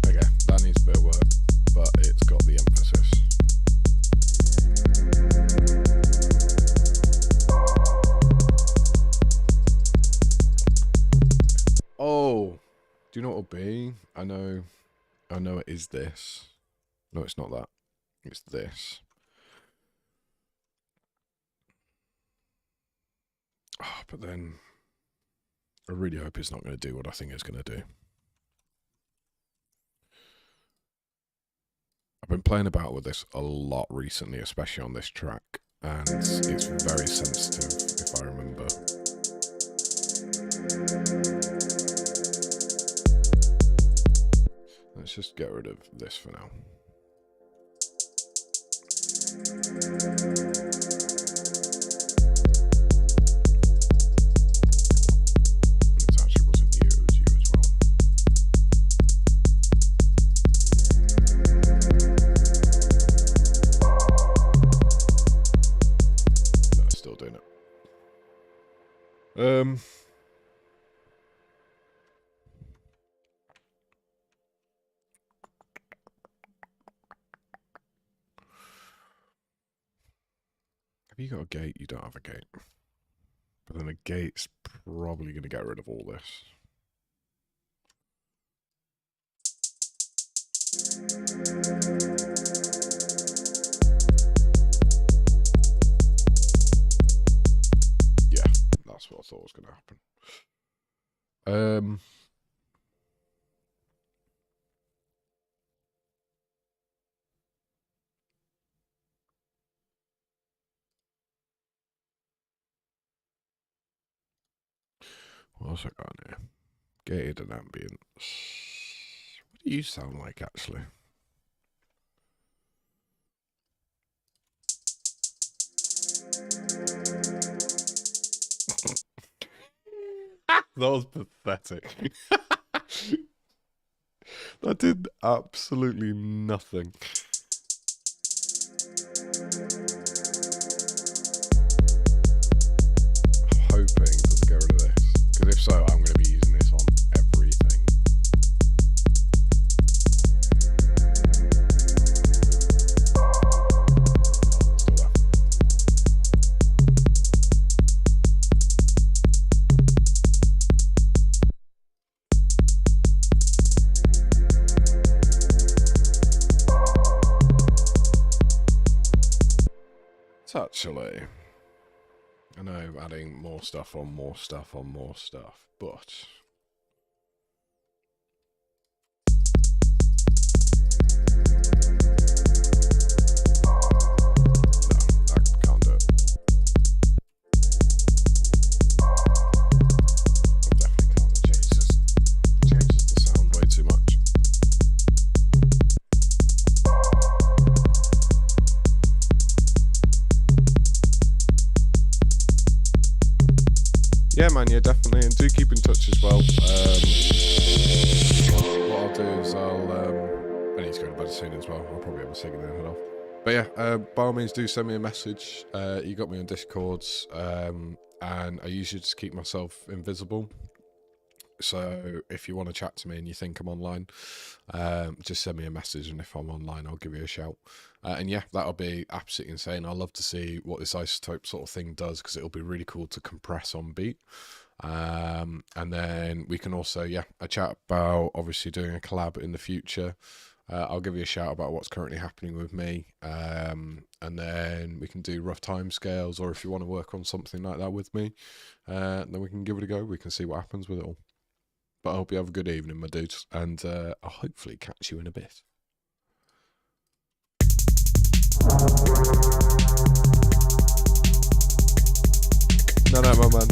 Okay, that needs a bit of work, but it's got the emphasis. Oh, do you know what it'll be? I know it is this. No, it's not that. It's this. Oh, but then I really hope it's not going to do what I think it's going to do. I've been playing about with this a lot recently, especially on this track. and it's very sensitive, if I remember. Let's just get rid of this for now. It actually wasn't you, it was you as well. No, still doing it. Have you got a gate? You don't have a gate. But then a gate's probably going to get rid of all this. Yeah, that's what I thought was going to happen. What else I got in here? Gated and ambience. What do you sound like, actually? That was pathetic. That did absolutely nothing. I'm hoping to get rid of this, because if so, I'm going to be using this on everything. Still there. It's actually, I know adding more stuff on more stuff on more stuff, but no, I can't do it. I definitely can't. It changes the sound way too much. Yeah, man, yeah, definitely, and do keep in touch as well. What I'll do is I need to go to bed soon as well. I'll probably have a cig and then head off. But yeah, by all means, do send me a message. You got me on Discords, and I usually just keep myself invisible. So if you want to chat to me and you think I'm online, just send me a message, and if I'm online, I'll give you a shout. And yeah, that'll be absolutely insane. I'd love to see what this iZotope sort of thing does, because it'll be really cool to compress on beat. And then we can also, yeah, a chat about obviously doing a collab in the future. I'll give you a shout about what's currently happening with me. And then we can do rough time scales, or if you want to work on something like that with me, then we can give it a go. We can see what happens with it all. But I hope you have a good evening, my dudes, and I'll hopefully catch you in a bit. No, my man.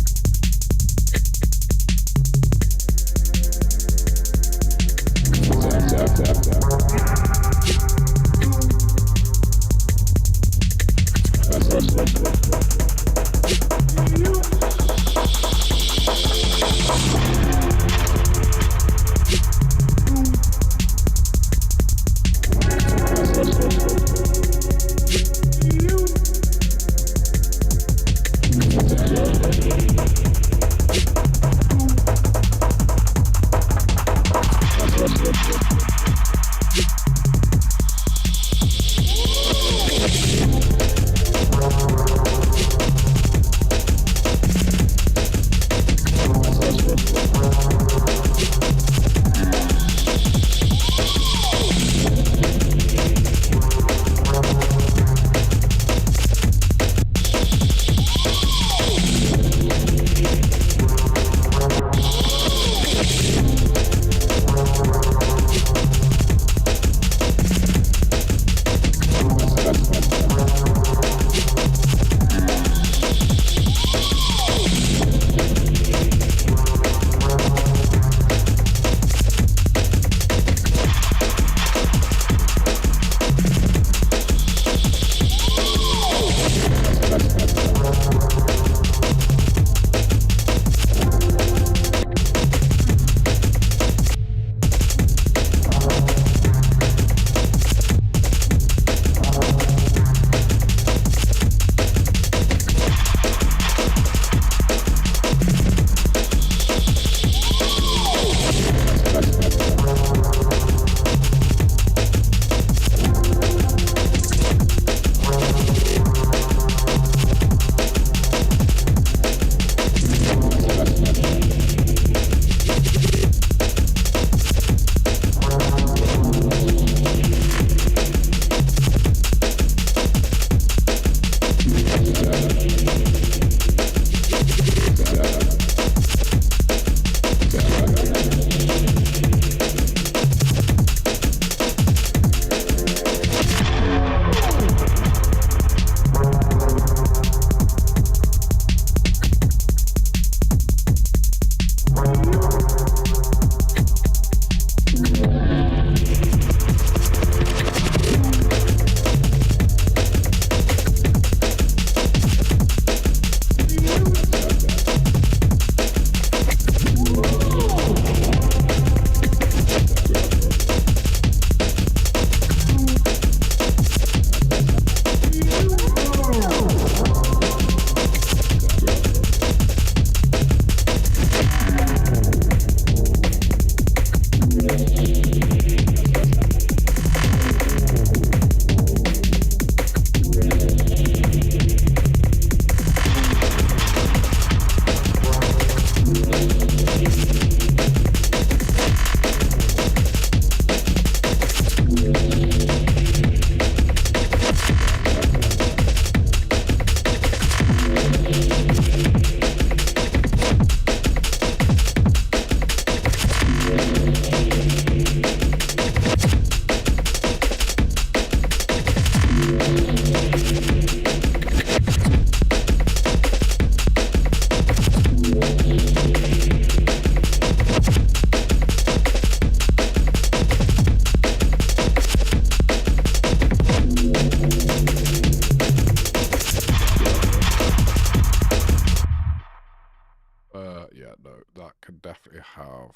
that could definitely have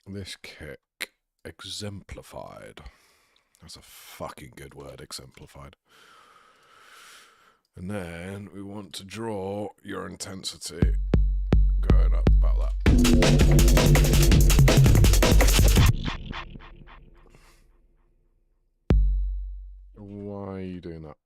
this kick exemplified. That's a fucking good word, exemplified. And then we want to draw your intensity going up about that. Why are you doing that?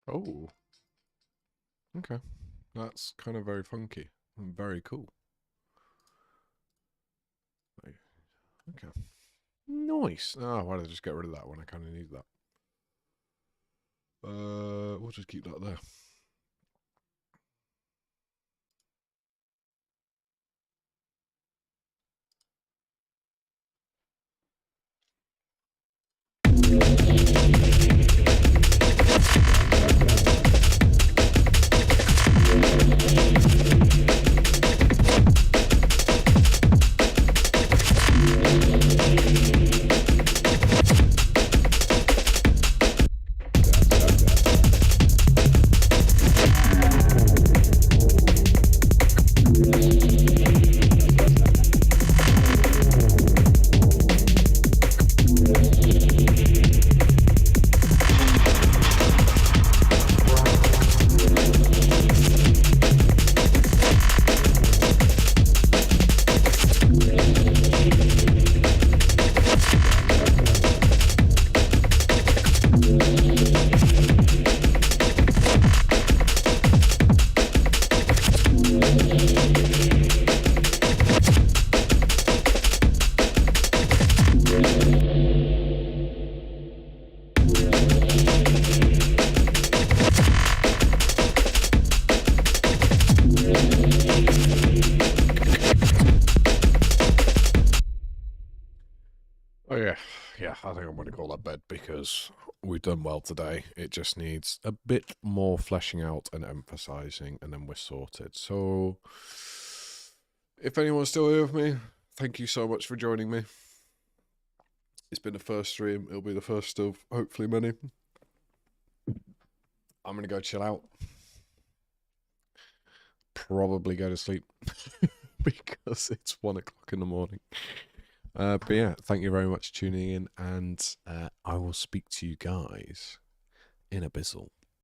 Oh, okay. That's kind of very funky and very cool. Okay. Nice. Oh, why did I just get rid of that when I kind of need that? We'll just keep that there. Oh yeah, I think I'm going to call that bed because we've done well today. It just needs a bit more fleshing out and emphasizing, and then we're sorted. So, if anyone's still here with me, thank you so much for joining me. It's been the first stream. It'll be the first of hopefully many. I'm going to go chill out. Probably go to sleep because it's 1 o'clock in the morning. But yeah, thank you very much for tuning in, and I will speak to you guys in a bizzle.